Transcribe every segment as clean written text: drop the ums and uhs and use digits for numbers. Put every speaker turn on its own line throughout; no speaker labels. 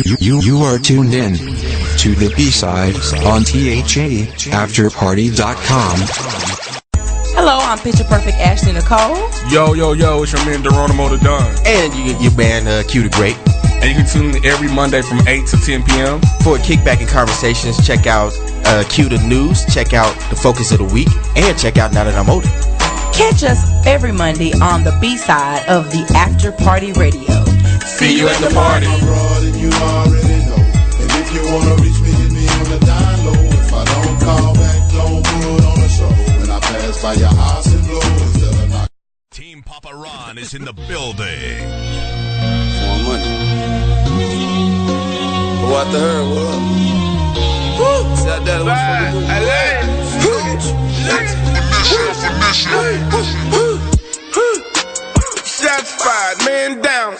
You are tuned in to the B-side on ThaAfterParty.com.
Hello, I'm Picture Perfect Ashley Nicole.
Yo, it's your man Deronimo the Don.
And your band Q the Great.
And you can tune in every Monday from 8 to 10 p.m.
For kickback and conversations, check out Q the News, check out the Focus of the Week, and check out Now That I'm Older.
Catch us every Monday on the B-side of the After Party Radio.
See you at the party.
And you already know. And if you wanna reach me, hit me on the down low. If I don't call back, don't put on a show. When I pass by your house and blow instead of knock.
Team Papa Ron is in the building.
More money. What the hell? What up? Woo! That
Shots fired, man down.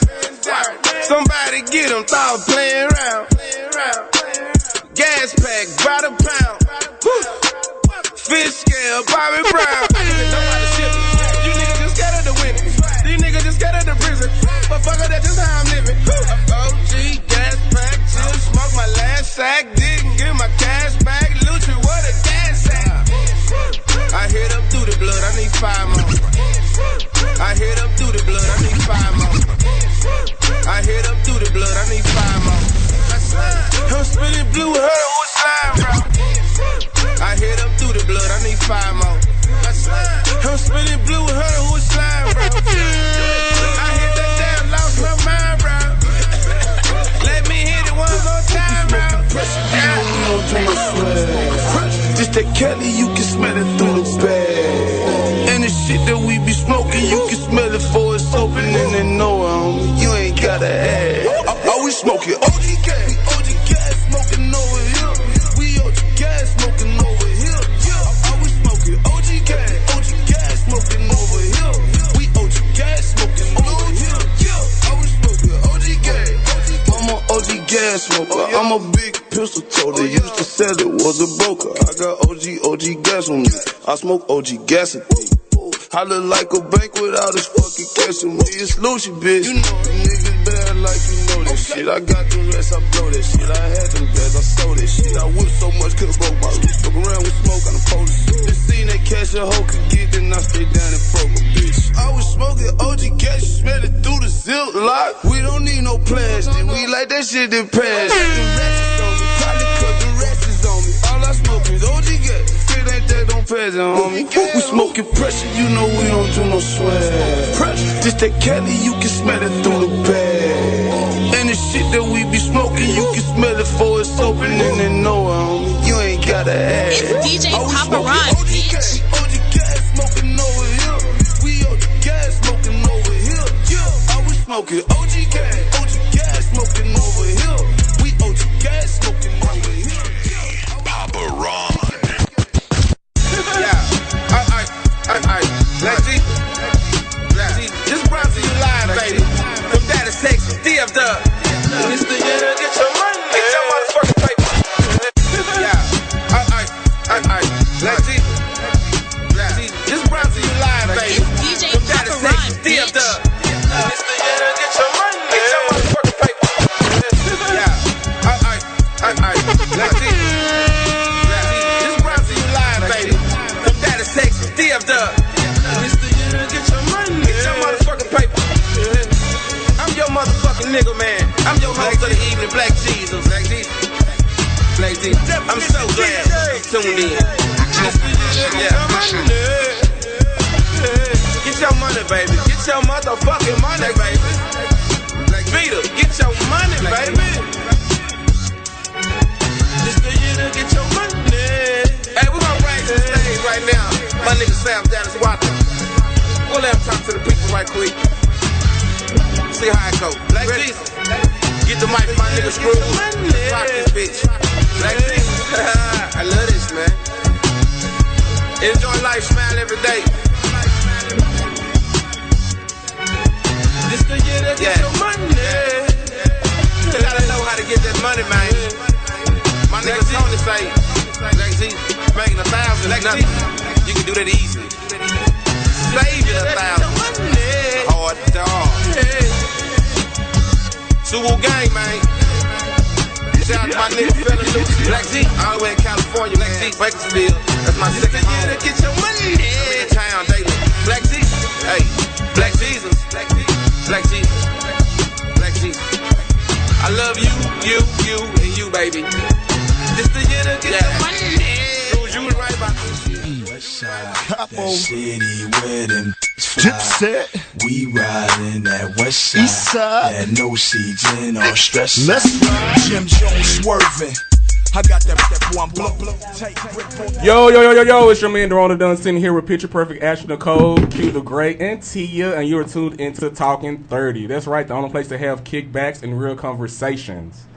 Somebody get him, thought playing around. Gas pack, by the pound. Fish scale, Bobby Brown. You niggas just scared of the winning. These niggas just scared of the prison. But fuck that's just how I'm living. OG, gas pack, chill, smoke my last sack. Didn't get my cash back. Lucci, what a gas sack. I hit up through the blood, I need 5 more. I hit up through the blood, I need 5 more. I hit up through the blood, I need 5 more. I'm spinning blue, her who slime, bro. I hit up through the blood, I need 5 more. I'm spinning blue, her who slime, bro. I hit that damn, lost my mind, bro. Let me hit it one more time, bro.
Just that Kelly, you can smell it through the bag. And the shit that we be smoking, you can smell it before it's open and they know it, homie. You ain't gotta add. Are we smoking OG gas? We OG gas smoking over here. We OG gas smoking over here. Are we smoking OG gas? OG gas smoking over here. We OG gas smoking over here. Are we smoking OG gas? I'm an OG gas smoker. I'm a big pistol toter. Used to sell it, was a broker. I got OG gas on me. I smoke OG gas a day. I look like a bank without this fucking cash on me. It's Lucy, bitch. You know the niggas bad like you know that shit. I got the rest, I blow that shit. I had them gas, I sold that shit. I whipped so much, could've broke my wrist. Fuck around with smoke on the police. This scene that cash a hoe could get, then I stay down and broke a bitch. I was smoking OG gas, you smell it through the zip lock. We don't need no plastic, we like that shit that pass. The rest is on me, probably cause the rest is on me. All I smoke is OG gas. It ain't that, don't pass it, homie. We smoking pressure, you know we don't do no swag. Just that Kelly, you can smell it through the bag. And the shit that we be smoking, you can smell it before it's open and they know it, homie. You ain't gotta add.
It's DJ Papa Ron, bitch.
OG gas smoking over here. We OG gas smoking over here. Are we smoking OG gas? OG gas smoking over here. We OG gas smoking over here.
Papa Ron.
This brought to you live, baby. From Data Texas, DF Dub. It's the year to get your money. Get your motherfucking paper. This brought to you live, baby. From Data Texas, DF Dub. It's the year to get your money. Get your motherfucking paper. This brought to you live, baby. From Data Texas, DF Dub. It's the year to get your money. Get your motherfucking paper. I'm your motherfucking nigga, man. I'm your host of the evening, Black Jesus. Black Jesus. I'm so glad you tuned in. Get your money, baby. Get your motherfucking money, baby. Vita, get your money, baby. This the year to get your money. Hey, we're gonna bring to the stage right now. My nigga Sam Dallas watching. Go let him talk to the people right quick. See how it go. Black Jesus. Get the mic, my nigga Screw. Rock this bitch. Black Jesus. I love this, man. Enjoy life, smile every day. This the year to get your money. You gotta know how to get that money, man. My nigga Tony say, Black Jesus, making 1,000 is nothing. You can do that easily. Save you 1,000. Hard dog. Suwu gang, man. Black G, all the way in California, Black G, Bakersfield. That's my second year to get your money. I'm in town daily. Black G, hey, Black Jesus, Black Jesus, Black Jesus. I love you, and you, baby. This the year to get your money. You was right about
that city where them fly. We riding that west side. That no CJ or stress. Let's ride. Jim Jones swerving. I got that one blow.
Yo, it's your man Deronino the Don sitting here with Picture Perfect Ashley Nicole, Q the Great, and Tia, and you're tuned into Talking 30. That's right, the only place to have kickbacks and real conversations.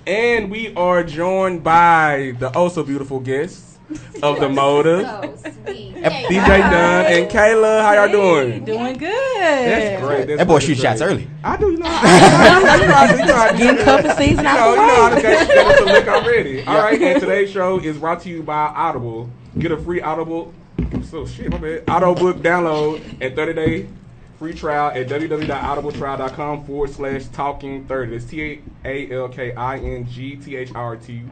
And we are joined by the also beautiful guests of the motor, DJ Don and Kayla. How y'all doing?
Doing good.
That's great.
That boy shoots shots early.
I do, you know.
Getting cuffing season out the way.
You know, I got some lick already. All right, and today's show is brought to you by Audible. Get a free Audible. Audiobook download and 30-day free trial at www.audibletrial.com/talking30. That's TALKINGTHRTY.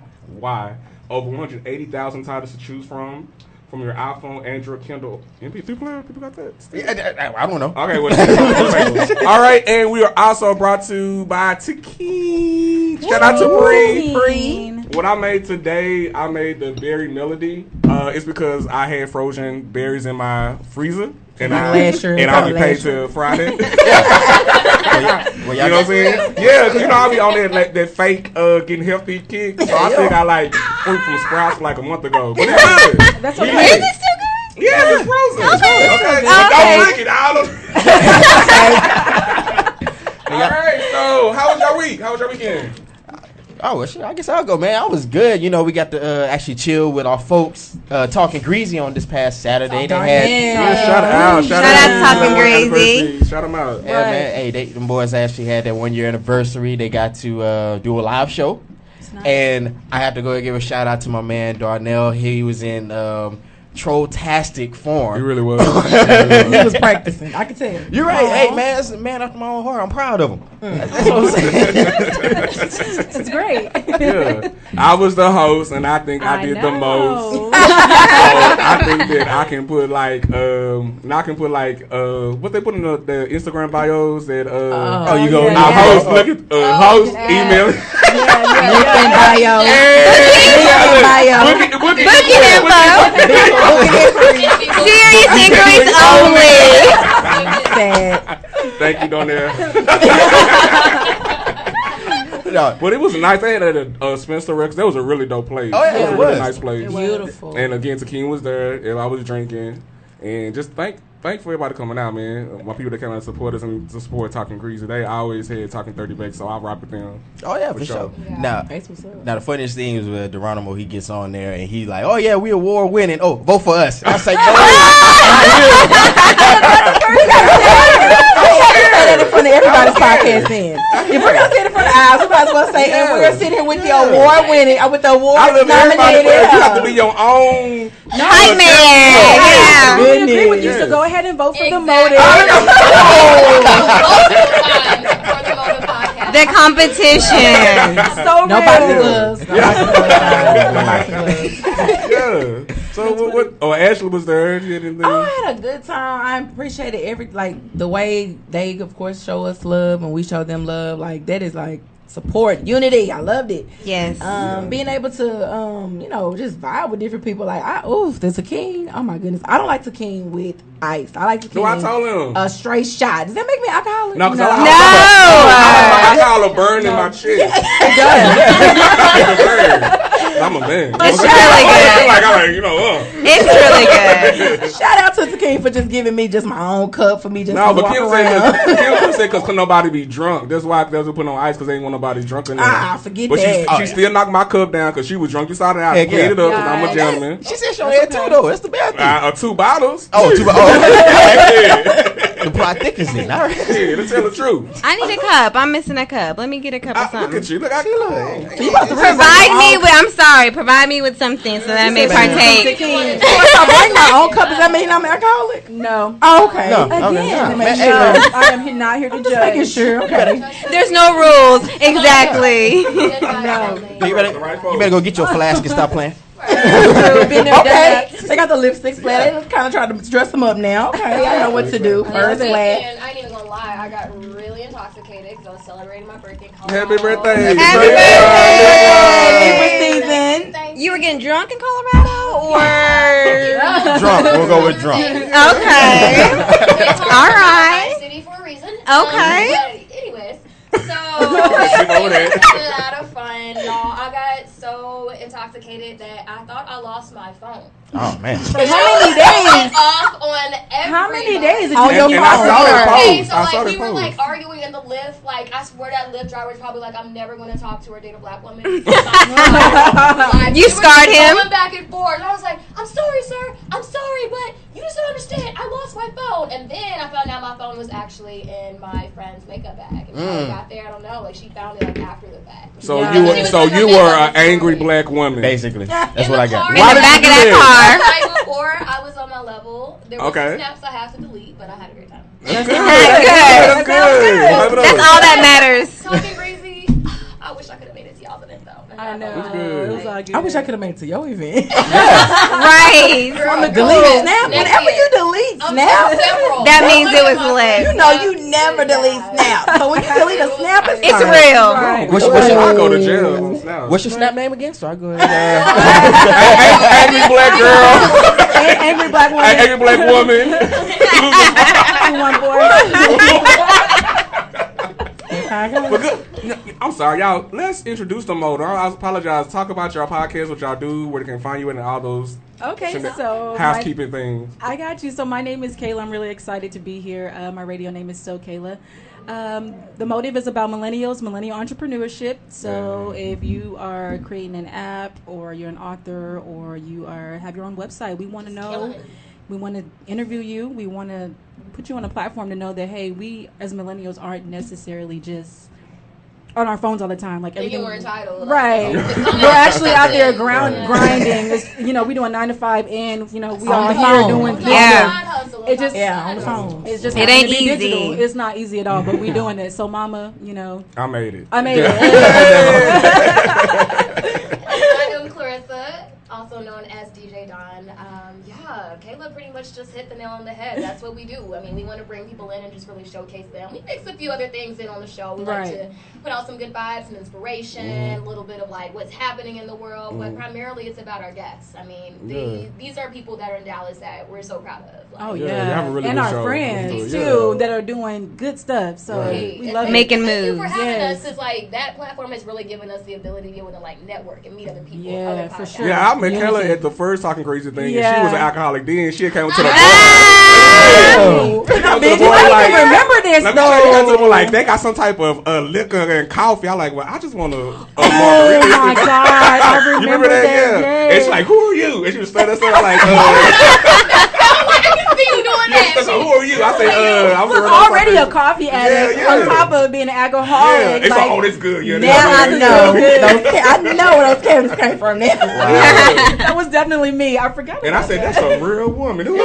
Over 180,000 titles to choose from your iPhone, Android, Kindle, MP3 player. People got that?
Yeah, I don't know.
Okay, well, all right, and we are also brought to you by Tequila. Shout out to Bree. What I made today, I made the berry melody. It's because I had frozen berries in my freezer. And I only paid till Friday. You know what I'm saying? Yeah, because you know I'll be on that fake getting healthy kick. So I think I like fruit from Sprouts like a month ago. But it's good.
That's okay.
Is it still good?
Yeah, it's frozen. Okay. Don't drink it. All right, so how was your week? How was your weekend?
Oh, well, I guess I'll go, man. I was good. You know, we got to actually chill with our folks talking greasy on this past Saturday.
Shout out
to Talking Greasy.
Shout them out.
Yeah, man. Hey, them boys actually had their 1 year anniversary. They got to do a live show. Nice. And I have to go and give a shout out to my man, Darnell. He was in troll-tastic form.
He really was.
He was practicing. I can tell.
You're right. Hey, man, that's a man after my own heart. I'm proud of him. That's what I'm saying.
It's great.
Yeah. I was the host, and I think I did the most. I think that I can put what they put in the Instagram bios that you go host, look at host, email.
Booking bio.
Booking info. Serious inquiries only.
Thank you, Donnell. No, but it was nice. They had a Spencer Rex. That was a really dope place.
Oh, yeah,
it was a really nice place.
Beautiful.
And again, Tequila was there, and I was drinking. And just thank for everybody coming out, man. My people that came out and support us and to support Talking Greasy. They always had Talking 30 back, so I rock with them.
Oh, yeah, for sure.
Yeah.
Now, the funniest thing is with Deronimo, he gets on there and he's like, oh, yeah, we award winning. Oh, vote for us. I say, go
in front of everybody's podcast then. If we're gonna sit in front of ours, we might as well say, and we're sitting here with the award winning, with the award nominated.
You have to be your own
hype man.
Yeah. We agree with you, so go ahead and vote for the motive.
The competition.
So nobody loves.
Yeah. So what? Oh, Ashley was there.
I had a good time. I appreciated the way they, of course, show us love and we show them love. Like that is like support, unity. I loved it.
Yes.
Being able to, just vibe with different people. Like, the Tequila. Oh my goodness, I don't like Tequila with ice. I like Tequila.
No, I told him
a straight shot. Does that make me alcoholic?
No, because
I
call a burn in my chest.
It does.
I'm a man.
It's really good. It's really good.
Shout out to Tequila for just giving me just my own cup for me just to walk around.
Kim said because nobody be drunk. That's why they was putting on ice because they ain't want nobody drunk in there.
Forget
but
that.
She still knocked my cup down because she was drunk. You saw that I cleaned it up because I'm a gentleman.
She said she only had two though. That's the bad thing.
2 bottles.
Oh, 2 bottles. The plot thickens it. All right.
Yeah, let's tell the truth.
I need a cup. I'm missing a cup. Let me get a cup of
Look
something.
at you. Look, I can look.
Provide me with something so that I may partake.
If I bring my own cup, does that mean I'm alcoholic?
No.
Oh, okay.
No.
Again,
I am not here to judge.
making sure. Okay.
There's no rules. Exactly.
You better go get your flask and stop playing.
Okay. They got the lipsticks flat. They just kind of tried to dress them up now. Okay. I know what to do. First flat.
And I ain't even gonna lie, I got really intoxicated because I was celebrating my birthday in Colorado.
Happy birthday.
Happy birthday.
Season.
You were getting drunk in Colorado, or
Drunk. We'll go with drunk.
okay? All right.
City for a reason.
Okay.
But anyways, so it was a lot of fun, y'all. I got so intoxicated that I thought I lost my phone.
Oh man.
How many days?
Off on everybody.
How many days did
On
you
your
And I saw that
Okay,
post.
so
I
like
saw
we
that
were
post.
like arguing in the lift. Like I swear that lift driver was probably like, I'm never going to talk to or date a black woman.
You
We were
scarred him?
Going back and forth. And I was like, I'm sorry, sir. I'm sorry, but you just don't understand. I lost my phone. And then I found out my phone was actually in my friend's makeup bag. And how it got there, I don't know. Like she found it like after the fact.
So you were an angry black woman.
Basically, that's what I got.
In
Why
the
did
back
you
of
do
that car.
Right before I was on my level, there was
Okay.
some snaps I have to delete, but I had a great time.
That's
Good.
That's good.
That's all that matters.
Talking crazy. I wish I could have made it to y'all's event though.
I know.
That's good.
It was all good.
I wish I could have made it to your event.
Right.
Delete Snap. Whenever you delete Snap,
That means it was lit.
you know you never delete Snap. So when you delete a Snap,
It's real.
What's
I
your
go to jail. Now.
What's your snap name again? So I go.
Angry black girl.
Angry black woman.
Angry black woman.
One boy.
But good. I'm sorry, y'all. Let's introduce them more. I apologize. Talk about your podcast, what y'all do, where they can find you, and all those
Okay, so
housekeeping things.
I got you. So my name is Kayla. I'm really excited to be here. My radio name is So Kayla. The motive is about millennial entrepreneurship. So if you are creating an app, or you're an author, or you have your own website, we want to know. We want to interview you. We want to put you on a platform to know that, hey, we as millennials aren't necessarily just on our phones all the time. Like everything,
we're entitled.
right? We're actually out there grinding. It's, we doing 9 to 5, and we all here doing
Yeah.
It just
on the phone.
It's just
It
happened
ain't
to be
easy.
digital. It's not easy at all, but we doing it. So, Mama,
I made it.
I made it.
I'm Clarissa, also known as DJ Don. Kayla pretty much just hit the nail on the head. That's what we do. I mean, we want to bring people in and just really showcase them. We mix a few other things in on the show. We like to put out some good vibes, some inspiration, a little bit of like what's happening in the world, but primarily it's about our guests. I mean, these are people that are in Dallas that we're so proud of. Like,
Oh
you
yeah,
have a really
and
good
our
show.
friends
Yeah.
too that are doing good stuff. So we love
Making
Thank you
moves.
for having
Yes.
us, because like that platform has really given us the ability to be able to like network and meet other people.
Yeah,
other
for
podcasts.
sure.
Yeah, I met Kayla at the first Talking Crazy thing, and she
Yeah.
was an alcoholic then. She came to the
I
remember this
Let me tell you, to them, like, they got some type of liquor and coffee. I'm like, well, I just want a margarita.
Oh my God, I
You
remember
that?
that.
Yeah.
Yes.
And she's like, who are you? And she was standing there like,
I can see you doing that.
so who are you? I said, I'm
was already a coffee addict on top of being an alcoholic.
Yeah, it's
like,
like, oh, this good. Yeah,
Now I know.
Good.
I know where those cans came from now.
That was definitely me. I forgot.
And I said, that's a real woman. Who is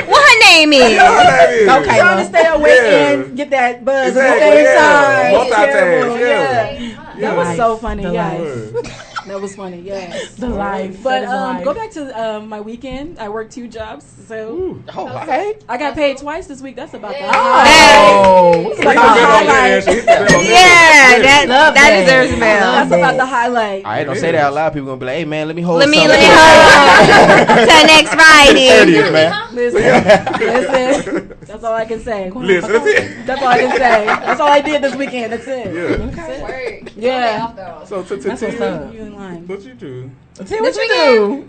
What her name is?
Okay,
Trying to stay awake and get that buzz
Exactly,
at the same
yeah.
time.
Multitask,
Terrible,
yeah.
That was so funny.
The
Yes.
life.
That was funny. Yes.
The life.
But
That is life.
go back to my weekend. I worked 2 jobs, so
Okay.
I got paid twice this week. That's about
Hey.
Oh,
That's about the highlight.
Yeah, that deserves a bell.
That's about the highlight.
I ain't gonna say that out loud. People gonna be like, "Hey man, let me hold."
Let me
something."
hold till next Friday.
30th, man.
Listen. That's all I can say.
Listen, that's it.
That's all I can say. That's all I did this weekend. That's it.
Yeah.
Work.
Yeah.
Day off, though.
So to
That's what's up.
You time.
What you do?
Tell what you do.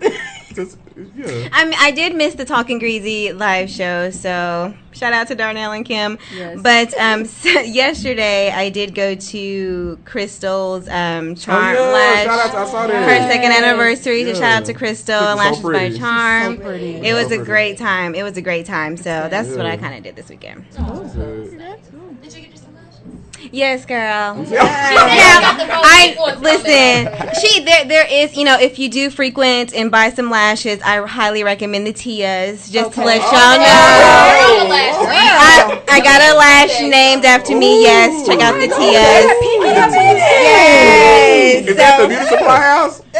Yeah.
I did miss the Talking Greasy live show, so shout out to Darnell and Kim.
Yes.
But so yesterday I did go to Crystal's Charm Lash.
Shout out to, I saw that.
Her second anniversary.
Yeah.
So shout out to Crystal and
Crystal's
Lashes
so
by
pretty.
Charm.
So pretty.
It was
So
a
pretty.
great time. It was a great time. So that's what I kind of did this weekend.
Did you get your some lashes?
Yes, girl.
She said you got the wrong people on
Listen. There is, if you do frequent and buy some lashes, I highly recommend the Tias. Just to let y'all know. I got a lash named after me. Yes, check out the Tias. Yes.
Is that the beauty supply house?
No,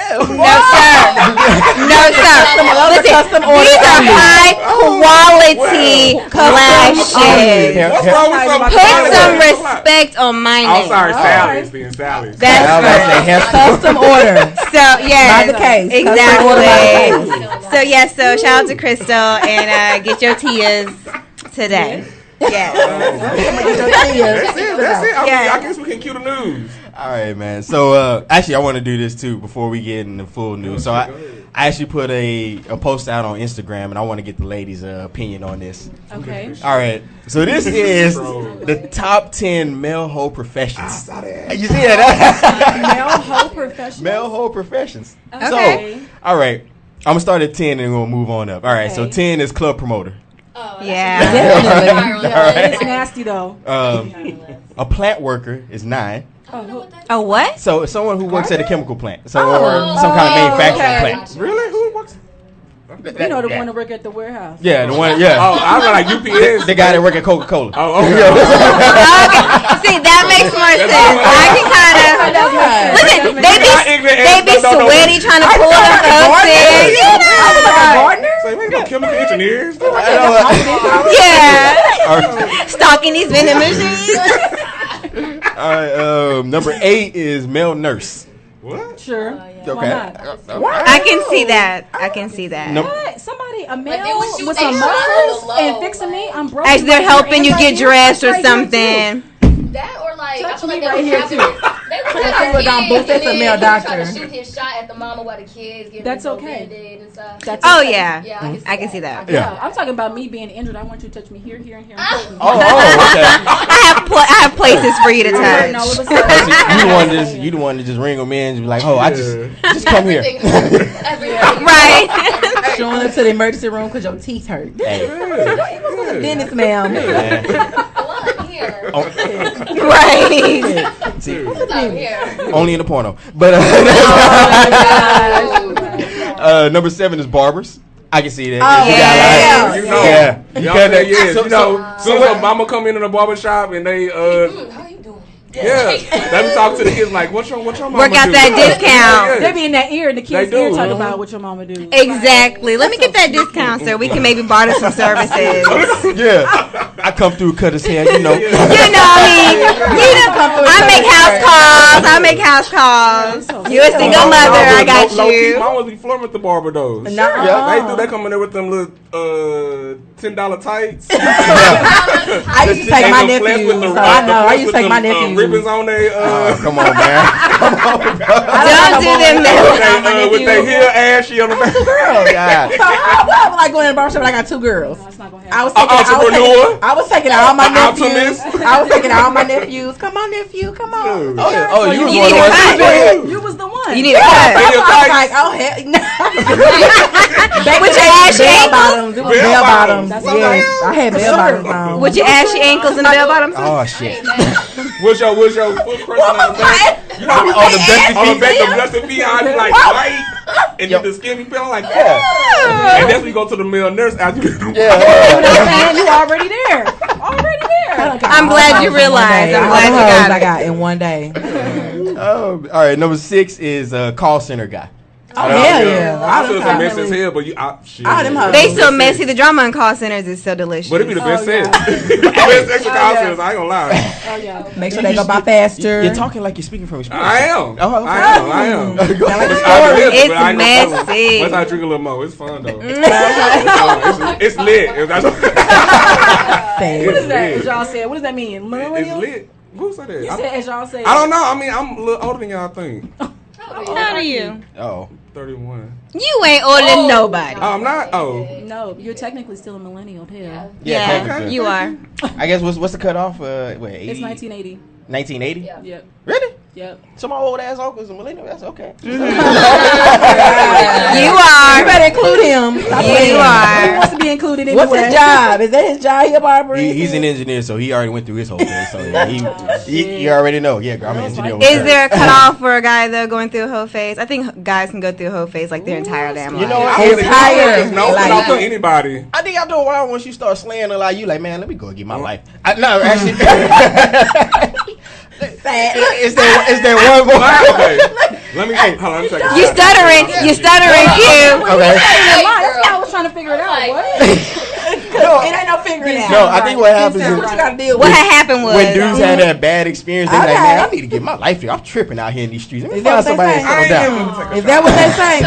sir.
Custom order.
These are high quality lashes.
What's wrong with some
Put some respect on my name.
I'm sorry, Sally's being Sally's.
That's right.
Custom order.
So yes,
Not the case.
exactly. So yes, so shout out to Crystal and get your Tias today. Yes.
That's it. I mean,
Yeah.
I guess we can cue the news.
All right, man. So actually, I want to do this too before we get in the full news. So I actually put a post out on Instagram, and I want to get the ladies' opinion on this.
Okay.
All right. So this is the top 10 male hoe professions. You see that?
Male hoe professionals.
Male hoe professions.
Okay.
So, all right. I'm gonna start at 10 and we'll move on up. All right. So
Okay.
10 is club promoter.
Oh,
Yeah.
Yeah, it's nasty though.
A plant worker is 9.
A what?
So someone who works at a chemical plant, or some kind of manufacturing plant.
Really? Who works?
You know the one that work at the warehouse.
Yeah, the one. Yeah.
Oh, I was like UPS.
The guy that work at Coca-Cola.
Oh, okay.
See, that makes more sense. I can kind of listen. They be sweaty trying to pull them folks in.
So we got chemical engineers.
Yeah. Stocking these vending machines.
All right. Number 8 is male nurse.
What?
Sure.
Okay.
Why not?
I can see that. I can see that.
What? Somebody, a male
they would shoot
with
they
some
shot on the
muscles
low,
and fixing me? I'm broke.
As they're helping you get dressed or something.
That or like, I
Touch
feel
me
like they
right
would
here,
have
too.
they would have
They were gonna boost it to male
try
doctor.
to shoot his shot at the mama while the kids getting
That's
so
okay.
band-aid and stuff.
That's
Oh
okay.
yeah.
Yeah,
I can see that.
Yeah, I'm talking about me being injured. I want you to touch me here, here, and here. And here.
Oh, okay.
I have places for you to
And all
touch.
of a sudden,
You the one to just ring them in and be like, oh, I just come here.
Everything.
Right.
Showing up to the emergency room because your teeth hurt.
Hey.
Dentist, ma'am.
Well, here.
Right.
See,
What's out here?
only in the porno. But number 7 is barbers. I can see that.
Oh,
You
yeah.
got a lot of-
You know,
Yeah.
you know what I'm saying? Yes.
So-
You know, soon as a mama come in the barber shop and they
How you doing?
yeah, let me talk to the kids like, what your mama
Work out
do?
that discount.
they be in that ear, and the kids'
They
ear
do.
talking about what your mama do.
Exactly. Let me get that discount so we can maybe barter some services.
Yeah. I come through, cut his hair, you know.
You know me. I make house calls. You're a single mother. I got you.
Mamas be flirting with the barber though.
No.
They come in there with them little $10 tights.
I used to take my nephews, so I know. I used to take my nephews.
Ribbons on their
Come on, man.
Don't do them that.
with their heel ashy on the back.
Oh, God.
So I was like going in the barbershop and I got 2 girls.
That's not gonna
I
happen.
was taking all my nephews.
Optimist.
I was taking all my nephews. Come on, nephew. Come on.
Oh, you was
You
one
need
of
a
the
cut.
ones.
You was the one.
You need a cut.
I was like, oh hell no.
With your ashy
Bell
ankles.
bottoms. It was
Bell
bell
bottoms.
bottoms. Yes, I had bell bottoms on.
With your ashy ankles and bell bottoms.
Oh, shit.
What's your foot crusting on the back? You know,
On the dusty
on the
feet.
back of dusty feet, I be like white, and then the skin be feeling like that. And then we go to the male nurse after you.
Man, you already there. Already there.
I'm glad you realized. I'm glad you got
I
it.
got in one day.
All right, number 6 is call center guy.
Oh hell yeah!
I feel some mess as hell, but you, shit.
them hoes.
They so messy. The drama in call centers is so delicious.
But it be the best
yeah.
sex. The best sex in call centers, I ain't gonna lie.
Oh yeah.
Make sure they go by faster.
You're talking like you're speaking from experience.
I am.
Oh, okay.
I am.
It's
But I know-
messy.
Once I drink a little more, it's fun though. It's lit.
What is
It's
that?
lit.
As y'all said. What does that mean?
It's
Millennials?
lit. Who said that?
You said as y'all said.
I don't know. I mean, I'm a little older than y'all think.
How old are you?
Oh.
31.
You ain't older than nobody.
Oh, I'm not? Oh.
No, you're technically still a millennial, hell.
Yeah, you are.
I guess what's the cutoff? Wait, 80?
It's 1980.
1980?
Yeah. Yep.
Really?
Yep.
So my old ass uncle's a millennial. That's okay.
You are.
You better include him.
You are.
He wants to be included anyway.
What's his job? Is that his job? He a barber?
He's an engineer, so he already went through his whole thing. So yeah, you already know. Yeah, girl, I'm an engineer.
Is there a cutoff for a guy though going through a whole phase? I think guys can go through a whole phase like their entire damn life.
You know what?
No, not for anybody.
I think after a while, once you start slaying a lot, you like, man, let me go and get my life. No, actually. Is there one more?
Okay. Let me. Hold on.
You stuttering, Q.
Okay.
That's why I was trying to figure it out. What?
It ain't no figuring out.
No, I think what happens is
what had happened was
when dudes had that bad experience, they like, man, I need to get my life here. I'm tripping out here in these streets. Let me find somebody to settle down.
Is that what they say?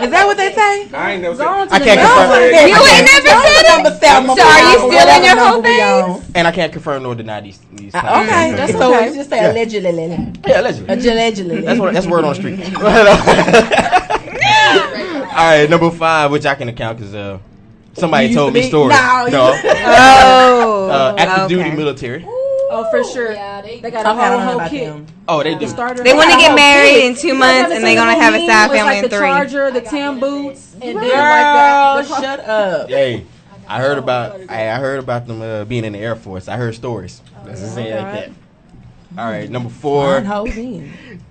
Is that what they say?
I ain't never said.
I can't confirm.
You ain't never said it. So are you still in your whole phase?
And I can't confirm nor deny these.
Okay, that's so okay. Just say allegedly.
Yeah, allegedly.
Allegedly.
That's word on the street. All right, number 5, which I can account because somebody told me stories. No. Active duty military.
Oh, for sure. Yeah, they got a whole kit.
Oh, they do.
They want to get married in 2 months, and they're gonna have a side family in 3.
The Charger, the Tim boots, and then
Girl, shut up.
Hey, I heard about them being in the Air Force. I heard stories. Let's just say it like that. All right, number 4.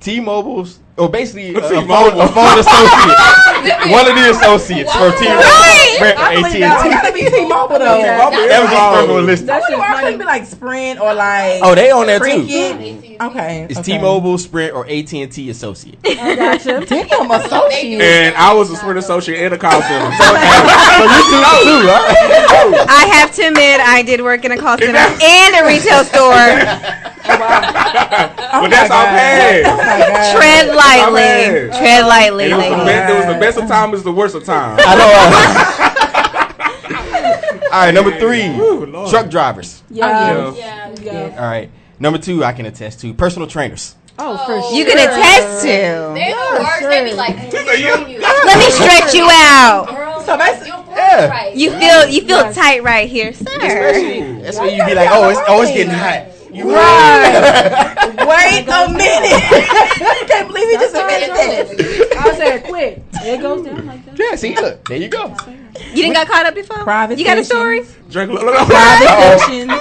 T-Mobile's, or basically a phone associate. One of the associates for T-Mobile, AT&T.
Gotta be T-Mobile though.
That was just from list.
Why couldn't be like Sprint or like?
Oh, they on there too.
Okay.
It's T-Mobile, Sprint, or AT&T associate.
I gotcha.
Damn, associate.
And I was a Sprint associate and a call center.
So you do too, right?
I have to admit, I did work in a call center and a retail store.
But that's all bad.
Tread lightly. Tread lightly.
It was the best of time. Is the worst of time.
I know. All right, number 3, truck drivers.
Yeah.
All right, number 2, I can attest to personal trainers.
Oh, for sure.
You can attest to.
They're the worst. They be like,
let me stretch you out.
Girl,
So basically,
right.
You feel tight right here, sir.
That's when you be like, it's getting hot.
right. Wait a minute. I can't believe he just admitted that.
I said, quick. It goes down like that.
Yeah, see, look, there you go.
You didn't got caught up before?
Private
You got a story?
Private sessions.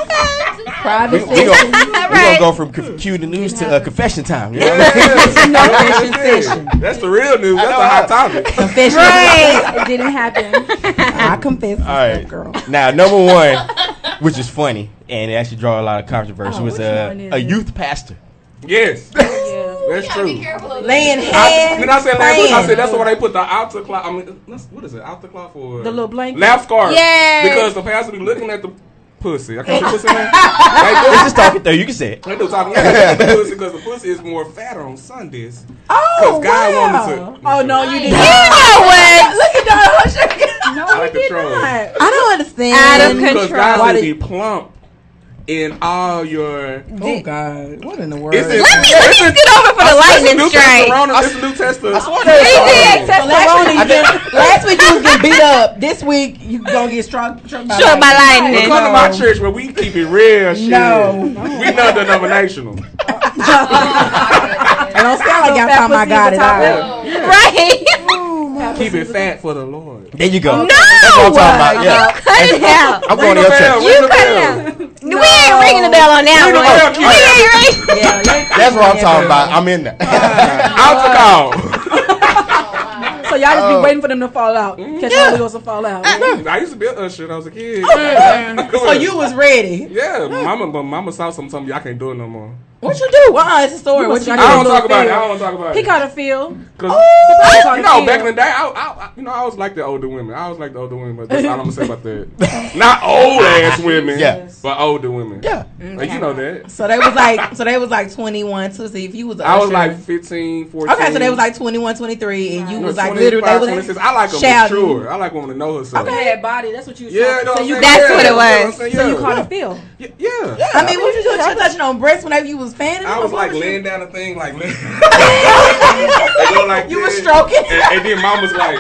Private
We're
sessions.
gonna go from Q to news to confession time. You know what I mean?
That's the real news. That's a hot topic.
Confession.
Right.
It didn't happen.
I confess.
All right,
girl.
Now number 1, which is funny and it actually draw a lot of controversy, was a youth pastor.
Yes. That's true.
Laying hands.
I said that's why they put the outer cloth. I mean, what is it? Outer cloth for
The little blanket.
lap scarf.
Yeah.
Because the pastor be looking at the pussy. I can't say pussy name.
It's just talking through. You can say it.
They do talking about the pussy because the pussy is more fat on Sundays.
Oh,
God wanted to.
Oh, no, you didn't.
You know what?
Look at that.
No,
I like
we
the
did
troll.
not.
I don't understand.
Out of
Because
control.
God said be plump in all your.
Oh God! What in the world?
Let
Let me scoot over for the lightning strike.
It's the New Testament. I swear
Last week you was getting beat up. This week you gonna get struck by
lightning.
Come to my church where we keep it real shit.
No.
We non-denominational.
And don't sound like y'all talking about God at all.
Right.
Keep it fat for the Lord.
There you go.
No.
That's what I'm talking about. Yeah.
You cut it out.
I'm going to your church.
You cut it out. We ain't ringing the bell on that one. We ain't ringing.
That's what I'm talking about. I'm in there.
Altar call.
So y'all just be waiting for them to fall out. Catch all the wheels to fall out.
I used to be an usher when I was a kid.
So you was ready.
Yeah, mama saw something, told me I can't do it no more.
What you do? It's a story. What you
I
do?
don't talk about it. I don't want to talk about it.
He caught a feel.
Cause back in the day, I was like the older women. But that's all I'm gonna say about that. Not old ass women, but older women.
Yeah,
like, you know that.
So they was like 21 too. See if you was.
I was like 15, 14.
Okay, so they was like 21, 23, and you was like
25,
literally. They was
26. I like a mature. I like a woman to know herself.
Okay, that body. That's what you.
Yeah,
That's what it was.
So you caught a feel.
Yeah.
I mean, what you doing? You touching on breasts whenever you was fanning?
I was like laying down the thing, like you
were stroking,
and then mom was like,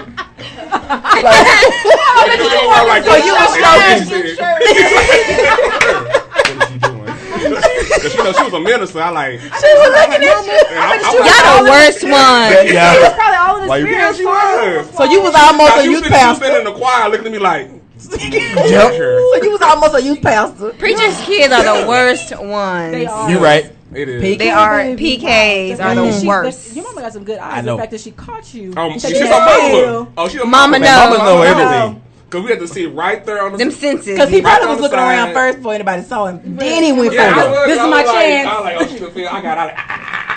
so you were stroking.
Cause she was a minister. I like.
She was looking at you.
Y'all the worst one.
Yeah. It was probably all of the spirits.
Yeah, she was.
So you was almost a youth pastor.
She was standing in the choir looking at me like.
So you was almost a youth pastor.
Preachers' kids are the worst ones.
They are.
You right.
It is.
They are. PKs are the worst.
Your mama got some good eyes. The fact that she caught you.
She's a mama. Oh, she's a
mama.
Mama know everything.
Cause we had to sit right there on the
them senses.
Because he probably was looking around first before anybody saw him. Then he went
further.
This is my chance.
I was like, oh, she feel. I got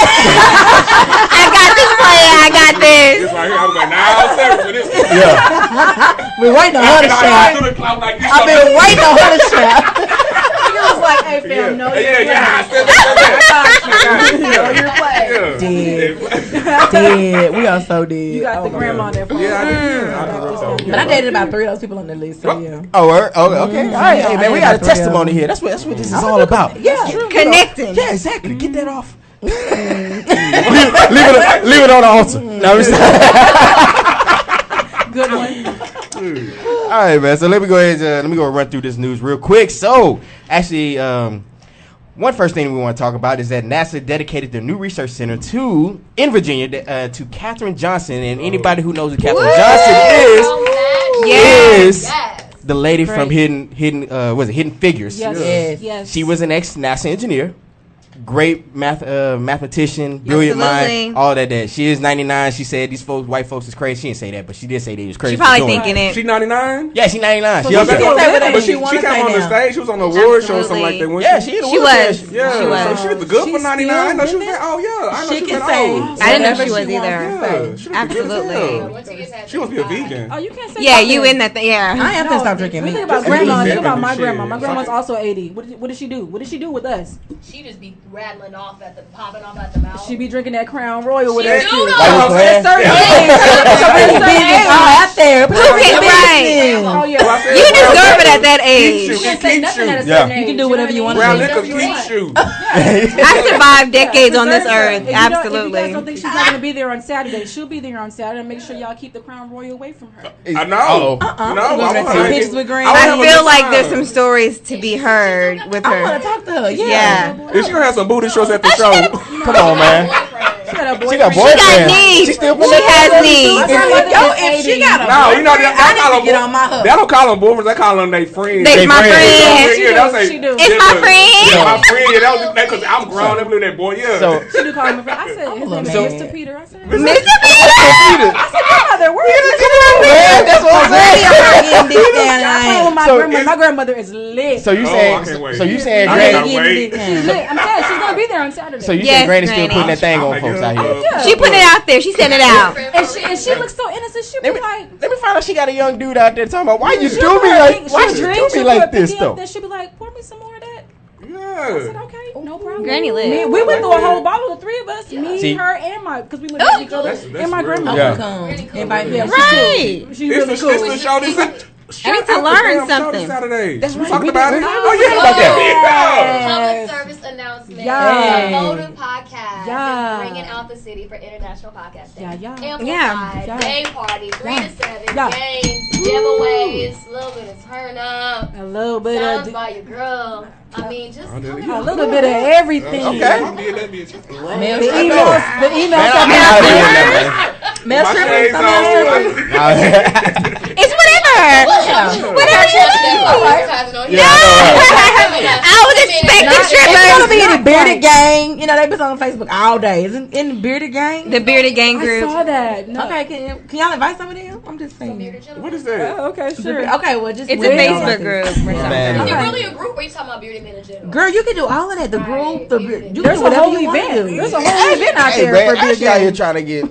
I got this player. I got this.
This right here. I was like, now I'm serious for this.
Yeah.
We waiting on her to shout. I've been waiting on her to shout.
He was like, hey fam, no.
Dead. We are so dead.
You got the grandma there for
Yeah, I did.
But I dated about 3 of those people on the list, so yeah.
Oh, okay. All right, hey, man, we got a testimony here. That's what this is all about.
Yeah,
connecting.
Yeah, exactly. Get that off. leave it on the altar. No,
good one.
All right, man. So let me go ahead. Let me go run through this news real quick. So, actually, one first thing we want to talk about is that NASA dedicated their new research center in Virginia to Katherine Johnson, and anybody who knows who Katherine Johnson is the lady from Hidden Figures.
Yes.
She was an ex-NASA engineer. Great mathematician, brilliant mind, all that. She is 99. She said these white folks is crazy. She didn't say that, but she did say they was crazy.
She probably thinking it.
She 99?
Yeah, she 99.
So
she
she came
on the stage. She was on the award show or something like that.
Yeah, she
was.
Yeah,
she was.
So she was good for 99. I know she was. Oh yeah, I know
she
can
sing.
I didn't know she was either.
Absolutely. She must be a vegan.
Oh, you can't say.
Yeah, you in that thing? Yeah.
I am gonna stop drinking meat.
Think about grandma. Think about my grandma. My grandma's also 80. What did she do? What did she do with us?
She just be rattling off popping off at the mouth.
She be drinking that Crown Royal with
she
that
do
shit.
Out there.
Right. You deserve it at that age.
You can't say nothing at a
certain age. You can do whatever you want to do.
I survived decades on this earth. Absolutely.
If you guys don't think she's not going to be there on Saturday, she'll be there on Saturday. Make sure y'all keep the Crown Royal away from her.
I know.
I feel like there's some stories to be heard with her.
I want to talk to her.
Yeah.
Is she gonna have some booty shorts at the show?
Come on, man.
She got a boyfriend.
She got needs. She has needs.
If she got a
no, you know they don't call them boyfriends. They call them their friends.
They my friends.
She do.
It's my friend.
Yeah, my friend. Yeah, that was because I'm grown up with that boy. Yeah.
So
she do call him a friend. I said his name is Mr. Peter. I said
Mr. Peter.
I said grandmother. Where is it?
That's what I'm saying.
My grandmother is lit.
So you saying? So you saying?
She's lit. I'm saying she's gonna be there on Saturday.
So you saying Granny's still putting that thing on folks out here?
She put it out there. She sent it out.
And she looks so innocent. She be like,
let me find out she got a young dude out there talking about why you do me like this though.
Then she be like, pour me some more of that.
Yeah.
I said okay, no problem.
Granny lit.
We went through a whole bottle, the 3 of us, me, her, and my, because we lived with each other, and my grandma.
Right.
She's really cool.
I need to learn something.
That's right. Talking about it. Oh yeah,
about that.
Public service announcement. Motive podcast. Bringing out the city for International Podcast Day. Amplified. Day party. 3 to 7. Games. Giveaways. A little bit of turn up.
A little bit
of by your girl. I mean, just
a little bit of everything.
Okay.
The emails.
It's whatever. Whatever you need. I was expecting strippers.
It's gonna be in the bearded gang. You know they've been on Facebook all day. Isn't in the bearded gang?
The bearded gang group.
I saw that. No.
Okay, can y'all invite some of them? I'm just saying.
What is that?
Okay, sure.
Okay, well just
it's a Facebook group.
Is it really a group, or are you talking about bearded men in general?
Girl, you can do all of that. The group, you
there's
can do
a whole
you
event.
do.
There's a whole event out there for bearded
gang. Out here trying to get.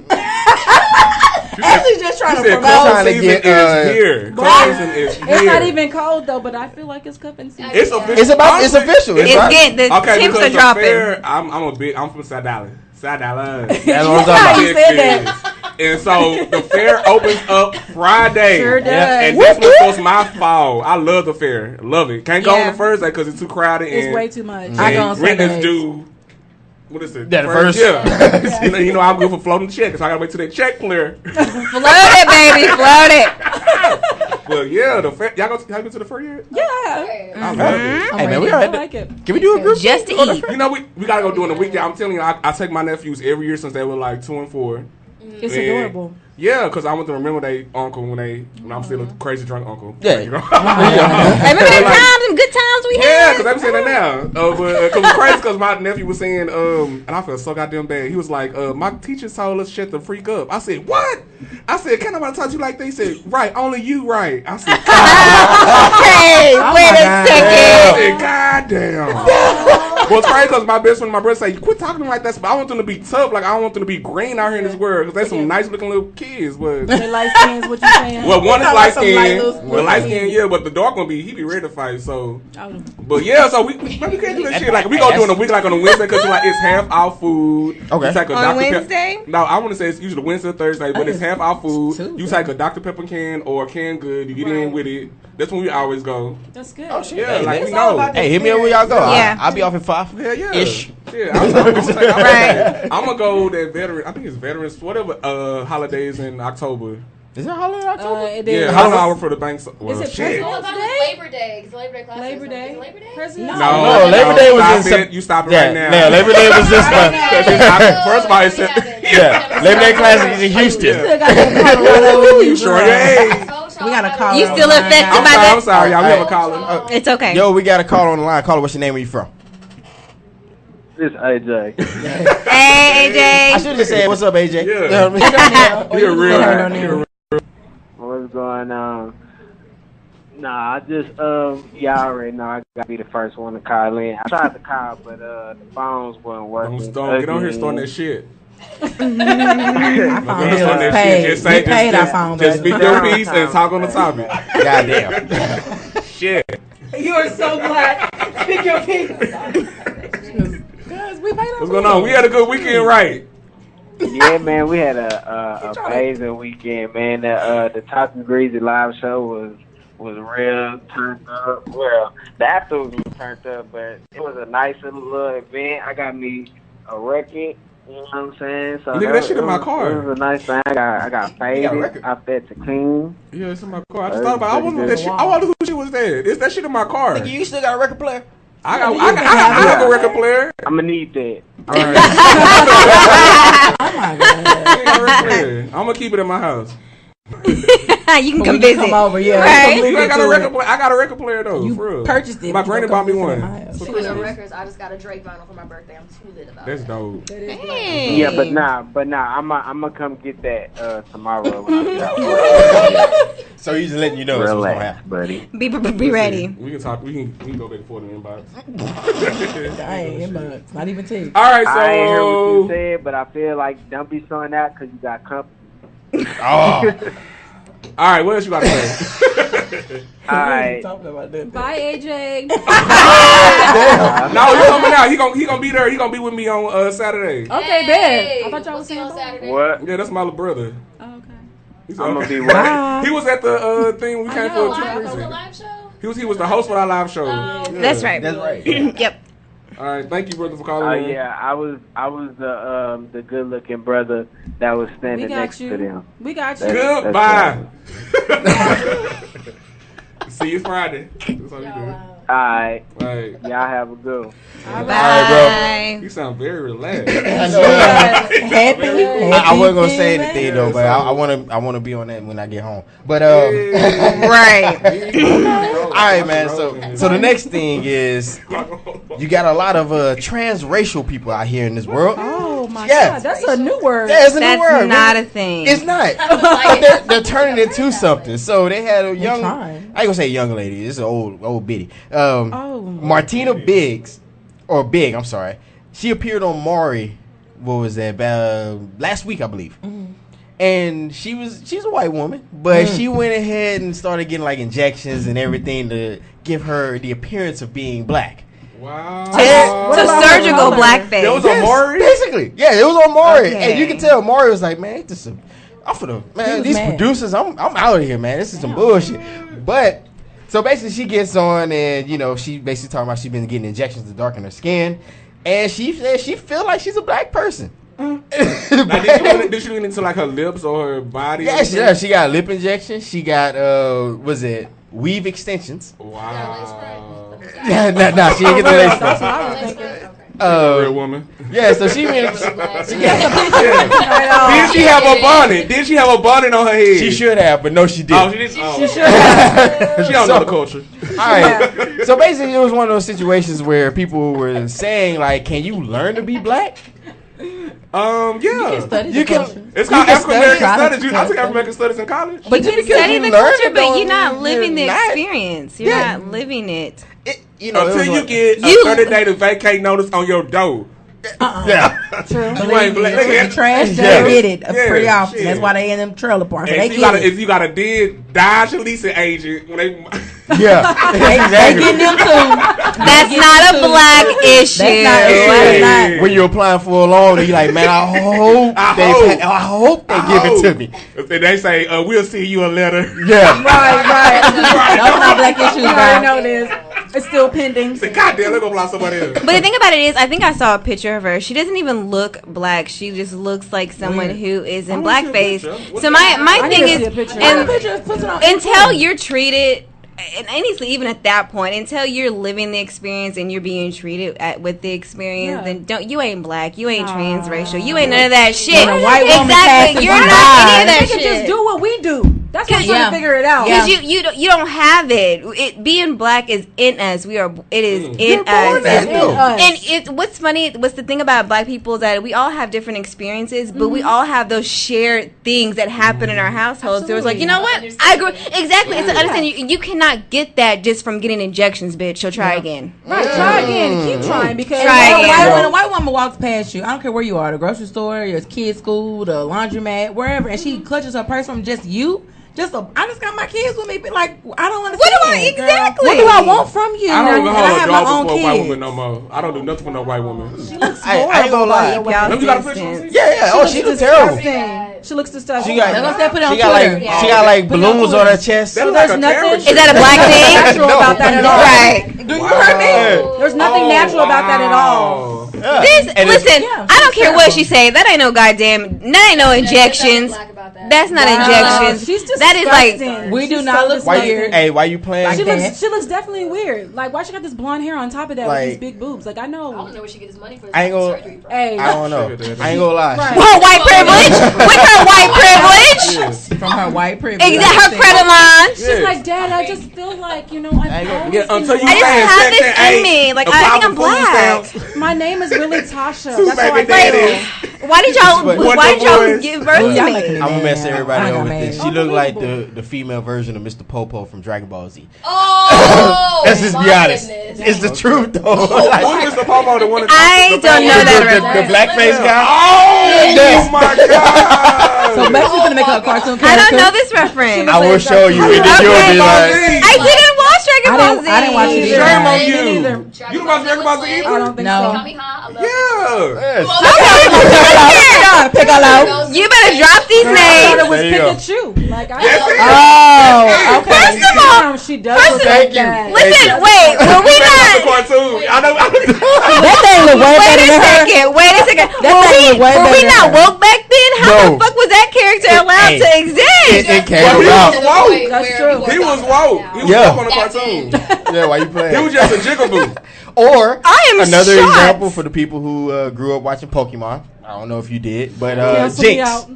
Ashley's just trying to promote.
Trying to get here.
It's not even cold though, but I feel like it's cuffing season.
It's official.
It's official.
It's getting the temps are dropping.
I'm from South Dallas. South Dallas.
That's what I'm talking about.
You said that.
And so the fair opens up Friday.
Sure does.
And this was supposed to be my fall. I love the fair. Love it. Can't go on the Thursday because it's too crowded.
It's way too much.
I go on
rent is
Sundays.
due. What is it?
That first?
Yeah. you know, I'm good for floating the check, so I gotta wait till that check clear.
Float it, baby. Float it.
But yeah, the fair. Y'all been to the fair yet?
Yeah.
I love it.
Hey, man, we
I
all
like it.
Can we do a group?
Just to eat.
You know, we gotta go during the week. Yeah, I'm telling you, I take my nephews every year since they were like 2 and 4.
It's
And-
adorable.
Yeah, because I want to remember their uncle when I'm still a crazy drunk uncle.
Yeah.
You know?
Hey, remember them times and good times we
Yeah,
had?
because I'm saying that now. But cause it's crazy because my nephew was saying, and I feel so goddamn bad. He was like, my teachers told us shut the freak up. I said, what? I said, can't nobody talk to you like that? He said, right, only you right. I said,
Hey, wait a
I
second.
said, goddamn. Well, it's crazy because my best friend and my brother say, quit talking to them like that. But I want them to be tough. Like, I don't want them to be green out here in this world because they some nice looking little kids. But
They light skins, what you saying?
well, one is
I
light
like some light little
skin. Well, light skin, yeah, but the dark one he be ready to fight. So,
Oh.
but yeah, so we can't do that shit. Like we go during the week, like on a Wednesday, because like it's half our food.
Okay.
You take a
On
Dr.
Wednesday?
No, I want to say it's usually Wednesday or Thursday, but it's half our food.
Tuesday.
You take a Dr. Pepper can or a canned good. You get in with it. That's when we always go.
That's good.
Oh, shit.
Yeah,
Hey,
like
man.
we know.
Hey, hit me up where y'all go.
Yeah.
I'll be off at 5.
Yeah.
Ish.
Yeah, I'm gonna go that veteran. I think it's veterans, whatever holidays in October.
Is that holiday in October?
It
Yeah,
is.
holiday hour for the banks. Well,
Is it
shit.
Oh, I thought it was Labor Day. It's Labor Day class.
Labor Day?
Is it Labor Day?
President?
No,
Labor Day was
stop
in
it. You stop it
Yeah,
right now.
yeah, Labor Day was this month.
First of all, it's
Yeah, Labor Day Classic is in Houston.
Still got that Colorado with you,
Sure,
girl.
yeah.
We got a call.
You still affected
I'm
by
sorry,
that?
I'm sorry, y'all. We have a caller.
It's okay.
Yo, we got a call on the line. Caller, what's your name? Where you from?
This AJ.
Hey,
I
AJ.
should have said, what's up, AJ?
Yeah.
You know what I mean?
You're real.
What's going on? Nah, I just y'all already know I gotta be the first one to call in. I tried to call, but the phones wasn't working.
Don't get on here starting that shit.
Our phone bill is paid.
Just say,
We paid our phone
just speak
bill.
your piece and talk on the topic.
Goddamn.
Shit.
You are so black. Pick your piece.
What's going on? We had a good weekend, right?
Yeah, man, we had a amazing weekend, man. The Top and Greasy live show was real turned up. Well, the afterwards was turned up, but it was a nice little event. I got me a record. You know what I'm saying? So
Nigga, that shit in my car.
It was a nice thing. I got faded out there to clean.
Yeah, it's in my car. I just thought about it. I wonder that shit. I wonder who shit was there. It's that shit in my car.
Nigga, you still got a record player?
I have a record player.
I'm gonna need that.
All right. I'm gonna keep it in my house.
You can come visit.
Come over, yeah.
Right.
I got a record player. I got a record player though.
You
for real.
purchased it.
My granny bought me one.
Speaking of records, I just got a Drake vinyl for my birthday. I'm too lit about
That's
it.
dope.
Hey.
Yeah, but nah, I'm gonna come get that tomorrow. When I get out.
So he's just letting you know what's going to
Relax,
happen.
buddy.
Be ready.
We can talk. We can go back and forth in the inbox.
I ain't inbox. Not even text.
All right,
I ain't hear what you
so
said, but I feel like don't be showing out because you got company.
Oh.
all right, what else you got to say?
All right.
Talking about that.
Bye, AJ.
No, you coming out? He gonna be there. He gonna be with me on Saturday.
Okay,
Hey,
bet. I thought y'all
we'll
was
see you
saying
on
bye.
Saturday.
What?
Yeah, that's my little brother.
Oh, okay.
He's
I'm gonna be what?
He was at the thing when we came for
Live,
a
the
two
live show?
He was the host for our live show.
Oh,
Yeah.
That's right.
That's right.
Yep.
All right, thank you, brother, for calling. in.
Yeah, I was the good looking brother that was
We
standing
got
next to
you.
them.
We got you.
That's
Goodbye. See you Friday. That's all you do.
All right.
All right.
Y'all have a good one.
Bye.
You sound very relaxed.
Happy.
I wasn't gonna say anything though, but I want to be on that when I get home. But
Right.
all right, man. So the next thing is you got a lot of transracial people out here in this world.
Oh my
Yeah.
God, that's a new word.
Yeah, it's a new
That's
word.
not a thing.
It's not. But they're turning it into something. So they had a young, I
trying.
ain't gonna say young lady. It's an old biddy.
Oh.
Martina Biggs, or Big, I'm sorry. She appeared on Maury. What was that? Last week, I believe. And she's a white woman, but she went ahead and started getting like injections and everything to give her the appearance of being black.
Wow.
So surgical blackface.
That was on Maury?
Basically, yeah, it was on Maury,
Okay.
and you can tell Maury was like, "Man, ain't this some I'm for the man. These producers, I'm out of here, man. This is some bullshit. But so basically, she gets on, and she basically talking about she's been getting injections to darken her skin, and she said she feel like she's a black person.
Did she look into like her lips or her body?
Yeah, she got lip injections. She got weave extensions.
Wow.
Nah, she didn't get the lace.
That's what I was thinking.
Real woman.
Yeah, so she been.
Did she have a bonnet? Did she have a bonnet on her head?
She should have, but no, she didn't.
Oh, she didn't.
She should have.
She don't know the culture.
All right. So basically, it was one of those situations where people were saying, like, "Can you learn to be black?"
Yeah.
You can.
It's called African American Studies. I took African American Studies in college.
But you can study the culture, but you're not living the experience. You're not living it.
Until you get a 30-day to vacate notice on your door.
Yeah.
True.
You ain't black.
Trash, they get it pretty often. Shit. That's why they in them trailer parks.
If you got a dead Dodge leasing agent, when they
they getting them too.
That's not a black issue.
That's not.
When you're applying for a loan, you're like, man, I hope they give it to me.
If they say, we'll see you a letter.
Yeah.
Right. That's not black issues.
I know this. It's still pending.
Say, God damn, let go apply somebody else.
But the thing about it is, I think I saw a picture of her. She doesn't even look black. She just looks like someone who is in blackface. So my thing is, until you're treated, and honestly, even at that point, until you're living the experience and you're being treated with the experience, then you ain't black, you ain't transracial, you ain't none of that shit. Exactly, you're not any of that shit.
Just do what we do. That's why I'm trying to figure it out.
Because you don't have it. Being black is in us. It is in us. And what's funny, what's the thing about black people is that we all have different experiences, but we all have those shared things that happen in our households. So it's like, you know what? I agree. Exactly. It's to understand you cannot get that just from getting injections, bitch. So try again.
Right. Try again. Keep trying because
when a white woman walks past you, I don't care where you are, the grocery store, your kid's school, the laundromat, wherever, and she clutches her purse from just you. I just got my kids with me, but like I don't understand. What do I want from you?
I don't even hold a drawers for a white woman no more. I don't do nothing for no white woman.
She looks
I ain't gonna lie.
You got a picture?
Yeah. Oh, she looks terrible.
She looks disgusting.
She got like balloons on her chest.
So there's nothing.
Is that a black thing?
Natural about that at all?
Right.
Do you hear me?
There's nothing natural about that at all.
Listen, I don't care what she say. That ain't no goddamn. That ain't no injections. That's not injections.
She's just
that is like
we do not look weird.
Hey, why you playing?
She looks definitely weird. Like why she got this blonde hair on top of that with these big boobs? Like I don't know where she get this money for.
I ain't gonna.
Hey,
I don't know. I ain't gonna lie.
Right. Her white privilege with her white privilege.
From her white privilege.
Her credit line.
She's like, Dad, I just feel like I just
have this in me. Like I think I'm black.
My name is really Tasha. That's how I feel.
Why did y'all give birth to me?
I'm gonna mess everybody over with this. She looked like the female version of Mr. Popo from Dragon Ball Z.
Oh,
let's just be honest. It's the truth though.
Who's Mr. Popo? The one
I don't know that.
The blackface guy.
Oh my God!
So Max's gonna make her a cartoon character.
I don't know this reference.
I will show you, and then you'll be like,
I didn't watch Dragon Ball Z.
I didn't watch it either.
Shame on you. You don't watch Dragon Ball Z either?
I don't think so.
Yeah.
Piccolo.
You better drop these names.
It was Pikachu. Like
okay.
First of all,
she does.
Thank you.
Listen, wait. Were we not?
That thing was way better than her.
Wait a second. Were we not woke back then? How the fuck was that character allowed to exist?
It came about.
That's true.
He was woke. He was woke on the cartoon.
Yeah, why you playing?
He was just a jigaboo.
Or another
shocked.
example for the people who grew up watching Pokemon. I don't know if you did, but Jinx.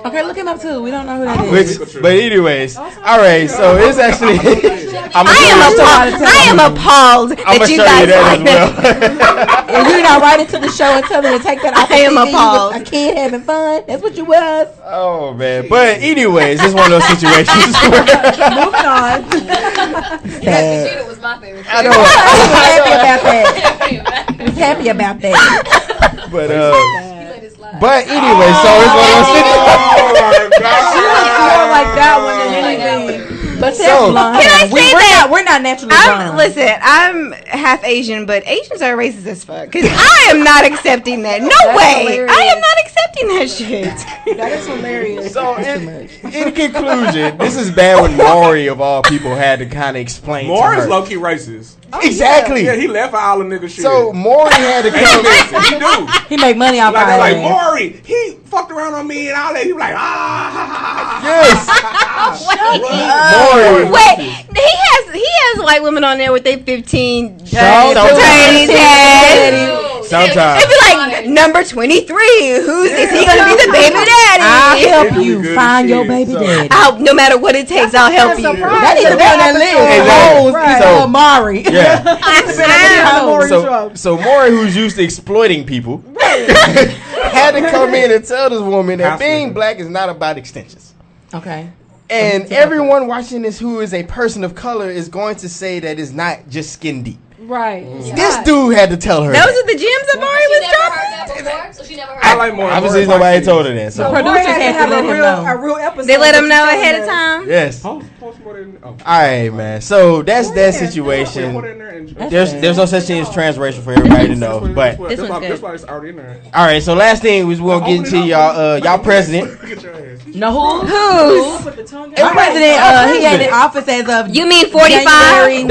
Okay, look him up too. We don't know who that is.
But anyways, all right. So it's actually.
I am appalled that you guys like that.
And you're not writing to the show and telling them to take that off.
I am appalled.
A kid having fun. That's what you was.
Oh man. But anyways, it's one of those situations.
Moving on.
Vegeta was my favorite.
I know. I was happy about that.
But anyway, so it's one of those situations.
She looks more like that one than anything.
But
So,
blonde.
can I say that?
We're not naturally blonde.
Listen, I'm half Asian, but Asians are racist as fuck. Because I am not accepting that. No way.
hilarious.
I am not accepting that shit.
That is hilarious.
So, in conclusion, this is bad when Maury, of all people, had to kind of explain
Maury's
to her.
low-key racist.
Exactly.
Yeah, he left all the nigga shit.
So, Maury had to come in.
He do.
He make money off
Like,
our
like
ass.
Maury, he fucked around on me and all that. He was like,
Yes. Maury.
Wait, he has white women on there with their 15
Sometimes.
titties heads.
Sometimes.
It'd be like number 23. Who's is he gonna be the baby daddy?
I'll help
It'll be
you
good
find
as
your
shit,
baby
so.
daddy.
No matter what it takes, I'll help you.
That needs to be on that
Exactly.
list.
Right.
So Maury.
Yeah. So Maury, who's used to exploiting people, had to come in and tell this woman that being black is not about extensions.
Okay.
And everyone watching this who is a person of color is going to say that it's not just skin deep.
Right.
This dude had to tell her.
Those are the gems that Maury was dropping.
Before, so she never heard
I like Maury.
Obviously, nobody told her that. So.
Producers had to let him know.
A real episode.
They let him know ahead of time.
Yes. All right, man. So that's that situation. There's no such thing as transracial for everybody to know. But
This one's good.
That's why it's already in there.
all right. So last thing was we'll get into y'all president.
Get your ass.
No,
Who's?
our president, he ain't in office as of
You mean 45?
January.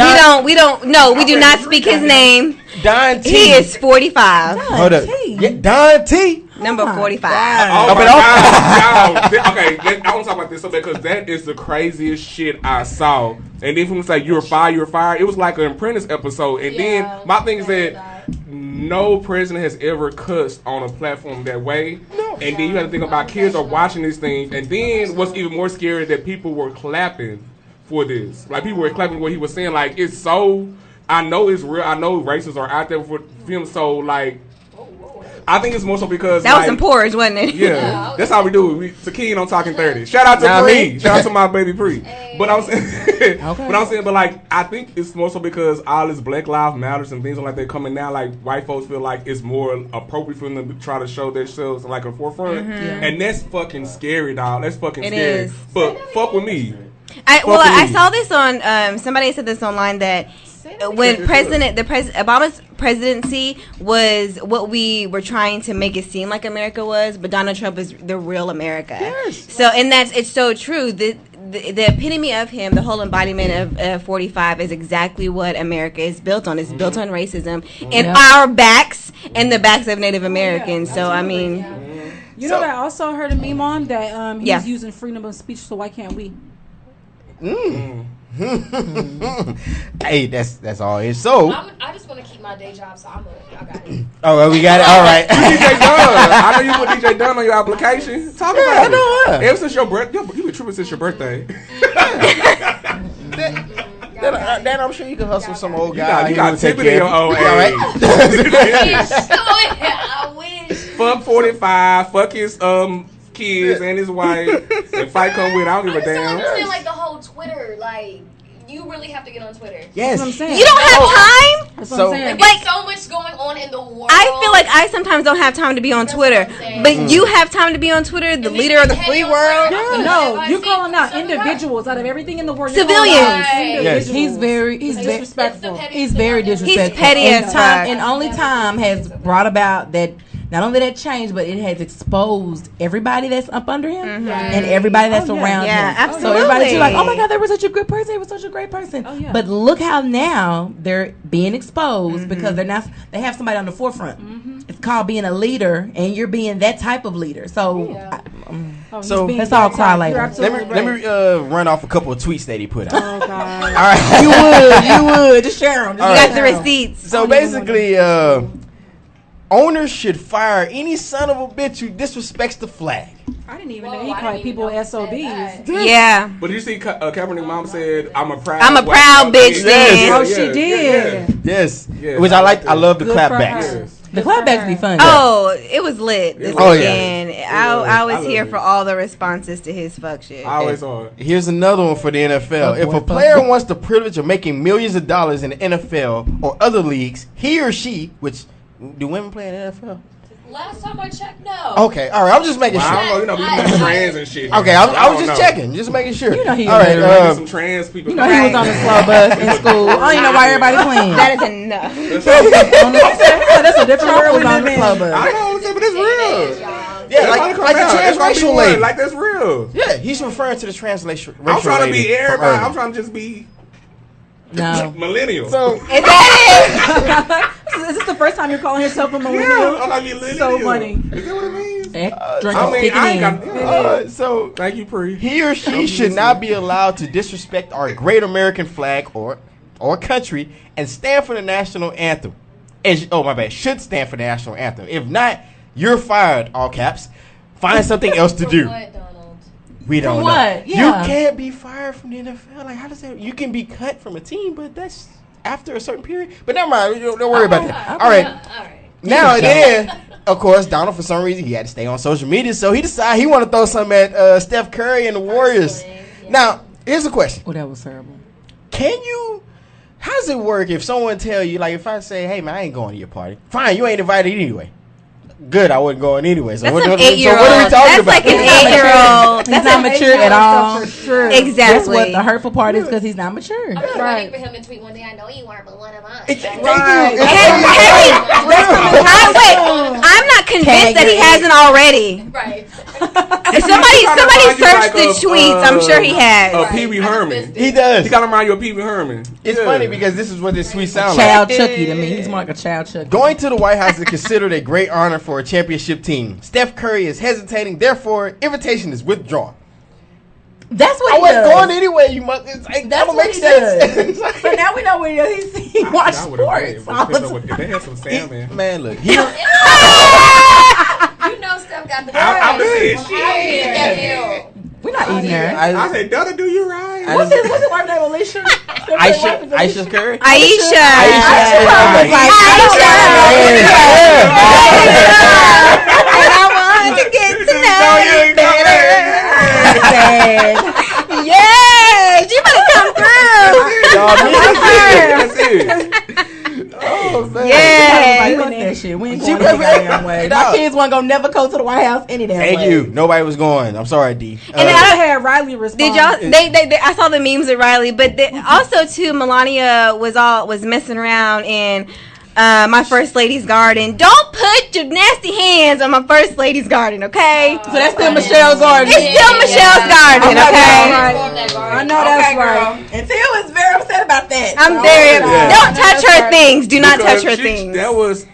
We don't. No, we do not speak his name.
Don T.
He is 45.
Hold up. Yeah, Don T.
Number 45.
Oh my God, y'all. Okay, I want to talk about this because that is the craziest shit I saw. And then from the say you're fired, it was like an Apprentice episode. And then my thing is that no president has ever cussed on a platform that way. No. And then you have to think about kids are watching these things. And then what's even more scary that people were clapping for this. Like people were clapping what he was saying. Like it's so. I know it's real. I know racists are out there for him. So like. I think it's more so because
that was some porridge, wasn't it?
Yeah, that's how we do it. Takeem on Talking 30. Shout out to Bree. Shout out to my baby Bree. But I'm saying, but like I think it's more so because all this Black Lives Matters and things like that coming now. Like white folks feel like it's more appropriate for them to try to show themselves like a forefront, and that's fucking scary, dog. That's fucking scary.
Is.
But fuck with me.
I saw this on somebody said this online that when Obama's presidency was what we were trying to make it seem like America was, but Donald Trump is the real America. Yes. So and it's so true. The epitome of him, the whole embodiment of 45 is exactly what America is built on. It's built on racism and our backs and the backs of Native Americans. So I mean,
you know what I also heard a meme on that he's using freedom of speech. So why can't we?
Hey, that's all it is. So
I just want to keep my day job, so I got it.
Oh, well, we got it. All right.
DJ Dunn. I know you put DJ Dunn on your application. Talk about it. Ever since your birthday, you been tripping since your birthday.
That I'm sure you can hustle some old guy.
You got tipping in your old age.
All right.
I wish.
Fuck 45. Fuck his kids and his wife. If fight come with, I don't give a damn.
I just understand like the whole Twitter, like you really have to get on Twitter.
Yes.
That's what I'm saying.
you don't have time.
That's what I'm saying.
Like so much going on in the world.
I feel like I sometimes don't have time to be on Twitter, but you have time to be on Twitter, the leader of the free world.
No, you're calling out individuals out of everything in the world.
Civilians.
Yes. He's very
disrespectful.
He's very disrespectful.
He's petty as fuck.
And only time has brought about that. Not only that change, but it has exposed everybody that's up under him and everybody that's around him.
Absolutely.
So everybody's like, "Oh my God, they were such a good person. They were such a great person."
Oh, yeah.
But look how now they're being exposed because they're not. They have somebody on the forefront. It's called being a leader, and you're being that type of leader. So,
So
let's all cry later.
let me run off a couple of tweets that he put out.
Oh God.
All right.
you would just share them.
You got the receipts.
So basically, owners should fire any son of a bitch who disrespects the flag.
I didn't even know he called people SOBs.
Yeah.
But did you see Kaepernick's mom said, I'm a proud
bitch then.
Oh, she did.
Yes. Which I like. I love the clapbacks.
The clapbacks be fun.
Oh, it was lit this weekend.
Yeah.
I was here for all the responses to his fuck shit.
I always are.
Here's another one for the NFL. If a player wants the privilege of making millions of dollars in the NFL or other leagues, he or she, which do women play in the NFL?
Last time I checked, no.
Okay, all right. I'm just making sure.
I don't know. You know, we trans and shit.
Okay, I was just checking, just making sure.
You know he
all right.
Some trans people.
You know he was on the slow bus in school. I don't even know why everybody playing.
That is enough.
That's a different world we
on the
live
slow
in.
bus.
I know, but it's real.
Yeah, like the transracial lady.
Like that's real.
Yeah, he's referring to the translation.
I'm trying to be everybody. I'm trying to just be millennial.
So
Is this the first time you're calling yourself a millennial?
Yeah, I'm like millennial.
So funny.
Is that what it means?
So
thank you, Pre.
He or she should not be allowed to disrespect our great American flag or country and stand for the national anthem. Should stand for the national anthem. If not, you're fired. All caps. Find something else to do. We don't know.
What? Yeah.
You can't be fired from the NFL. Like, how does that? You can be cut from a team, but that's after a certain period. But never mind. Don't worry about that. All right. Now then, of course, Donald, for some reason, he had to stay on social media, so he decided he want to throw something at Steph Curry and the Warriors. Now, here's the question.
Oh, that was terrible.
How does it work if someone tell you, like, if I say, hey, man, I ain't going to your party. Fine, you ain't invited anyway. Good, I wasn't going anyway. So
that's
an
8-year-old.
So what are we talking about?
Like an 8-year-old.
He's not mature at all.
For sure.
Exactly.
That's what the hurtful part is, because he's not mature.
I'm just waiting for him to tweet one day. I know you weren't, but one of us.
Right. I'm not convinced that he hasn't already.
Right.
If somebody searched the tweets, I'm sure he has.
Pee Wee Herman.
He does.
He got to remind you of Pee Wee Herman.
It's funny because this is what this tweet sounds like.
Child Chucky to me. He's more like a child Chucky.
Going to the White House is considered a great honor for a championship team. Steph Curry is hesitating, therefore, invitation is withdrawn.
That's what
I
he
wasn't
does.
going anyway. You must. It's like,
That's
that
what
makes
he
sense.
does. So now we know where he watch sports.
If they had some salmon.
Man, look.
You know Steph got the
I'm saying
shit.
We're not eating her.
I said, Donna, do you right?
What's his wife name? Alicia?
Aisha Curry?
Aisha. And I want to get to know you better. Yes, you better come through.
Oh, man.
Yeah.
That shit. We ain't going any goddamn way. My kids weren't gonna never go to the White House any damn way.
Thank you. Nobody was going. I'm sorry, D.
And then I had Riley respond.
Did y'all? They I saw the memes with Riley, but also too, Melania was messing around in my first lady's garden. Don't put your nasty hands on my first lady's garden, okay?
So that's still Michelle's garden.
It's still Michelle's garden, okay?
I know that's right.
And Tia was very upset about that.
I'm very. Don't touch her things. Do not touch her things.
That was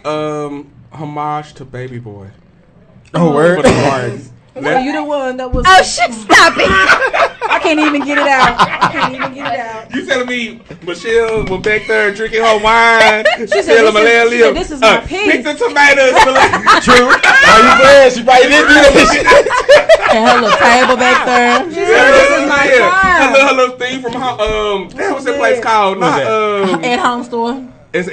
homage to Baby Boy.
Oh, word.
So you the one that was.
Oh shit! Stop it!
I can't even get it out.
You telling me Michelle was back there drinking her wine?
She said, "This is my piece."
Pick the tomatoes.
True. Are you glad she probably didn't do that?
And her little table back there.
She said, "This is my time."
Her little thing from what's that place called?
At home store.
It's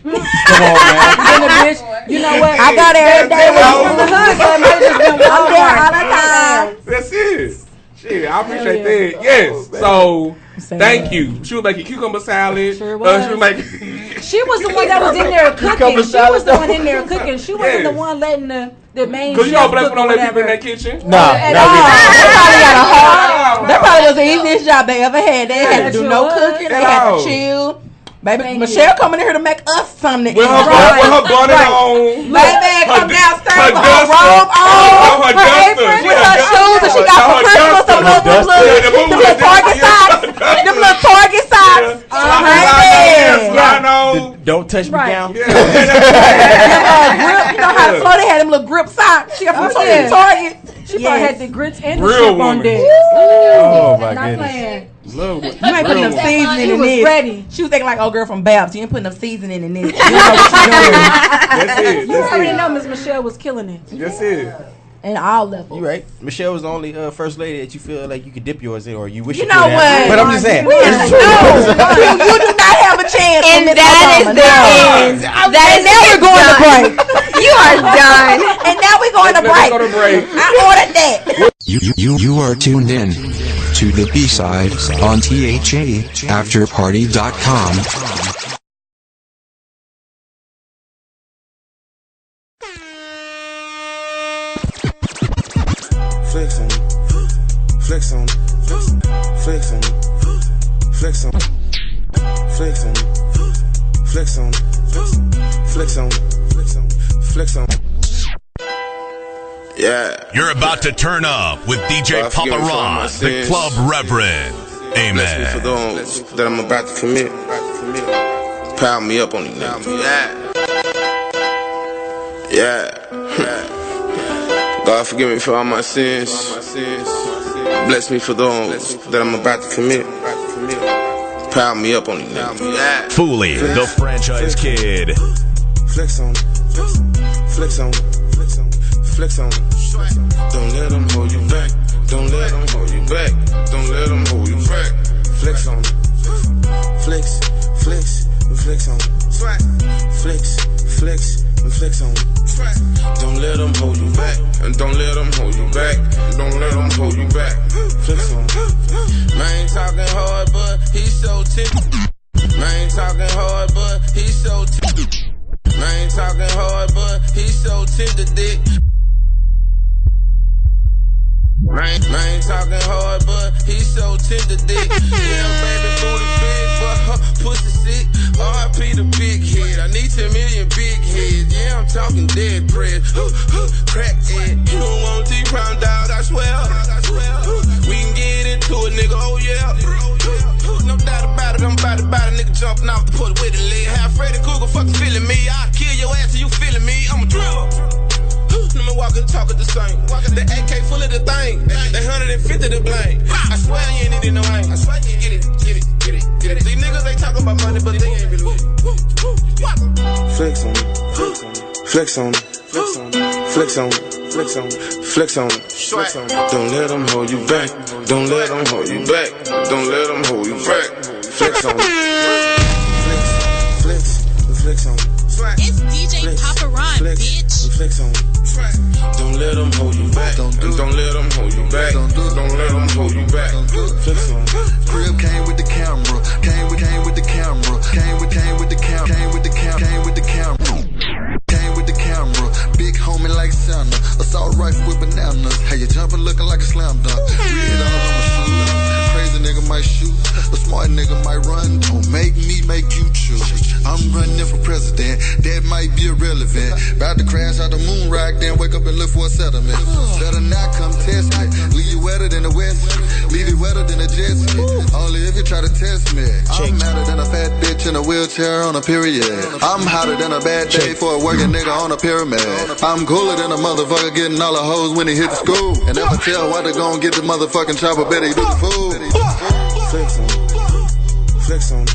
Come on, man.
And the bitch, you know what?
I got every day.
From the hood, so it might just been
I'm there all the time.
That's it. Shit, I appreciate that. Yes. So, thank you. She was making cucumber salad.
Sure was.
She was making.
She was the one that was in there cooking. She was the one in there cooking. She wasn't the one letting the main.
Because you know black people don't let people in that kitchen.
Nah,
That probably was the easiest job they ever had. They had to do no cooking. They had to chill. Baby, Michelle coming in here to make us something to eat.
With her bonnet on.
Baby, come downstairs with her robe
Her
on.
duster.
With her shoes that she got for Christmas. Them little Target socks. Them little Target socks.
Don't touch me down.
You know how to flow? They had them little grip socks. She got from Target.
She probably had the grits and the
Real
shrimp on
woman.
deck.
Oh my
Not
goodness.
playing.
You ain't putting enough seasoning in this.
Ready.
She was thinking like, oh, girl from Babs. You ain't putting enough seasoning in this. You know what you're doing.
That's it.
You already know Miss Michelle was killing it.
That's it.
In all levels.
You right. Michelle was the only first lady that you feel like you could dip yours in, or you wish
You
you
know
could have.
what?
But I'm just saying.
You do not have a chance.
And that is the end.
And now we're going to break.
You are done.
And now we're going to break.
Let's go to break.
I ordered that.
You are tuned in to the B-side on ThaAfterParty.com.
flex on, flex on, flex on, flex on, flex on, flex on, flex on, flex on. Yeah.
You're about to turn up with DJ Papa Ron, the Club Reverend. Amen.
Bless me for those that I'm about to commit. Power me up on these niggas. Yeah. God forgive me for all my sins. Bless me for those that I'm about to commit. Power me up on these niggas.
Foolie, the franchise kid.
Flex on, flex on, flex on, flex on. Don't let them hold you back. Don't let them hold you back. Don't let them hold you back. Flex on, flex, flex, flex on. Flex, flex, flex on. Don't let them hold you back. And don't let them hold you back. Don't let them hold you back. Flex on. Man talking hard, but he's so tempted. Man talking hard, but he's so tempted. Man talking hard, but he's so tender dick. Man talking hard, but he's so tender dick. Yeah, baby booty big, but her pussy sick. R.I.P. the big head. I need 10 million big heads. Yeah, I'm talking dead bread. Crack it. You don't want to pound out, I swear. We can get into it, nigga. Oh yeah. No doubt about it. I'm about to buy the nigga jumping off the put with the leg. Have Freddy Krueger fucking feeling me. I'll kill your ass till you feeling me. I'm a driller. Let me walk and talk at the same. The AK full of the thing. They 150 the blame. I swear you ain't needing no aim. I swear you get it. These niggas they talking about money, but they ain't really with it. Flex on, flex on, flex on, flex on, flex on, flex on, flex on. Don't let them hold you back. Don't let them hold you back. Don't let them hold you back. Flex on, flex, flex on.
It's DJ Papa Ron, bitch.
Flex on. Don't let them hold you back. Don't let them hold you back. Don't let them hold you back. Flex on.
Crib came with the camera. Came with the camera. Came with the camera. Came with the camera. Came with the camera. Big homie like Santa. Assault rifle with bananas. How you jumping looking like a slam dunk. Red all on my shoes. Crazy nigga might shoot. A smart nigga might run. Don't make me make you choose. I'm running for president. That might be irrelevant. About to crash out the moon rock, then wake up and look for a settlement. Better not come test me. Leave you wetter than the West. Leave you wetter than a jet ski. Only if you try to test me. I'm madder than a fat bitch in a wheelchair on a period. I'm hotter than a bad day for a working nigga on a pyramid. I'm cooler than a motherfucker getting all the hoes when he hit the school. And if I tell why they gon' get the motherfucking chopper, better he do the fool.
Flex on, flex on,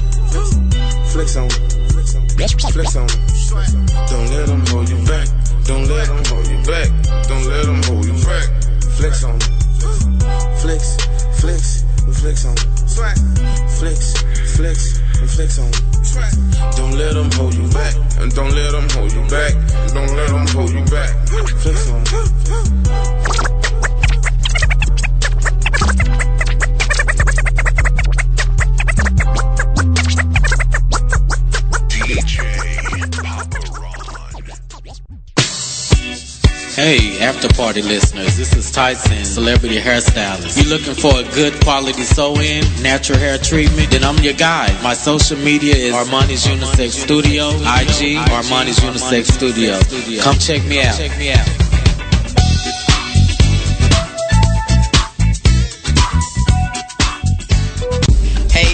flex on, flex on. Don't let them hold you back. Don't let them hold you back. Don't let them hold you back. Flex on, flex, flex, flex on. Flex, flex, flex on. Don't let them hold you back. And don't let them hold you back. Don't let them hold you back. Flex on.
Hey, after party listeners, this is Tyson, celebrity hairstylist. You looking for a good quality sew-in, natural hair treatment? Then I'm your guy. My social media is Armani's Unisex Studio, IG Armani's Unisex Studio. Come check me out.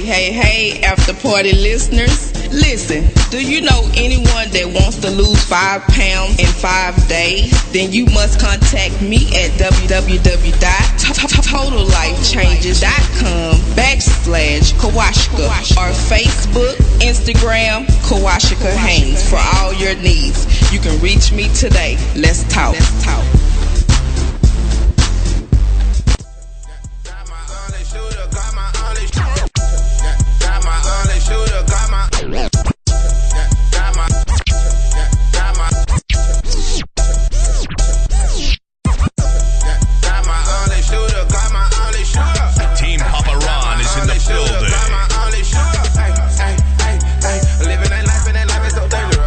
Hey, after party listeners. Listen, do you know anyone that wants to lose 5 pounds in 5 days? Then you must contact me at www.totallifechanges.com/Kawashika or Facebook, Instagram, Kawashika Haynes for all your needs. You can reach me today. Let's talk.
Team Papa Ron is in the building.
Living that life is so dangerous.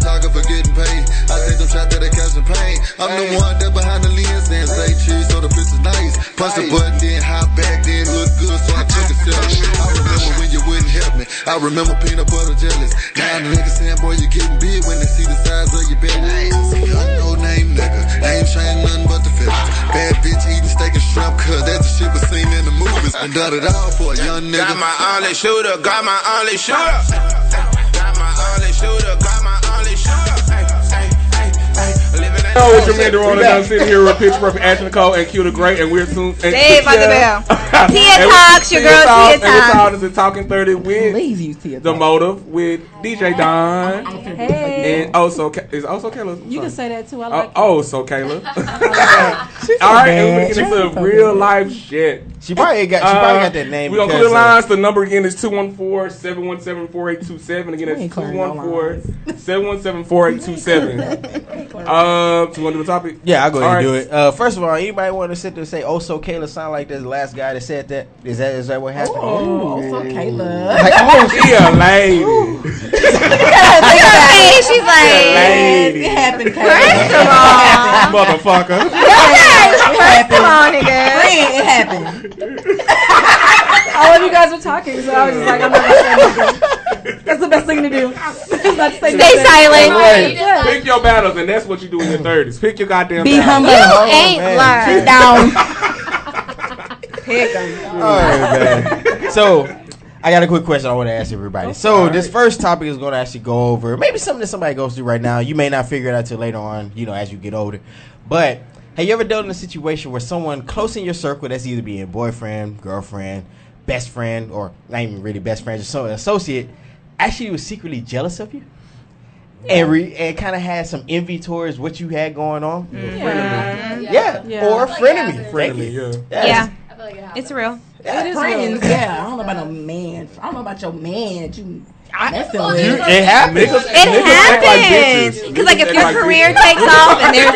talking for getting paid. I take them shots that they catch some pain. I'm the one that behind the lens and say cheese so the picture's nice. Punch the button, then hop back, then look good, so I took a selfie. I remember when you wouldn't help me. I remember peanut butter jealous. Now the niggas saying, boy, you getting big when they see the size of your belly. No name nigga, ain't trying nothing but the feelings. Bad bitch eating steak and shrimp, cause that's the shit we seen in the movies. I done it all for a young nigga.
Got my only shooter, got my only shooter. Got my only shooter, got my only shooter.
Hello, it's your man Deronino the Don sitting here with Picture Perfect Ashley Nicole and Q the Great, and we're soon.
Dave on the bell. Tia Talks, your girl Tia Talks.
And we're Talking 30 with The Motive with DJ Don.
Hey.
And also, is also Kayla?
You can say that too. I like
so Kayla. All right, and we're going to get into some real life shit.
She probably got that name.
We're going to clear lines. The number again is 214-717-4827. Again, it's 214-717-4827. Do you want to do a topic?
Yeah, I'll go ahead and do it. First of all, anybody want to sit there and say, "Oh, so Kayla sound like the last guy that said that"? Is that what happened?
Oh, so Kayla.
Like, she a lady.
She's like,
it happened, Kayla.
First of all,
motherfucker.
First of all, nigga.
It happened.
all of you guys were talking, so I was just like, I'm not gonna say anything. That's the best thing to do.
Stay silent.
Right. Pick your battles, and that's what you do in your 30s. Pick your goddamn
Be
battles.
humble.
You ain't lying.
Down.
Pick them.
All right, man. So, I got a quick question I want to ask everybody. So, this first topic is going to actually go over maybe something that somebody goes through right now. You may not figure it out till later on, as you get older. But have you ever dealt in a situation where someone close in your circle, that's either being boyfriend, girlfriend, best friend, or not even really best friend, just an associate, actually was secretly jealous of you? Yeah. And kind of had some envy towards what you had going on? Yeah. Or friend of me.
Yeah. I feel like it's real.
It is friends. Yeah. I don't know about no man. I don't know about your man that you messing with.
It happens.
It happens. Because if your career takes off and there's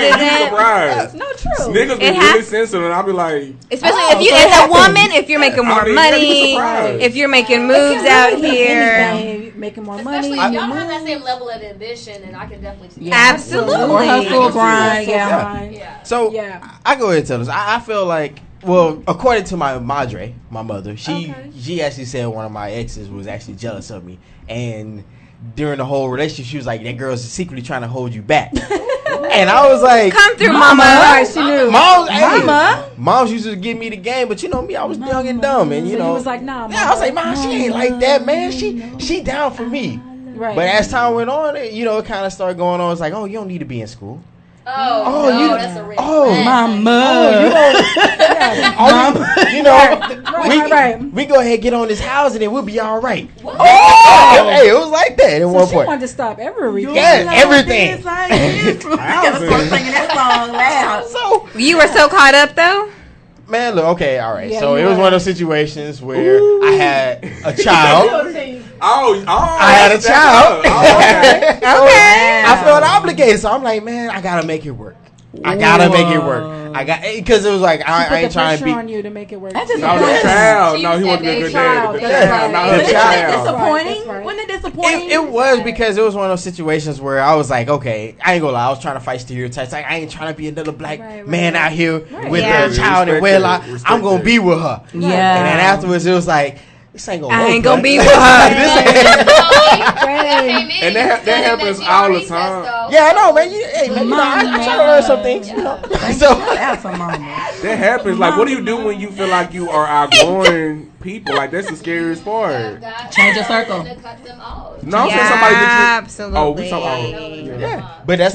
isn't.
No, true.
Niggas be really sensitive, and I'll be like,
especially if you, as a woman, if you're making more money, if you're making moves out here,
making more money.
Especially if y'all have that same level of ambition, and I can definitely see
absolutely.
Or hustle, grind, yeah.
So I go ahead and tell this. I feel like, well, according to my madre, my mother, she actually said one of my exes was actually jealous of me, and during the whole relationship, she was like, "That girl's secretly trying to hold you back." And I was like,
"Come through, mama."
Right, she knew.
Moms used to give me the game, but me, I was young and dumb, and
so you was like, "Nah."
I was like, "Mom, she ain't like that, man. She down for me."
Right.
But as time went on, it kind of started going on. It's like, "Oh, you don't need to be in school."
That's a red
flag. We go ahead and get on this house and then we'll be all right. Hey, it was like that at one point.
She wanted to stop everything.
Yeah, everything.
I was singing that song loud.
So you were so caught up though.
Man, look, okay, all right. So it was one of those situations where I had a child. I had a child.
Okay.
I felt obligated, so I'm like, man, I gotta make it work. I gotta make it work. Because it was like I ain't trying to be
on you to make it work.
That's just
a child. No, he wanted to be a good dad.
Disappointing. Wasn't it disappointing?
It was, because it was one of those situations where I was like, okay, I ain't gonna lie, I was trying to fight stereotypes. Like, I ain't trying to be another black man out here with a child in wedlock. I'm gonna be with her.
Yeah.
And then afterwards, it was like, this ain't gonna work.
I ain't gonna be with her.
And that happens all the time.
Yeah, I know, man. I'm trying to learn some things. So
that happens. Like, what do you do when you feel like you are outgrowing people? Like, that's the scariest part.
Change your circle.
No, I'm saying somebody that you.
Absolutely.
Yeah, but that's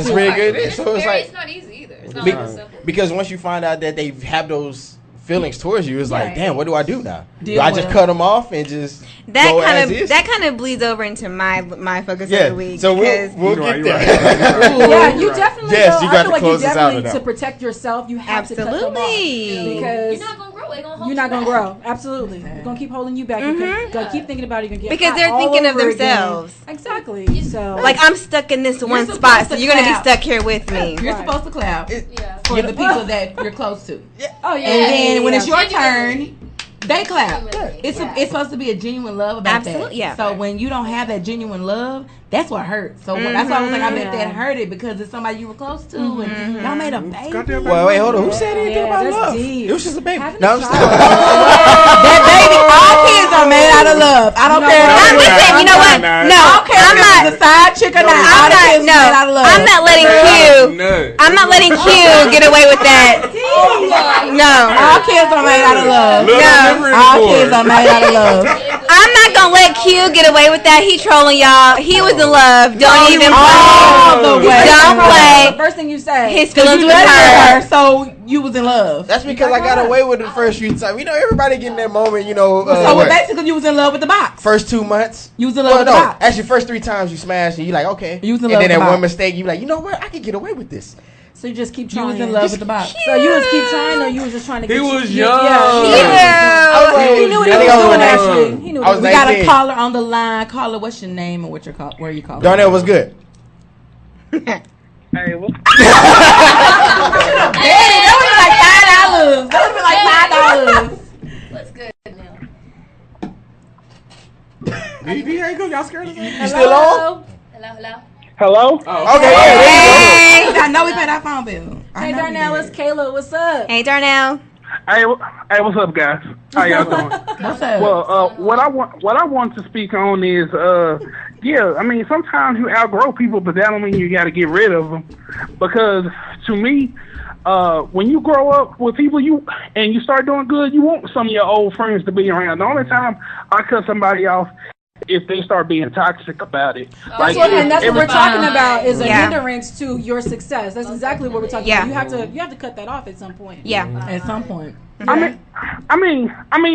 really good. So it's like,
it's not easy either. It's not simple.
Because once you find out that they have those feelings towards you, it's like, damn, what do I do now? Do I just cut them off and just go as is?
That kind of bleeds over into my focus of the week.
So we'll get there.
Yeah, you definitely.
Yes, you got to close this out.
To protect yourself, you have to cut them off, because
you're not gonna grow.
You're not gonna grow. Absolutely, it's gonna keep holding you back. You're gonna keep thinking about it. You're gonna get
because they're thinking of themselves.
Again. Exactly. So,
like, I'm stuck in this one spot, so you're gonna be stuck here with me.
You're supposed to clap for the people that you're close to.
Oh yeah.
And then when it's your turn, They clap. It's supposed to be a genuine love about that.
Absolutely, yeah.
So when you don't have that genuine love, that's what hurts. So that's why I was like, I bet that hurted because it's somebody you were close to and y'all made a baby.
Well, wait, hold on. Who said anything about love? It was just a baby. No, I'm just
that baby, all kids are made out of love. I don't care.
Listen, you know what? No,
I don't care if it's a side chick or not. I'm
not letting Q get away with that. No,
all kids are made out of love.
No,
all kids are made out of love.
I'm not gonna let Q get away with that. He trolling y'all. He was in love. Don't even play. Don't play.
First thing you say.
His feelings were hurt.
So you was in love.
That's because I got away with it the first few times. You know, everybody getting that moment. You know.
So basically, you was in love with the box.
First 2 months.
You was in love with the box.
Actually, first 3 times you smashed and you like okay.
You was in
love
with
the box. And then that one
box.
mistake, you like, you know what? I can get away with this.
So you just keep trying.
You was in love with the box.
So you just keep trying, or you was just trying to get
He was
you,
young.
He knew what he was doing, actually. He knew what he was
We got a caller on the line. Caller, what's your name and where you calling?
Darnell, what's good?
Hey, what?
Hey, that would be like $5. That would be like $5.
What's good now?
Y'all scared of me?
You still on?
Hello.
Hello?
Oh,
okay.
Hey, I know we paid our phone bill.
Hey, Darnell, it's Kayla. What's up?
Hey, Darnell.
Hey, what's up, guys? How y'all doing?
What's up?
Well, what I want to speak on is, yeah, I mean, sometimes you outgrow people, but that don't mean you got to get rid of them. Because to me, when you grow up with people and you start doing good, you want some of your old friends to be around. The only time I cut somebody off if they start being toxic about it.
That's what we're talking about is a hindrance to your success. That's exactly what we're talking about. You have to cut that off at some point.
Yeah.
At some point.
I mean,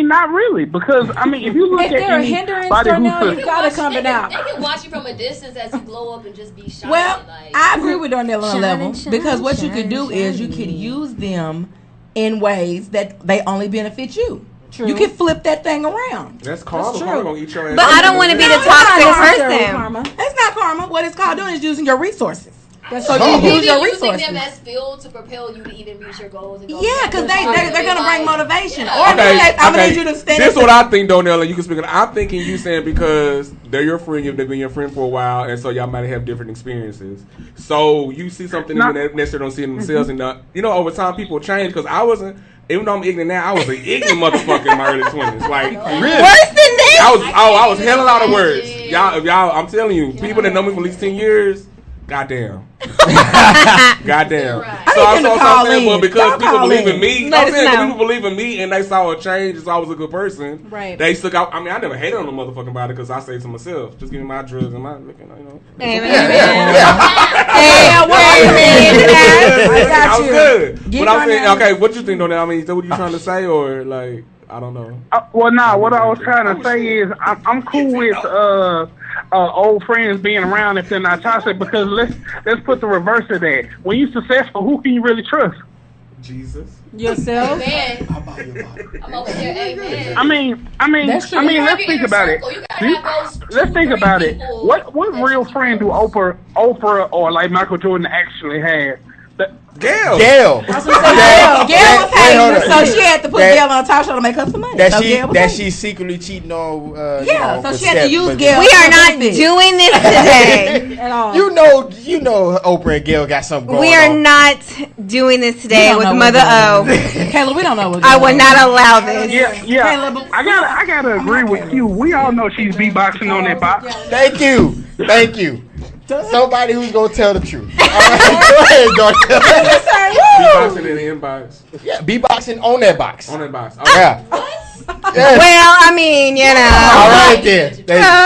not really, because I mean, if you look
if
at
they're a hindrance, Darnell, you gotta come it out.
They can watch you from a distance as you glow up and just be shy.
Well, I agree with Darnell on a level because what you could do is you could use them in ways that they only benefit you. True. You can flip that thing around.
That's karma. Gonna eat your ass.
But I don't want to be the toxic person.
It's not karma. What it's called doing is using your resources.
So you use your resources. Using them as fuel to propel you to even reach your goals. And
because they're going to bring motivation.
Yeah.
Or I'm going to need you to stand.
This is what I think, Donell, and you can speak on. I'm thinking you saying because they're your friend, they've been your friend for a while, and so y'all might have different experiences. So you see something that you necessarily don't see in themselves, and over time people change. Because I wasn't. Even though I'm ignorant now, I was an ignorant motherfucker in my early 20s. Like, really.
Worse than this?
I was hell a lot of words. Y'all, I'm telling you, people that know me for at least 10 years, goddamn. Goddamn. So I'm saying, but because people believe in me, people believe in me and they saw a change, so I was a good person.
Right.
They stuck out. I mean, I never hated on the motherfucking body because I say to myself, just give me my drugs and my,
Amen.
I was good. But I'm saying, okay, what you think, though? I mean, is that what you trying to say, or like, I don't know.
Well, what I was trying to say is I'm cool with old friends being around if they're not toxic, because let's put the reverse of that. When you're successful, who can you really trust?
Jesus.
Yourself.
Amen. I'm over here. Amen.
I mean, let's think about it. Let's think about it. What real friend do Oprah or like Michael Jordan actually have?
Gail.
Gail was hating, so she had to put Gail on top show to make her some money.
That she's secretly cheating on.
So she had to use Gail.
We are not doing this today
at all.
You know, Oprah and Gail got something going on.
We are not doing this today with Mother O.
Kayla, we don't know what.
I would not allow this.
Yeah. I gotta agree with you. We all know she's beatboxing on that box.
Thank you. Somebody who's gonna tell the truth. All right, go ahead, Darnell.
Beatboxing in the inbox.
Yeah, beatboxing on that box.
On that box.
Okay. Yeah.
Yes. Well, I mean, you know.
All right then.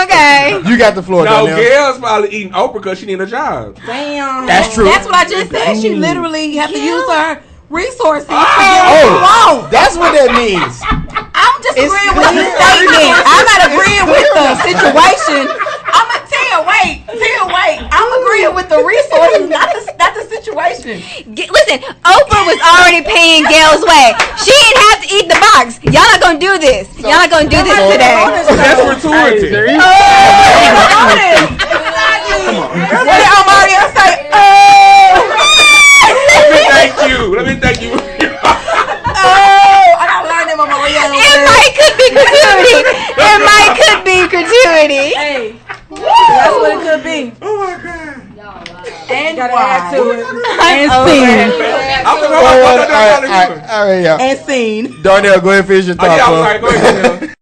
Okay.
You got the floor.
No,
Darnell.
Gail's probably eating Oprah because she need a job.
Damn.
That's true.
That's what I just said. She literally have to use her resources.
That's what that means.
I'm just agreeing with the statement. I'm not agreeing with the situation. Wait. I'm agreeing with the resources, not the situation.
Listen, Oprah was already paying Gail's way. She didn't have to eat the box. Y'all not gonna do this. Y'all not gonna do this today.
That's gratuity.
What did Mario say?
Let me thank you.
I gotta learn them on Mario.
In my
gotta add to it.
And
All right, y'all.
And scene.
Darnell, go ahead and finish your thought.
Go ahead.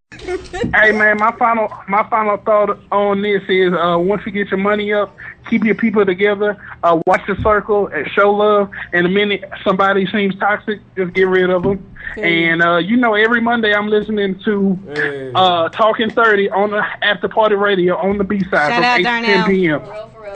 Hey man, my final thought on this is once you get your money up, keep your people together, watch the circle, and show love. And the minute somebody seems toxic, just get rid of them. And every Monday I'm listening to Talking 30 on the After Party Radio on the B side from 8 to 10 p.m.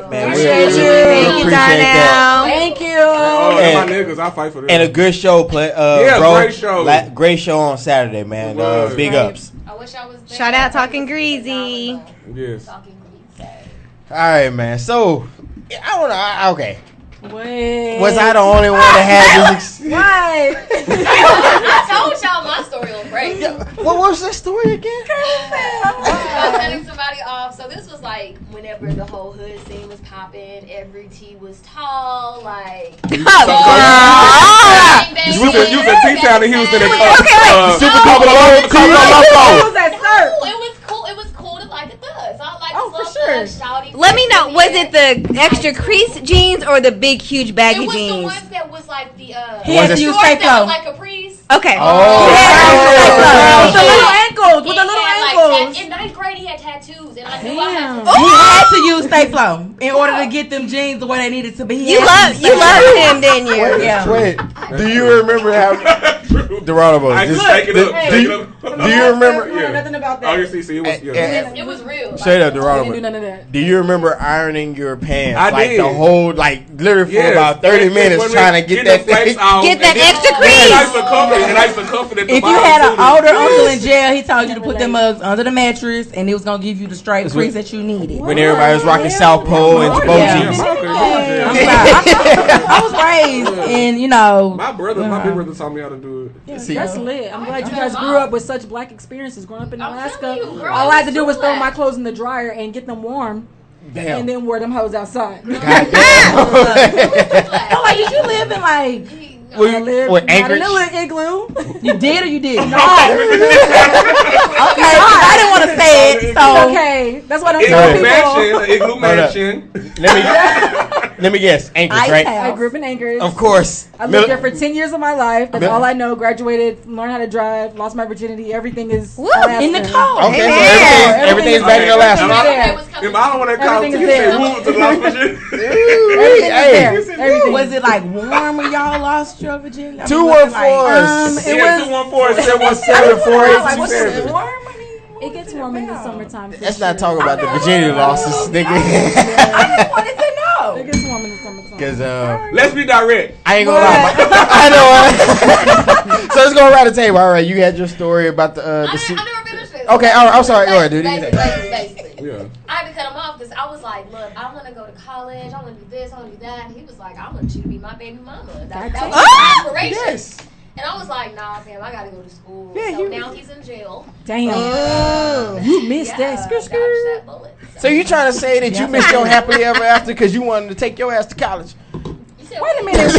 Man,
appreciate you. Thank you, Darnell.
Thank you.
Oh, my niggas, I fight for this.
And a good show, bro.
Great show.
Great show on Saturday, man. Big ups.
I wish I was there.
Shout out Talking Greasy.
Yes.
All right, man. So, I don't know. Okay.
Wait.
Was I the only one that had this?
Why?
I told y'all my story on break.
What was that story again?
About cutting somebody off. So this was like whenever the whole hood scene was popping. Every T was tall. Like.
You was in T-Town in Houston. Super couple of
It was cool. It was cool to like a thug. So I like this little shouty.
Let me know, was it the extra crease jeans or the big, huge baggy jeans?
It was the ones that was like the
He had to use
that
Fayco.
was like Caprice.
Okay.
With the little ankles. With the little ankles.
In 9th grade, he had tattoos, and I knew I had
He had to use Stay Flow in order to get them jeans the way they needed to be.
You loved him, didn't you?
Yeah.
Wait, do you remember how Deronimo? Do you remember?
Nothing about that.
Oh, you see,
it was real.
Straight up,
I
Deronimo.
didn't do none of that.
Do you remember ironing your pants?
I did.
The whole, literally for about 30 minutes trying to get that thing.
Get that extra crease.
And I used to cuff it at the
If you had an older uncle in jail, he told you to put them mugs under the mattress, and he was gonna give you the straight crease that you needed.
When everybody was rocking South Pole and Jabot jeans.
I'm sorry. I was raised in,
my big brother taught me how to do it.
Yeah, that's lit. I'm glad you guys grew up with such black experiences. Growing up in Alaska,
you, girl,
all I had to do was throw my clothes in the dryer and get them warm.
Damn.
And then wear them hoes outside.
Did you live in like?
I lived
Anchorage?
in a little igloo.
You did or you didn't?
No.
Okay, I didn't want to say it. So
Okay, that's what I'm telling people.
Igloo mansion.
Let me guess. Anchorage, right?
I grew up in Anchorage.
Of course.
I lived there for 10 years of my life. That's all I know. Graduated, learned how to drive, lost my virginity. Everything is Alaska.
in the cold.
Okay, so everything's back in Alaska.
I don't want to call
Everything
you
is
say
there.
move to the lost virginity.
Everything is there. Everything.
Was it like warm when y'all lost your virginity?
214.
It was
214-717-4827.
It gets warm in the summertime.
Let's not talk about the virginity losses, nigga.
I just wanted to know.
It gets warm in the summertime.
Because
Let's be direct.
I ain't gonna lie. I know. So let's go around the table. All right, you had your story about the
I never finished this.
Okay, all right. I'm sorry. Go ahead, dude.
Basically.
Yeah.
I had to cut him off because I was like, look, I want to go to college. I want to do this. I want to do that. And he was like, I want you to be my baby mama. That was my aspiration.
Yes.
And I was like, nah, fam, I got to go to school. So now he's in jail.
Damn. You missed that.
Dodged that bullet.
So you trying to say that you missed your happily ever after because you wanted to take your ass to college?
Wait
a minute.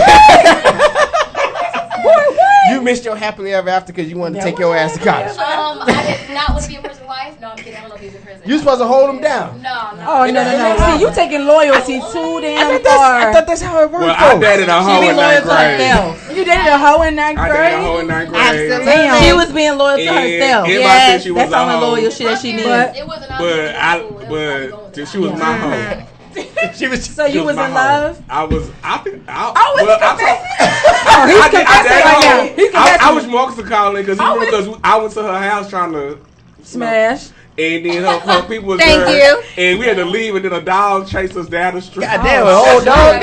Boy, what?
You missed your happily ever after because you wanted to take your ass to college.
I did not want to be a prison wife. No, I'm kidding. I don't know if he's in prison.
You supposed to hold him down.
No.
Oh, no. See, you taking loyalty too damn far.
I thought that's how it worked.
Well, I dated a hoe in 9th grade.
You dated a hoe in 9th grade?
I dated a hoe in 9th grade.
Absolutely. She was being loyal to herself.
Yes,
That's the only loyal shit that she needed.
But she was my hoe.
She was.
So you was in love?
I was. I was more calling because I went to her house trying to
smash.
And then her people was
Thank
there.
you.
And we had to leave, and then a dog chased us down the street.
God damn, a whole dog.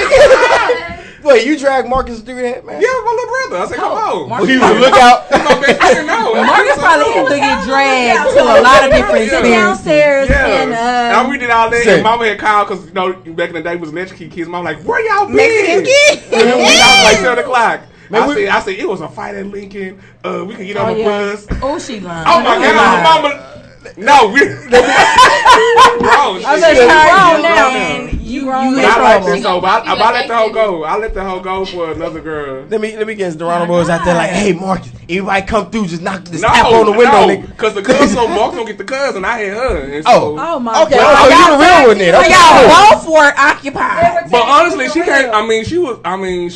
Wait, you dragged Marcus through that, man?
Yeah, my little brother. I said, come on.
Well, he was a lookout.
I didn't know.
Marcus probably had to get dragged to a lot of different experiences.
Downstairs
and we did all that. And Mama had called because back in the day was Mexican kids. Mama like, where y'all been? And we was like 7 o'clock. I said it was a fight at Lincoln. We can get on the bus.
Oh, she lying.
Oh my God, Mama. No, we. Bro,
you
I like this hoe. I let the hoe go. I let the hoe go for another girl.
Let me guess. Deronimo was out there like, hey, Marcus, everybody come through, just tap on the window, nigga.
Because the cousin Mark don't get the cousin, I had her. And so,
oh my
okay.
God.
Oh, you the real one then. Okay.
Y'all both were occupied.
But honestly, she can't. She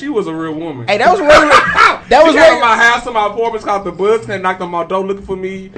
was a real woman.
Hey, that was regular. That was
regular. My house to my apartments called the bus and knocked on my door looking for me.
I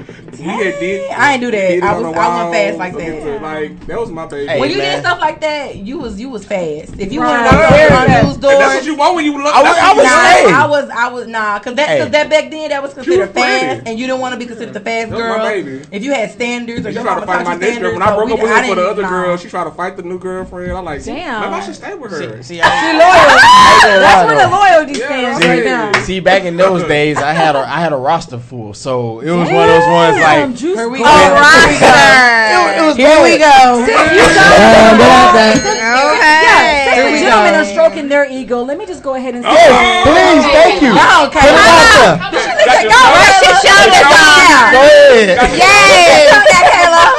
ain't do that. I went fast like that.
Like that was my baby.
Hey, when you did stuff like that, you was fast. If you wanted to knock on news doors,
that's what you want when you look.
I was nah, because that back then that was considered fast, and you didn't want to be considered the fast girl. If you had standards, or
you tried to fight my next girl. When I broke up with her for the other girl, she tried to fight the new girlfriend. I'm like, damn, maybe I should stay with her.
She loyal. That's where the loyalty stands right now.
See, back in those days, I had a roster full, so it was one of those ones like.
Here we go.
Here we go.
Here we
gentlemen are stroking their ego. Let me just go ahead and say,
please, thank you.
Okay.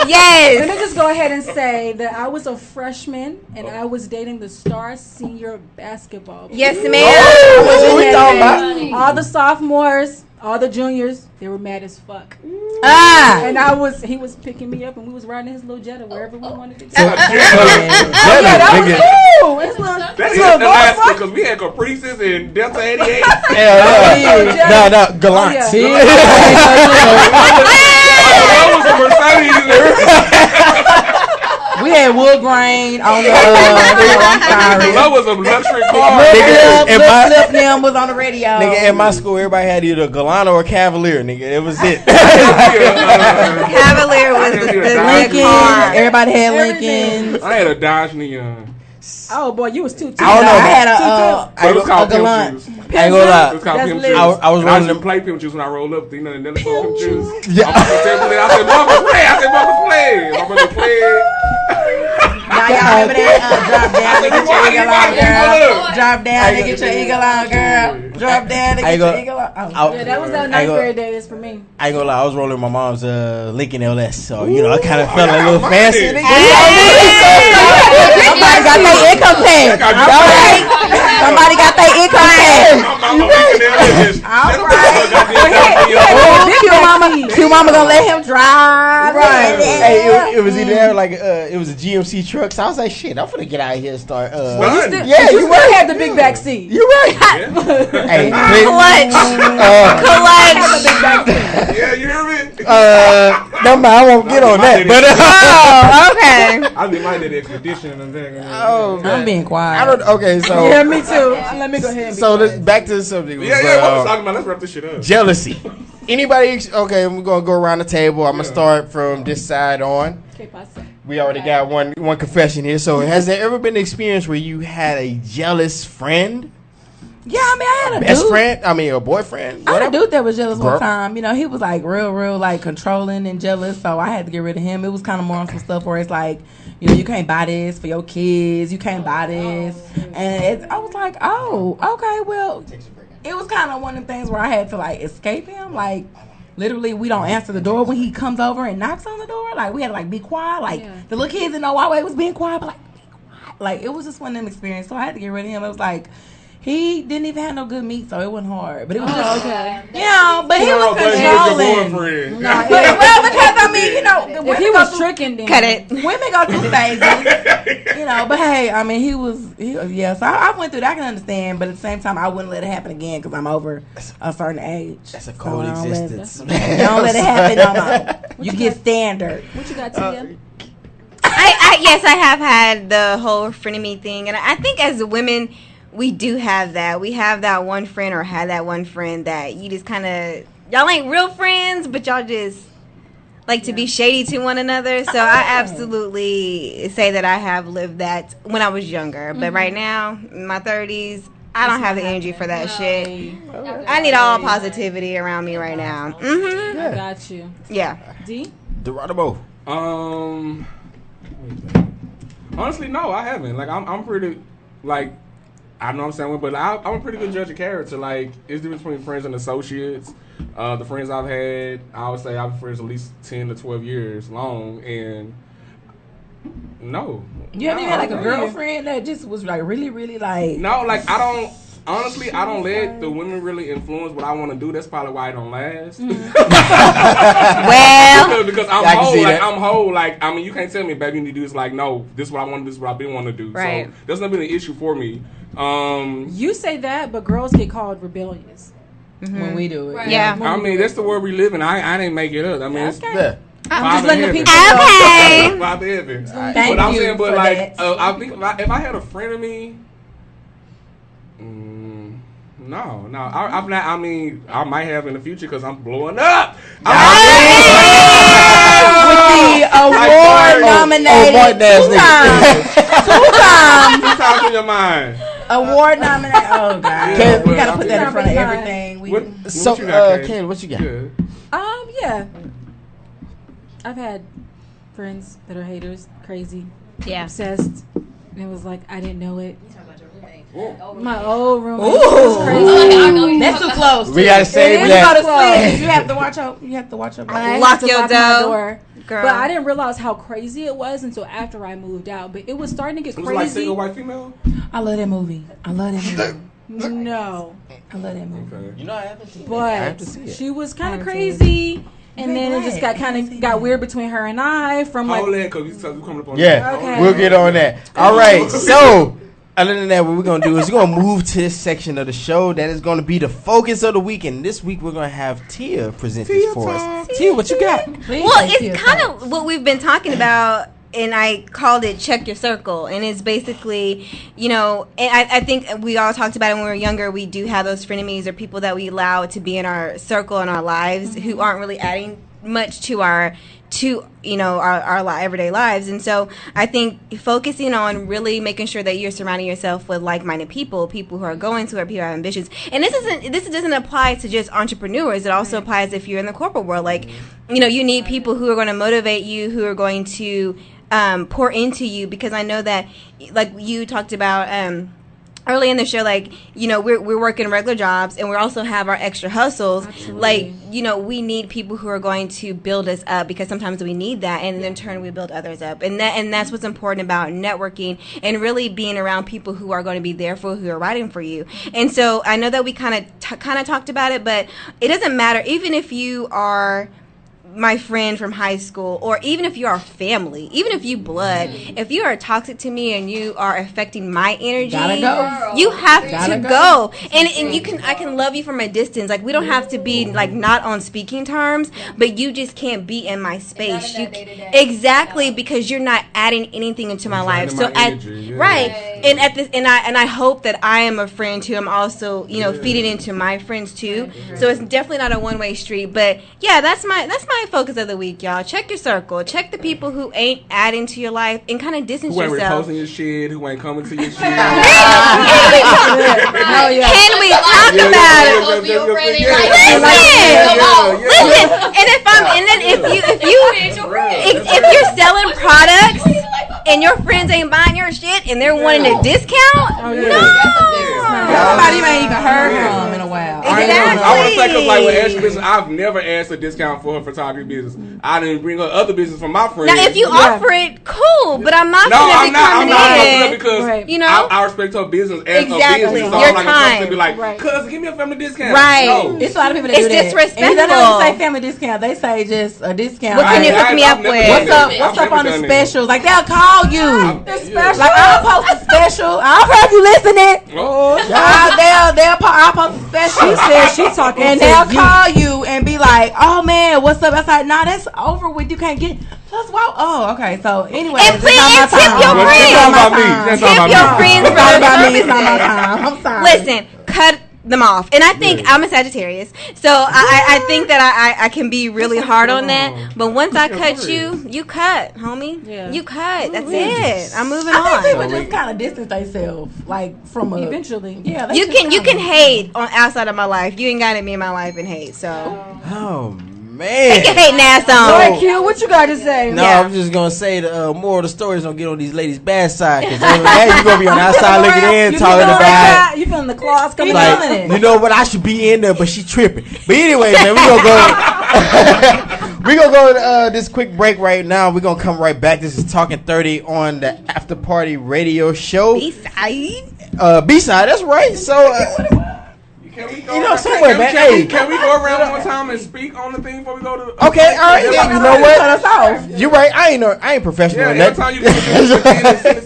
Yes. Let me just go ahead and say that I was a freshman and I was dating the star senior basketball player.
Yes, ma'am.
All the sophomores, all the juniors, they were mad as fuck. And he was picking me up and we was riding his little Jetta wherever we wanted to go.
That is Alaska because we had Caprices and Delta 88.
No, Gallant.
That was a Mercedes.
We had wood grain on the. I'm sorry.
That was a luxury car.
Flip them was on the radio.
Nigga, in my school, everybody had either Galano or Cavalier. Nigga, it was it.
Cavalier was the
Lincoln. Everybody had Lincolns.
I had a Dodge Neon.
Oh boy, you was too.
I don't know. I had
it was called Gallant.
I ain't gonna lie.
It was called Pimp Juice.
I was running them
play Pimp Juice when I rolled up. You know, and then it's called Pimp Juice. Yeah. I said, Marcus play. My brother play.
Now y'all remember that? Drop down and get your eagle on, girl. Drop down and get your eagle on.
Yeah, that was that ninth grade days for me.
I ain't gonna lie. I was rolling my mom's Lincoln LS, so you know I kind of felt a little fancy.
Somebody got their income tax. All right. Somebody got their income tax. All right. Q mama gonna let him drive.
Right. Hey, it was either that or like it was a GMC truck. So I was like, shit, I'm finna get out of here and start.
You still had the big back seat.
You're right. Hey,
clutch.
Yeah, you hear me?
No man, I won't get on that. But
okay.
I be my expedition and then.
Oh,
I'm being quiet.
I don't. Okay, so
yeah, me too. Let me go ahead.
So back to the subject.
Yeah, what was talking about? Let's wrap this shit up.
Jealousy. Anybody? Okay, we're gonna go around the table. I'm gonna start from this side on. We already got one confession here. So, has there ever been an experience where you had a jealous friend?
Yeah, I mean, I had a
best friend. I mean, a boyfriend.
I had a dude that was jealous one time. You know, he was like real like controlling and jealous. So I had to get rid of him. It was kind of more on some stuff where it's like, you know, you can't buy this for your kids. You can't buy this, and I was like, oh, okay, well, it was kind of one of the things where I had to like escape him, like. Literally, we don't answer the door when he comes over and knocks on the door. Like, we had to, like, be quiet. Like, the little kids didn't know why we was being quiet, but, like, be quiet. Like, it was just one of them experiences. So I had to get rid of him. It was like, he didn't even have no good meat, so it wasn't hard. But it was just,
okay.
You know, but he was controlling. Well, because, I mean, you know,
if he was tricking, then
cut it.
Women go through stages, you know. But hey, I mean, he was so I went through that. I can understand, but at the same time, I wouldn't let it happen again because I'm over a certain age.
That's a cold existence.
Don't let it happen no more. You get standard.
What you got, Tia?
Yes, I have had the whole frenemy thing, and I think as women, we do have that. We have that one friend or had that one friend that you just kind of, y'all ain't real friends, but y'all just like to be shady to one another. So I absolutely say that I have lived that when I was younger. But right now, in my 30s, I don't have the energy for that shit. I need all positivity around me right now. Mm-hmm.
I got you.
Yeah.
D?
Deronimo.
Honestly, no, I haven't. Like, I'm pretty, like, I know I'm saying, but I'm a pretty good judge of character. Like, it's the difference between friends and associates. The friends I've had, I would say I've been friends at least 10 to 12 years long, and no.
You haven't even had like a girlfriend that just was like really, really like.
No, like I don't. honestly, I don't let the women really influence what I want to do. That's probably why it don't last.
Well,
because I'm whole. Like, I mean, you can't tell me, baby, you need to do this. Like, no, this is what I want to do. This is what I've been wanting to do.
Right.
So that's not been an issue for me.
You say that, but girls get called rebellious
when we do it.
Right. Yeah.
I mean, that's the world we live in. I didn't make it up. I mean,
okay. I'm just letting the people
know.
Bob Evans.
Thank
But I'm
you
saying, but
for
like,
that.
I think if I had a friend of me, no. I'm not. I mean, I might have in the future because I'm blowing up.
With the award nominated two times
in your mind.
Award nominated. Oh God, we gotta put that in front of everything.
So, Ken, what you got?
Yeah. I've had friends that are haters, crazy, obsessed, and it was like I didn't know it. My old roommate was crazy.
That's too close.
We gotta save that.
Go to sleep. You have to watch out. You have to watch out.
Lock your door.
Girl. But I didn't realize how crazy it was until after I moved out. But it was starting to get crazy.
Was it like Single White Female?
I love that movie.
No.
I love that movie.
Okay.
You know, I haven't seen it.
But
I have to see it.
she was kind of crazy. And then it just got weird between her and I. From like,
hold that, because you coming up on
Okay.
We'll get on that. All right, so other than that, what we're going to do is we're going to move to this section of the show that is going to be the focus of the week. And this week, we're going to have Tia present this for us. Tia, what you got?
Well, it's kind of what we've been talking about, and I called it Check Your Circle. And it's basically, you know, and I think we all talked about it when we were younger. We do have those frenemies or people that we allow to be in our circle in our lives who aren't really adding much to our everyday lives. And so I think focusing on really making sure that you're surrounding yourself with like-minded people who are going to, or people who have ambitions. And this doesn't apply to just entrepreneurs. It also applies if you're in the corporate world. Like, you know, you need people who are going to motivate you, who are going to pour into you, because I know that, like you talked about early in the show, like, you know, we're working regular jobs and we also have our extra hustles. Absolutely. Like, you know, we need people who are going to build us up, because sometimes we need that, and in turn we build others up. And that's what's important about networking and really being around people who are going to be there for, who are riding for you. And so I know that we kind of talked about it, but it doesn't matter. Even if you are my friend from high school, or even if you are family, even if you blood, if you are toxic to me and you are affecting my energy, you have to go. And I can love you from a distance. Like, we don't have to be like not on speaking terms, but you just can't be in my space. Exactly, because you're not adding anything into my life. So and I hope that I am a friend too. I'm also, you know, feeding into my friends too. So it's definitely not a one-way street. But yeah, that's my focus of the week, y'all. Check your circle. Check the people who ain't adding to your life and kind of distance yourself.
Who ain't reposting your shit, who ain't coming to your shit.
Can we talk about it? Listen. And if you're selling products and your friends ain't buying your shit and they're wanting a discount,
somebody ain't even heard from in a while.
Exactly.
I want to say, because like with Ashley business, I've never asked a discount for her photography business. I didn't bring her other business from my friends.
Now, if you offer it, cool, but I'm not going to be coming in.
Because
you know,
I respect her business as a business. So
your
I'm
time.
To be like, cousin, give me a family discount.
Right.
No.
It's a lot of people that do that.
It's disrespectful.
And they don't say family discount. They say just a discount.
What can you hook me up with?
What's up on the specials? Like, they'll call you. Like, I'll post a special. I don't care if you listening. I'll post a special.
She said she's talking
and they'll call you and be like, oh man, what's up? I was like, nah, that's over with. You can't get. Plus, wow. Oh, okay. So anyway,
and please tip your friends. Tip your friends.
It's not my time. I'm sorry.
Listen, cut them off. And I think I'm a Sagittarius, so I think that I can be really hard on that. But once I cut you, you cut, homie. Yeah. You cut. That's it. I'm moving on.
I think people just kind of distance themselves, like from a.
Eventually,
yeah.
You can hate on outside of my life. You ain't got to be in my life and hate. So.
Oh man.
Take your hating ass on.
All right, Q, what you got to say?
No, I'm just gonna say the moral of the story is don't get on these ladies' bad side, because you're gonna be on the outside looking in, talking about
you feeling the claws coming
like,
in.
you know what, I should be in there, but she tripping. But anyway, man, We're going to go to this quick break right now. We're going to come right back. This is Talking 30 on the After Party Radio Show.
B-side.
B-side, that's right. So,
can we go somewhere, man. Can we go around one more time and speak on the thing before we go to the...
Okay, all right. Yeah, you know what? You're right. I ain't professional in that.
Every time you do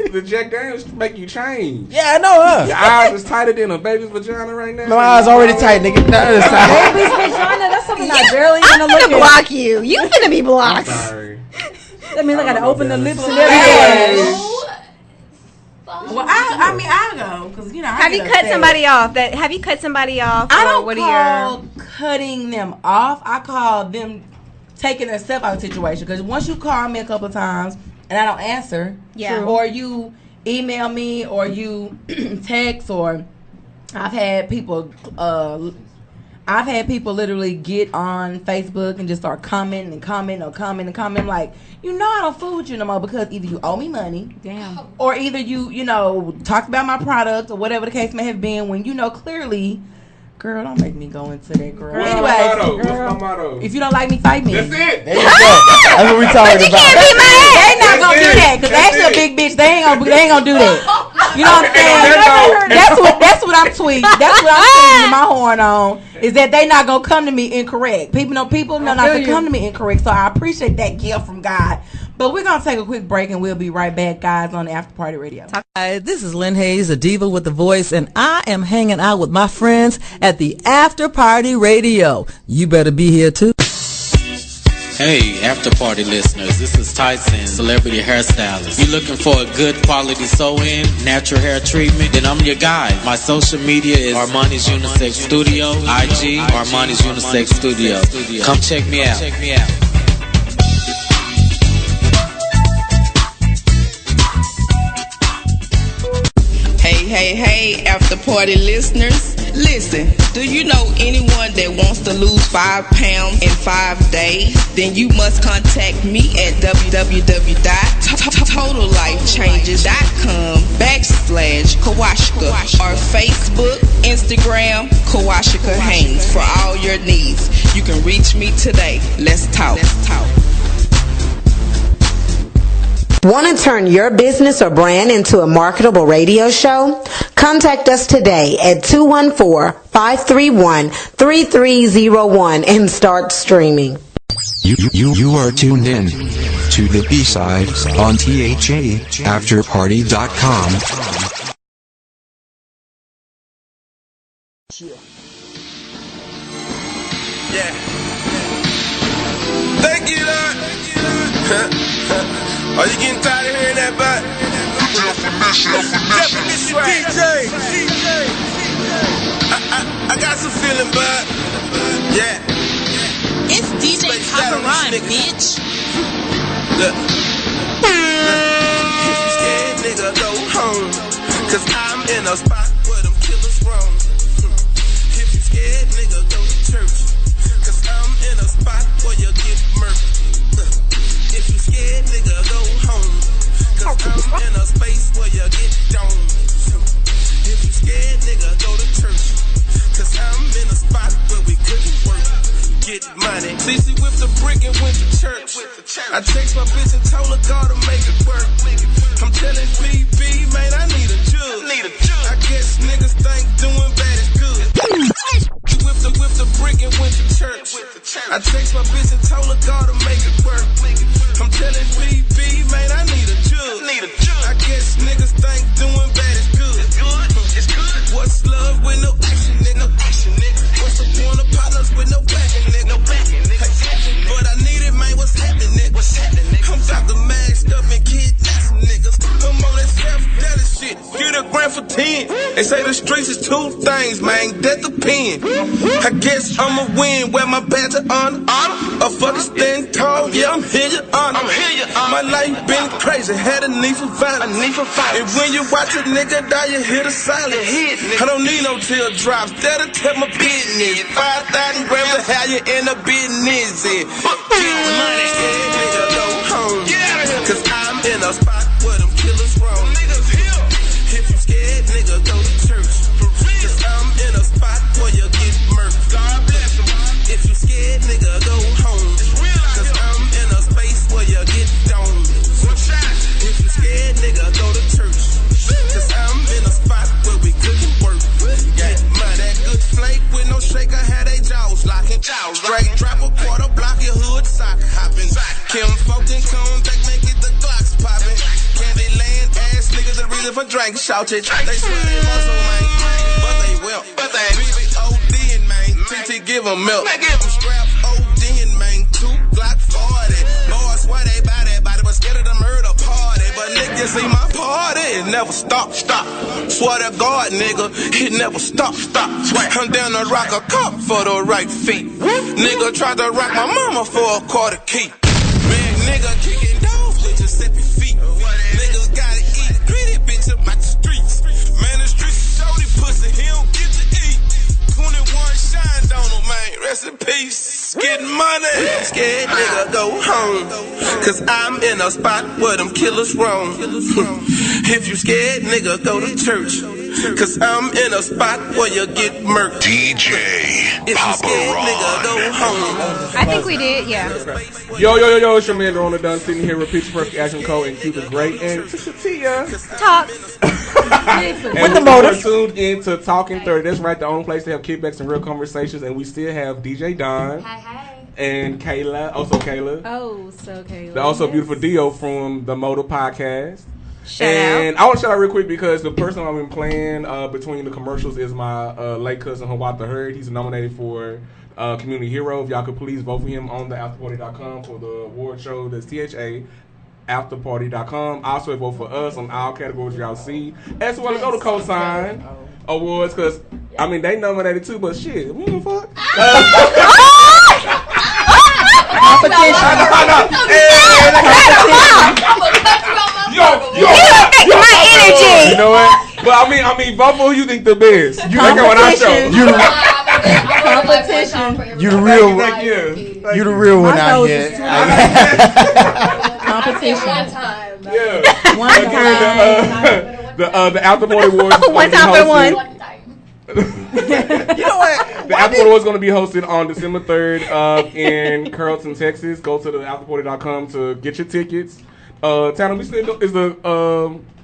the Jack Daniels make you change.
Yeah, I know, huh?
Your eyes is tighter than a baby's vagina right now.
My eyes already tight, nigga.
Baby's vagina? That's something I barely even look at.
I'm gonna block you. You finna be blocked.
I'm sorry.
That means I gotta open the lips and everything.
Well, I mean, I'll go because you know.
Have you cut somebody off? Have you cut somebody off?
I don't call cutting them off. I call them taking themselves out of the situation. Because once you call me a couple of times and I don't answer, or you email me, or you text, or I've had people literally get on Facebook and just start commenting. I'm like, you know, I don't fool with you no more because either you owe me money, or either you know, talked about my product or whatever the case may have been when you know clearly, girl, don't make me go into that, girl. Anyway,
what's my motto?
If you don't like me, fight me.
That's it.
There you go. That's what we talking about.
Can't be my ass. They not gonna do that because Ashley a big bitch. They ain't gonna do that. You know what I'm saying? That's what I'm tweeting. That's what I'm tweeting my horn on. Is that they not gonna come to me incorrect? People know not to come to me incorrect. So I appreciate that gift from God. But we're gonna take a quick break and we'll be right back, guys, on the After Party Radio.
Hi, this is Lynn Hayes, a diva with a voice, and I am hanging out with my friends at the After Party Radio. You better be here too.
Hey, After Party listeners, this is Tyson, celebrity hairstylist. You looking for a good quality sew-in, natural hair treatment? Then I'm your guy. My social media is Armani's Unisex Studio, IG, Armani's Unisex Studio. Come check me out.
Hey, After Party listeners. Listen, do you know anyone that wants to lose 5 pounds in 5 days? Then you must contact me at www.totallifechanges.com/Kawashika or Facebook, Instagram, Kawashika Haynes for all your needs. You can reach me today. Let's talk.
Want to turn your business or brand into a marketable radio show? Contact us today at 214-531-3301 and start streaming.
You are tuned in to the B-side on ThaAfterParty.com.
Yeah. Thank you, Lord. Are you getting tired of hearing that, bud? Definition DJ. I got some feeling, bud. Yeah.
It's DJ Katherine, bitch.
Look. If you scared, nigga, go home. Cause I'm in a spot where them killers roam. If you scared, nigga, go to church. Cause I'm in a spot where you get murked. If you scared, nigga, go home. Cause I'm in a space where you get domed. If you scared, nigga, go to church. Cause I'm in a spot where we couldn't work. Get money. CC whipped a brick and went to church. I text my bitch and told her God to make it work. I'm telling BB, man, I need a jug. I guess niggas think doing bad is good. Whipped a brick and went to church. I text my bitch and told her God to make it work. I'm telling BB, man, I need a jug. I guess niggas think doing bad is good. It's good. What's love with no action, nigga? What's the point of partners with no backing, nigga? But I need it, man. What's happening, nigga? I'm about to mask up and kidnap some niggas. I'm on that self-deadly shit. Get a grand for 10. They say the streets is 2 things, man. That depend. I guess I'ma win. Wear my badge of honor. A fucking stand tall. Yeah, I'm here, your honor. My life been crazy. Had a need for violence. And when you watch a nigga die, you hear the silence. I don't need no teardrops. That'll tell my business. 5,000 grams of how you end up business. Get money. Nigga, go home. Cause I'm in a spot where them killers roam. If you scared, nigga, go to church. Cause I'm in a spot where you get murked. God bless them. If you scared, nigga, go home. Cause gang shout it. They swear they muscle, man, but they will. But they OD'ing, man. TT give them milk. I'm strapped OD'ing, man. 2 Glock 40. Boys swear they buy that body, but scared of the murder party. But nigga, see my party, it never stop. Swear to God, nigga, it never stop. I'm down to rock a cop for the right feet. Nigga tried to rock my mama for a quarter key. Big nigga kicking doors with Giuseppe feet. Niggas gotta eat, gritty bitch up out the streets. Man, the streets shorty pussy, he don't get to eat. 21 shined on him, man, rest in peace. Getting money, scared nigga go home. Cause I'm in a spot where them killers roam. If you scared nigga, go to church. Cause I'm in a spot where you get murked.
DJ Papa
nigga, go home.
I think we did, yeah.
Yo, it's your man Deronino the Don sitting here with Picture Perfect Ashley Nicole and Q the Great and Tia.
Talk.
With the motive. Tuned in to Talking 30. That's right, the only place to have kickbacks and real conversations. And we still have DJ Don.
Hi.
And Kayla.
Oh, so Kayla.
The also beautiful Dio from the Motor Podcast.
Shout
and I want to shout out real quick because the person I've been playing between the commercials is my late cousin Hawat the Herd. He's nominated for Community Hero. If y'all could please vote for him on ThaAfterParty.com for the award show. That's ThaAfterParty.com. Also vote for us on all categories y'all see. As well as go to Cosign Awards because I mean they nominated too, but shit, what the fuck?
Competition.
Yo,
my energy.
You know what? But I mean, vote for who you think the best. You like it when I show.
Competition.
You the real one out here.
Competition.
Yeah.
One time.
The After Party Awards.
One time for one.
You know what? The After Party is going to be hosted on December 3rd in Carrollton, Texas. Go to theafterparty.com to get your tickets. Tanner, we still is the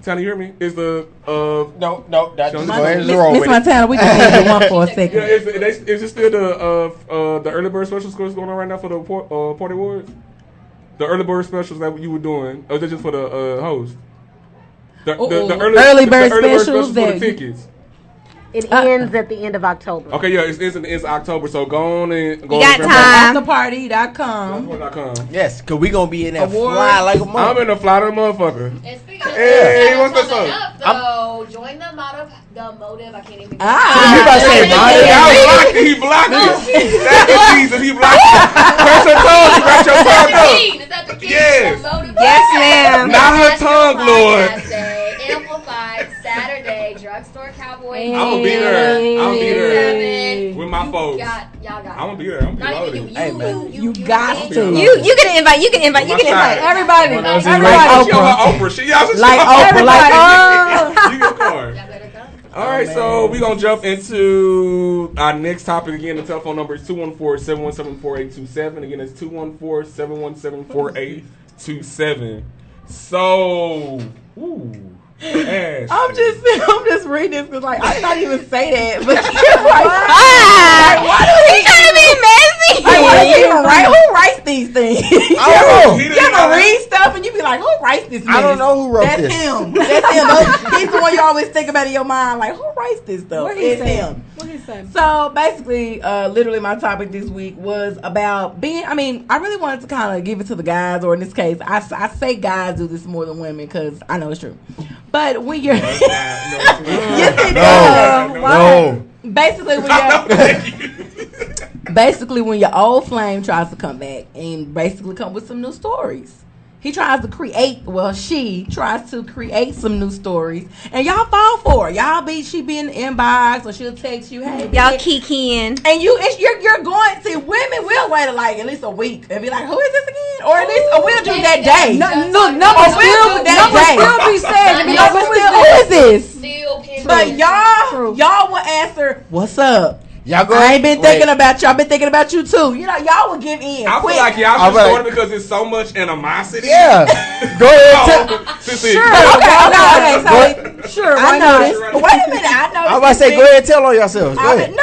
Tanner, you hear me? Is the
no, that's
Miss
Montana, we can leave you one for a second.
Yeah, is it still the early bird special scores going on right now for the party awards? The early bird specials that you were doing, or is it just for the host? The early bird specials for the tickets.
It ends at the end of October.
Okay, yeah, it's October, so go on and go.
You got time.
ThaAfterParty.com.
Yes, because we going to be in there fly like a motherfucker.
I'm in the fly like a motherfucker.
Hey, what's this up? So, join the motive. I can't even.
You about to say motive?
He blocked it. That's the season. He blocked it. Press her tongue. Scratch your tongue up.
Is that the key?
Yes.
Yes, ma'am.
Not her tongue, Lord.
Amplified Saturday, Drugstore Cowboy.
I'm gonna be there. With my folks.
Y'all got it.
I'm gonna be there. I'm gonna be loaded.
Hey, man. You got to.
You can invite.
Everybody.
Like Oprah. She
like Oprah.
You get a card. All right, so we're going to jump into our next topic. Again, the telephone number is 214-717-4827. Again, it's 214-717-4827. So, Ash.
I'm just reading this because I did not even say that. But
why do he trying to be messy?
Who writes these things?
I don't know.
You ever read stuff and you be like, who writes this?
I don't know who wrote
this. That's him. He's the one you always think about in your mind. Like, who writes this stuff? It's him.
What he say?
So basically, literally, my topic this week was about being. I mean, I really wanted to kind of give it to the guys, or in this case, I say guys do this more than women because I know it's true. But when you're basically when your old flame tries to come back and basically come with some new stories. He tries to she tries to create some new stories, and y'all fall for it. She be in the inbox, or she'll text you, "Hey,
y'all kikiing,"
and you're going to. Women will wait like at least a week and be like, "Who is this again?" Or at least we'll do that day. Numbers will be said. Who is this? But y'all will answer, "What's up?" I ain't been thinking about you. I've been thinking about you too. You know, y'all will give in.
I feel like y'all should start because there's so much animosity.
Yeah. Go ahead.
Sure. Okay. Sure. I noticed. Wait a minute. I know.
I was about to say, go ahead and tell on yourselves. Go ahead.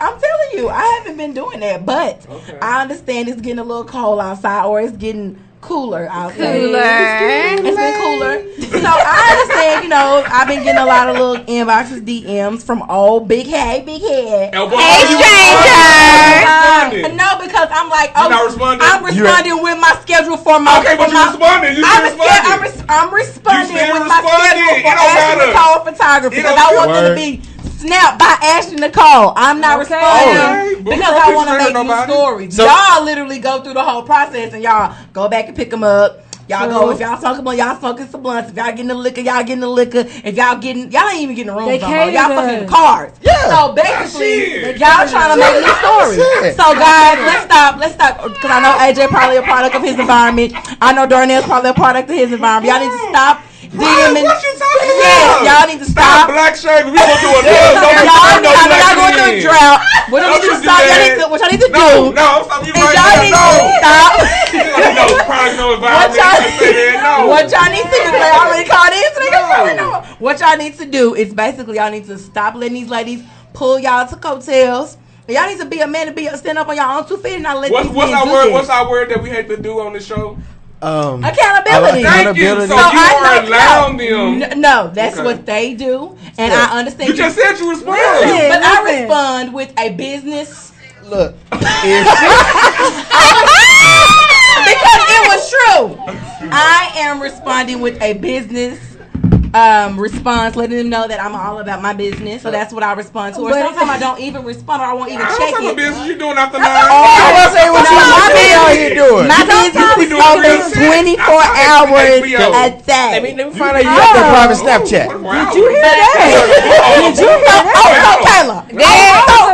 I'm telling you, I haven't been doing that, but I understand it's getting a little cold outside, or it's getting cooler out
there.
It's been cooler. So I understand, you know, I've been getting a lot of little inboxes, DMs from old big head. Hey, stranger. No, because I'm like,
you're not responding?
I'm responding with my schedule for my.
Okay, but you're responding.
I'm responding with my schedule for Ashley Nicole photography because I want them to be snapped by Ashley Nicole. I'm not responding because I want to make new stories. So, y'all literally go through the whole process and y'all go back and pick them up. Y'all go, if y'all smoking blunt, y'all smoking some blunts. If y'all getting the liquor, y'all getting the liquor. If y'all ain't even getting the rooms no more. Y'all fucking in the cars. Yeah. So basically, y'all trying to make new stories. So guys, let's stop. Because I know AJ probably a product of his environment. I know Darnell's probably a product of his environment. Y'all need to stop.
What you talking about?
Y'all need to stop.
Black shade. We gonna do a
y'all going through a drought. What y'all need to stop? What y'all need to do?
No, stop. You
right. Y'all need to stop. What y'all need to do? They already called in, so they can know. What y'all need to do is basically y'all need to stop letting these ladies pull y'all to coattails. Y'all need to be a man and stand up on your own 2 feet and not let these
what's our word that we had to do on the show?
Accountability.
Thank you. So you are allowing them.
No, that's what they do, and I understand.
You just said you responded,
but I respond with a business.
Look,
because it was true. I am responding with a business response, letting them know that I'm all about my business. So that's what I respond to. Or sometimes I don't even respond, or I won't even check it.
What business you doing after 9?
I was saying what you doing. My business is open 24 hours a day.
Let me find out you got that private Snapchat.
Did you hear that? Did you know? Oh, Kayla.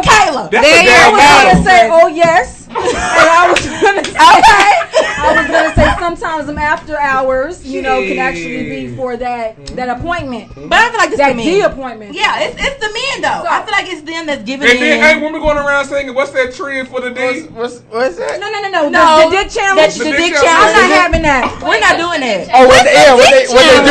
Kayla.
There you go. I was going to say, oh yes. And I was going to say, I was going to say sometimes them after hours, you know, can actually be for that appointment.
But I feel like it's
that
the men.
appointment.
Yeah, it's the men though. So, I feel like it's them that's giving
and then, hey, when we going around singing, what's that trend for the D?
What's that?
No. The dick challenge.
The dick challenge.
I'm not having that.
We're not doing that.
Oh, what they do for it?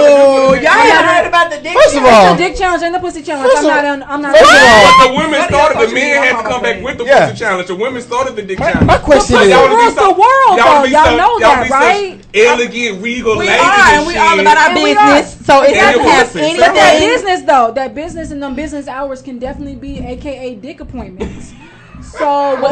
Oh, y'all haven't heard about the dick challenge.
First of all,
the dick challenge and the pussy challenge. I'm not.
First of all,
the women started. The men had to come back with the pussy challenge. The women started the dick challenge.
My question is,
the world, though. Y'all know that, right?
Elegant, regal ladies.
We all about our business. So it doesn't have anything.
But that business, though, that business and them business hours can definitely be AKA dick appointments. So what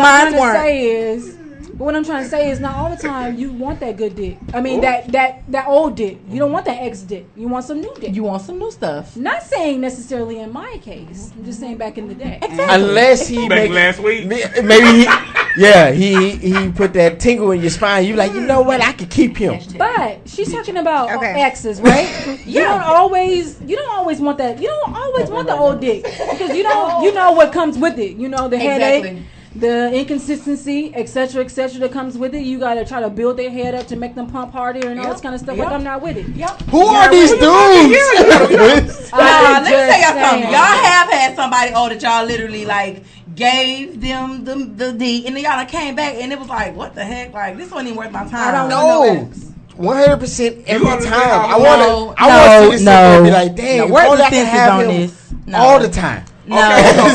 I'm trying to say is not all the time you want that good dick. I mean that old dick. You don't want that ex dick. You want some new dick.
You want some new stuff.
Not saying necessarily in my case. I'm just saying back in the day.
Exactly.
Unless he
last week.
Maybe he put that tingle in your spine. You like, you know what? I could keep him.
But she's talking about exes, right? You don't always want that. You don't always want the old dick because you know what comes with it. You know the headache. The inconsistency, etc., that comes with it. You gotta try to build their head up to make them pump harder and all this kind of stuff. Like I'm not with it.
Who are these dudes?
Let me tell y'all something. Y'all have had somebody that y'all literally like gave them the D, and then y'all came back and it was like, what the heck? Like this wasn't even worth my time.
I don't know.
100% every time. I want to be like, damn,
where's the senses on this?
All the time.
No.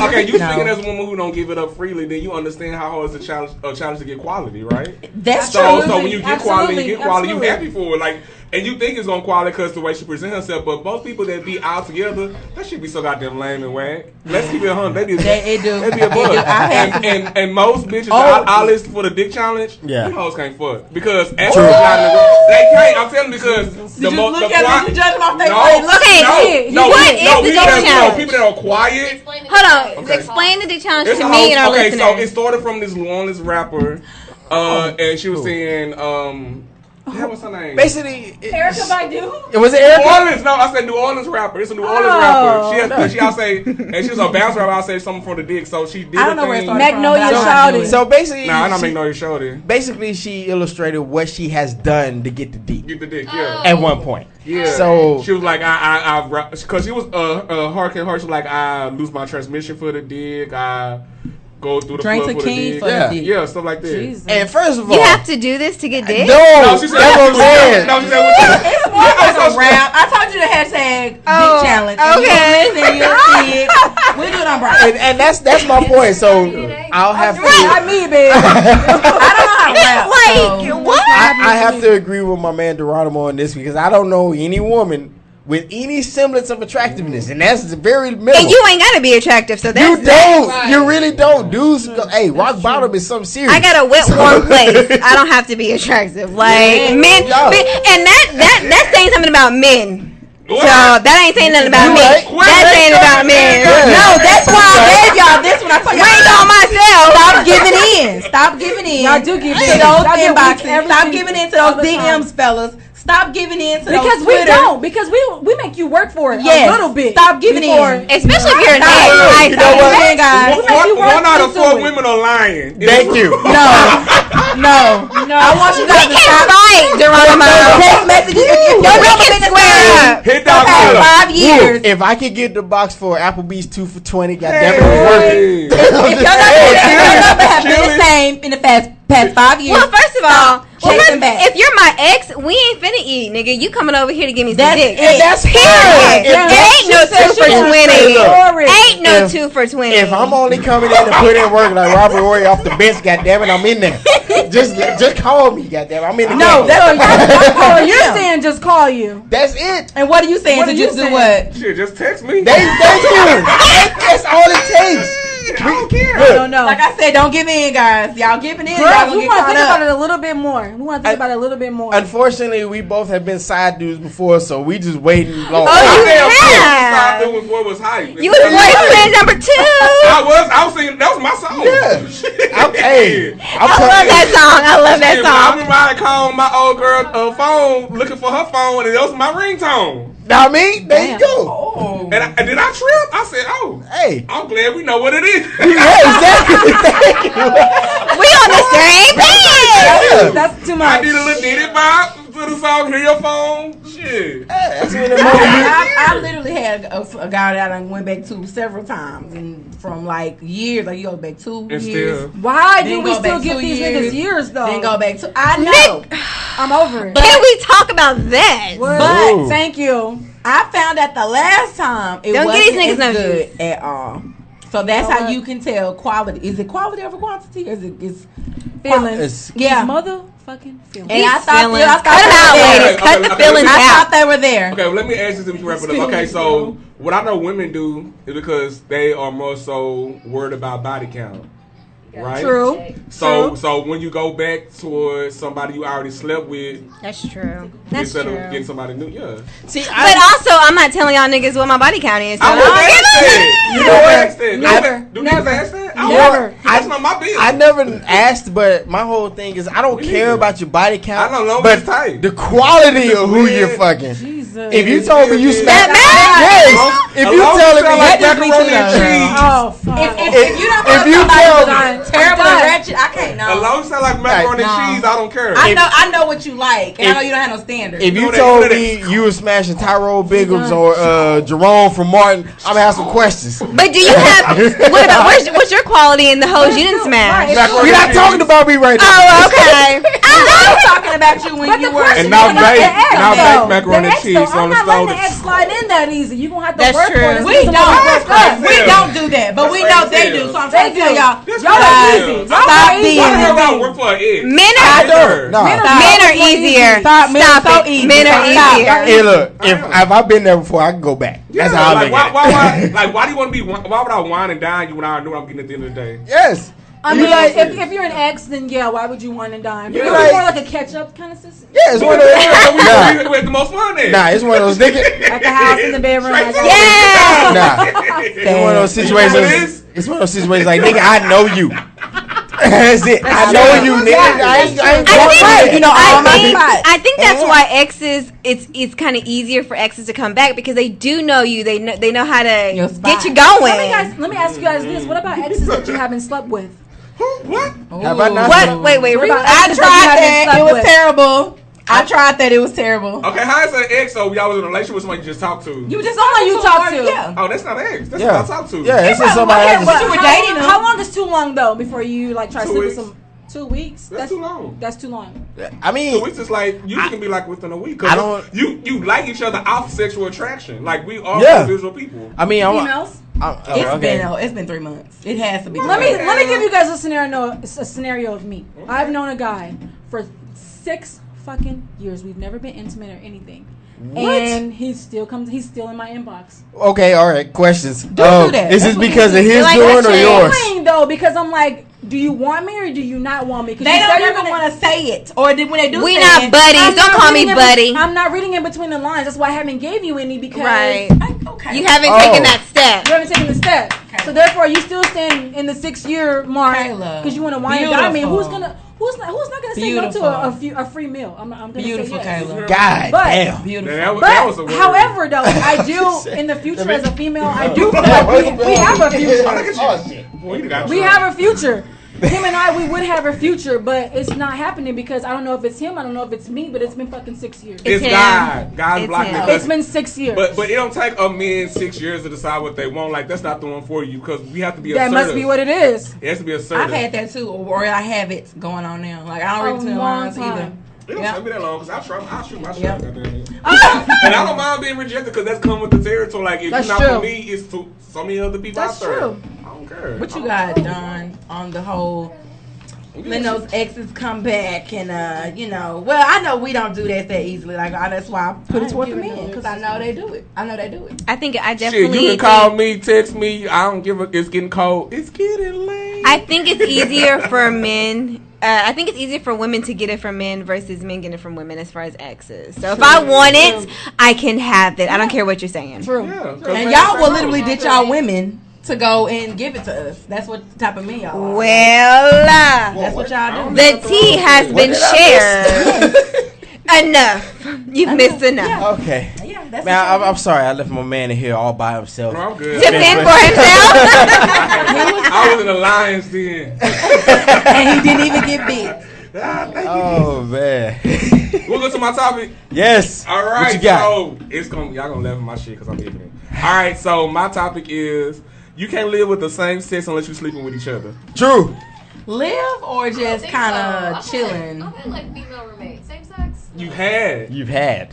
Okay, you speaking as a woman who don't give it up freely, then you understand how hard it's a challenge to get quality, right?
That's true.
So when you get quality, you happy for it. Like, and you think it's gonna quality because the way she present herself, but most people that be out together, that shit be so goddamn lame and whack. Let's keep it 100. They be a bug. And most bitches I list for the dick challenge. Yeah, them hoes can't fuck because after they can't. I'm telling you because the most
look at me, judge my face.
People that are quiet.
Hold on. Okay. Explain the dick challenge to me and our listeners.
So it started from this longest rapper, and she was saying, what's her name?
Basically,
Erykah Badu.
Was it Erykah?
New Orleans? No, I said New Orleans rapper. It's a New Orleans rapper. I'll say, and she was a bounce rapper. I'll say something for the dick. So she did.
I don't know where it started
Magnolia Shouting.
So basically,
I'm not Magnolia Shouting.
Basically, she illustrated what she has done to get the dick.
Get the dick, yeah.
At one point.
Yeah.
So
she was like, because she was hurricane She was like, I lose my transmission for the dick. I go through the
drink tequila for the dick.
Yeah, stuff like that.
Jesus.
And first of all,
you have to do this to get dick?
No, she said
that's what I'm saying.
No, she said
it's more like a round. I told you the hashtag dick challenge.
Okay.
You'll see it. We do it on Brian.
And that's my point. So I'll have to.
Not me, baby.
I don't know how
Like what?
I have to agree with my man Deronimo on this because I don't know any woman with any semblance of attractiveness, and that's very minimal.
And you ain't gotta be attractive, so that's
you don't. Right. You really don't. Dudes go, hey, rock bottom is something serious.
I got a wet, warm place. I don't have to be attractive. Like men, and that's saying something about men. What? So that ain't saying nothing about me. That's saying about men.
No, that's why I gave y'all this one. I
ain't on myself.
Stop giving in. Stop giving in.
Y'all do give in
to those inboxes. Stop giving in to those DMs, fellas. Stop giving in to
because
those
we
Twitter.
don't. Because we make you work for it a little bit.
Stop giving in.
Especially if you're an
You know what? 1 out of 4 women are lying.
Thank you.
No. I want you guys to stop.
Right, Deronimo.
Text messages. If your number been the
hit that
5 years.
If I could get the box for Applebee's 2 for $20, goddamn it, it's worth it.
If your number have been the same in the past 5 years.
Well, first of all,
back.
if you're my ex, we ain't finna eat, nigga. You coming over here to give me some dick.
That's
period. Ain't no 2 for 20. Ain't no 2 for 20.
If I'm only coming in to put in work like Robert Horry off the bench, goddamn it, I'm in there. Just call me, goddamn. I'm in the
No,
that's you're saying just call you.
That's it.
And what are you saying to just do what?
Shit, just text me.
Thank you. That's all it takes.
I don't care.
I don't know.
Like I said, don't give in, guys. Y'all giving in.
We want to think about it a little bit more.
Unfortunately, we both have been side dudes before, so we just waiting long.
Side dude before was hype.
You was boyfriend number 2.
I was singing. That was my song.
Yeah.
I love that song.
I remember I called my old girl phone looking for her phone, and that was my ringtone.
Now me, there you go.
Oh. And did I trip? I said, "Oh,
hey,
I'm glad we know what it is."
Yeah, exactly.
We on the same page.
That's too much.
I did a little ditty bop to the song. Hear your phone. Shit.
That's what
I literally had a guy that I went back to several times, and from like years, like you go back 2 years.
Why do we still give these niggas years though?
Then go back to I know.
I'm over it.
Can we talk about that?
But
thank you.
I found out the last time it wasn't as good at all. So that's how you can tell quality. Is it quality over quantity? Or is it
feelings?
Yeah,
motherfucking feelings.
And I thought
cut the feelings out.
I thought they were there.
Okay, well, let me ask you something. Wrap it up. Okay, so what I know women do is because they are more so worried about body count. Right.
True.
So when you go back towards somebody you already slept with,
that's true.
Instead of getting somebody new, yeah.
See, but also I'm not telling y'all niggas what my body count is. So
I
you know
what? Never. Never.
That's not my business. I never asked, but my whole thing is I don't care about your body count.
I don't know,
but the quality of who you're fucking.
Jesus.
If you told me you smacked, if you telling me
like macaroni and cheese,
if you don't if you tell me terrible and ratchet, I can't know.
As long as you sound like macaroni and cheese, I don't care.
I know what you like, and I know you don't have no standards.
If you told me you were smashing Tyrone Biggums or Jerome from Martin, I'm gonna have some questions.
But do you have what about what's your quality in the hoes you didn't smash?
You're not talking about me right now.
Oh, okay.
I'm talking about you when you were.
And now bake macaroni and cheese on the stove.
I'm not letting the X slide in that easy. You gonna have to work for it.
We don't do that, but we know they do. So I'm trying to tell y'all,
y'all are easy.
Stop being
men are easier. Stop it. Men are easier.
Hey, look, if I've been there before, I can go back. That's how I
look at it. Why do you want to be? Why would I whine and dine you when I know what I'm getting at the end of the day?
Yes.
I mean, like, if you're an ex, then yeah, why would you want to dime? Because it's more like a catch-up kind of system.
Yeah, it's one of those.
We had the most fun then.
Nah, it's one of those niggas.
At the house, in the bedroom.
It's one of those situations. It's one of those situations like, nigga, I know you. That's it. I know you, nigga.
I think that's why exes. It's kind of easier for exes to come back because they do know you. They know how to get you going.
Let me ask you guys this: what about exes that you haven't slept with?
What?
Have I not?
What? Wait.
I tried that. It was terrible. I tried that. It was terrible.
Okay, how is an ex? So y'all was in a relationship with somebody you just talked to?
You just someone you talked to.
Yeah.
Oh, that's not an ex. That's what I talked to.
Yeah, it's just somebody I just.
You were dating them.
How long is too long though before you like try to sleep with some? 2 weeks.
That's too long.
That's too long.
I mean,
2 weeks is like you can be like within a week. You like each other off sexual attraction. Like we are visual people.
I mean,
females.
It's been 3 months. It has to be.
Let me give you guys a scenario of me. I've known a guy for 6 fucking years. We've never been intimate or anything.
What?
And he's still in my inbox.
Okay, all right. Questions.
Don't do that.
Is this because of his doing or yours?
Though, because I'm like, do you want me or do you not want me?
They don't even want to say it, or when they do,
we not buddies. Don't call me buddy.
I'm not reading in between the lines. That's why I haven't gave you any because
you haven't taken that step.
You haven't taken the step. Okay. So therefore, you still stand in the 6-year mark because you want to wine and dine me. Who's not gonna say no to a free meal? I'm gonna say yes.
Kayla.
God damn.
Beautiful.
But however, though, I do in the future as a female, I do feel like we have a future. We have a future. Him and I, we would have a future, but it's not happening because I don't know if it's him, I don't know if it's me, but it's been fucking 6 years.
It's God. God's blocking it.
It's been 6 years.
But it don't take a man 6 years to decide what they want. Like, that's not the one for you because we have to be assertive.
That must be what it is.
It has to be assertive.
I've had that too, or I have it going on now. Like, I don't read between the lines either.
It don't take me that long because I'll shoot my shot. And I don't mind being rejected because that's come with the territory. Like, if you're not for me, it's to so many other people out there. That's true. I don't care.
What you got done on the whole... When those exes come back and well, I know we don't do that easily. Like that's why I put it toward the men because I know they do it.
I think I definitely.
Shit, you can call me, text me. I don't give a. It's getting cold. It's getting late.
I think it's easier for men. I think it's easier for women to get it from men versus men getting it from women as far as exes. So if I want it, I can have it. I don't care what you're saying.
True. Yeah, and y'all will literally ditch y'all women to go and give it to us. That's what type of men y'all are.
Well,
that's what y'all do.
The tea has been shared. Enough. You've missed enough.
Yeah.
Okay.
Yeah, that's
man, I'm sorry. I left my man in here all by himself.
No, I'm good.
To fend for himself.
I was in the Lions den.
And he didn't even get bit.
Oh man.
We'll go to my topic.
Yes.
All right.
What you got?
So y'all gonna laugh at my shit because I'm leaving it. All right. So my topic is you can't live with the same sex unless you're sleeping with each other.
True.
Live or just kind of chilling?
I've had like female roommates, same sex.
You've had.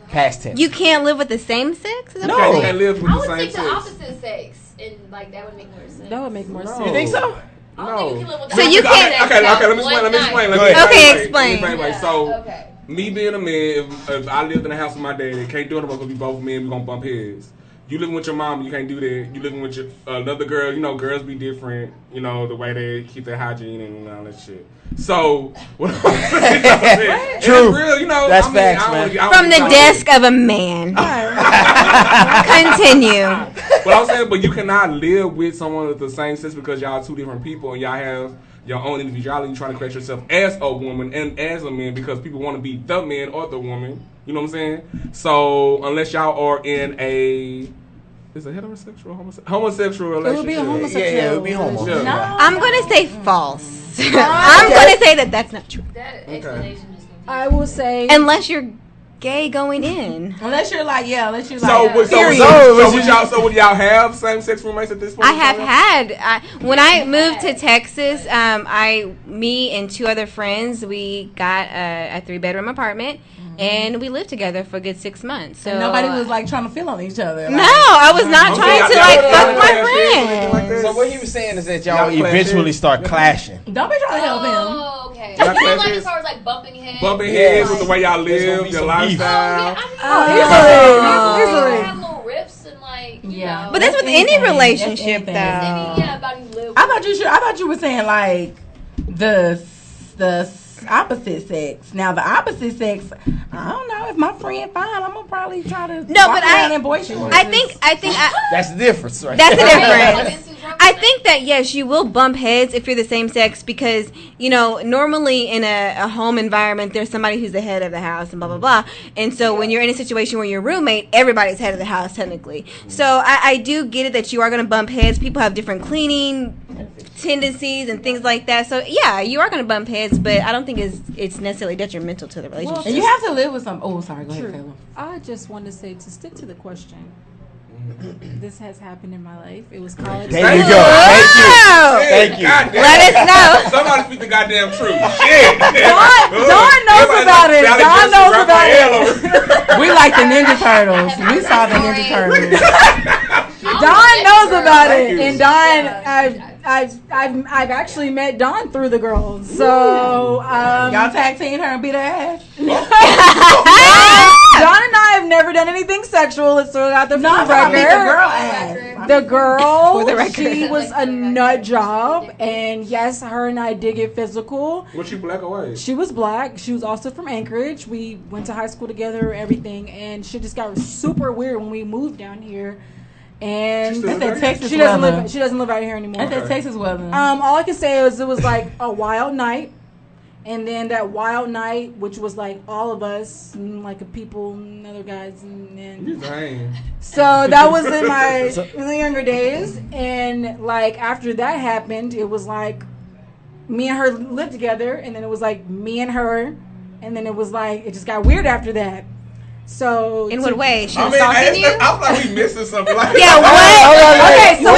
Past tense.
You can't live with the same sex?
No. You can't live with the same sex.
I would think the opposite sex, and like that would make more sense.
That would make more sense.
You think so?
No.
So you can't.
Okay, let me explain.
Okay, explain.
So, me being a man, if I lived in a house with my dad, can't do it because we both men, we gonna bump heads. You living with your mom, you can't do that. You living with your another girl, girls be different, the way they keep their hygiene and all that shit. So, what I'm saying,
true.
It's real,
That's facts, man.
From the desk of a man. Continue.
What I'm saying, but you cannot live with someone with the same sex because y'all are two different people and y'all have your own individuality. You're trying to create yourself as a woman and as a man because people want to be the man or the woman. You know what I'm saying? So, unless y'all are in a... Is a heterosexual homosexual relationship?
It would be a homosexual.
Yeah, it would be homo.
Yeah.
No. I'm going to say false. I'm going to say that's not true.
That explanation just
I will say...
Unless you're gay going in.
Unless you're like...
So would y'all have same-sex roommates at this point?
I have had. When I moved to Texas, me and 2 other friends, we got a 3-bedroom apartment. And we lived together for a good 6 months. So
and nobody was like trying to feel on each other.
No, I was not trying to fuck my friends.
So what he was saying is that y'all eventually start clashing.
Don't be trying to help him.
Oh, okay. You mean like as far as like bumping heads?
Bumping heads with the way y'all live, your lifestyle.
Easily. Have little riffs and like, you know.
But that's with any relationship, though.
Yeah, about you live.
I thought you were saying like the opposite sex. Now the opposite sex, I don't know. If my friend fine, I'm gonna probably try to
I think
that's the difference, right?
That's the difference. I think that yes, you will bump heads if you're the same sex because normally in a home environment there's somebody who's the head of the house and blah blah blah. And so when you're in a situation where you're roommate, everybody's head of the house technically. So I do get it that you are going to bump heads. People have different cleaning tendencies and things like that. So yeah, you are going to bump heads, but I don't think it's necessarily detrimental to the relationship.
And you have to live with some. Oh, sorry. Go ahead, Taylor.
I just want to say to stick to the question. This has happened in my life. It was college.
There you go. Thank you.
Let us know.
Somebody speak the goddamn truth. Shit.
Dawn knows about it. Dawn knows about it.
We like the Ninja Turtles. We saw the Ninja Turtles.
Don knows about it, and Don, I've actually met Don through the girls. So
y'all tag team her and beat her ass.
Don and I have never done anything sexual. Let's throw it out there for the record. The girl, she was a nut job, and yes, her and I did get physical.
Was she black or white?
She was black. She was also from Anchorage. We went to high school together, everything, and shit just got super weird when we moved down here. And
She doesn't
live out here anymore.
That's that Texas weather.
All I can say is it was like a wild night. And then that wild night, which was like all of us, and like people and other guys, and so that was in the younger days. And like after that happened, it was like me and her lived together, and then it was like me and her, and then it was like it just got weird after that. So
in what way? She was stalking you?
I feel like we missing something. Like
yeah, what?
Okay, so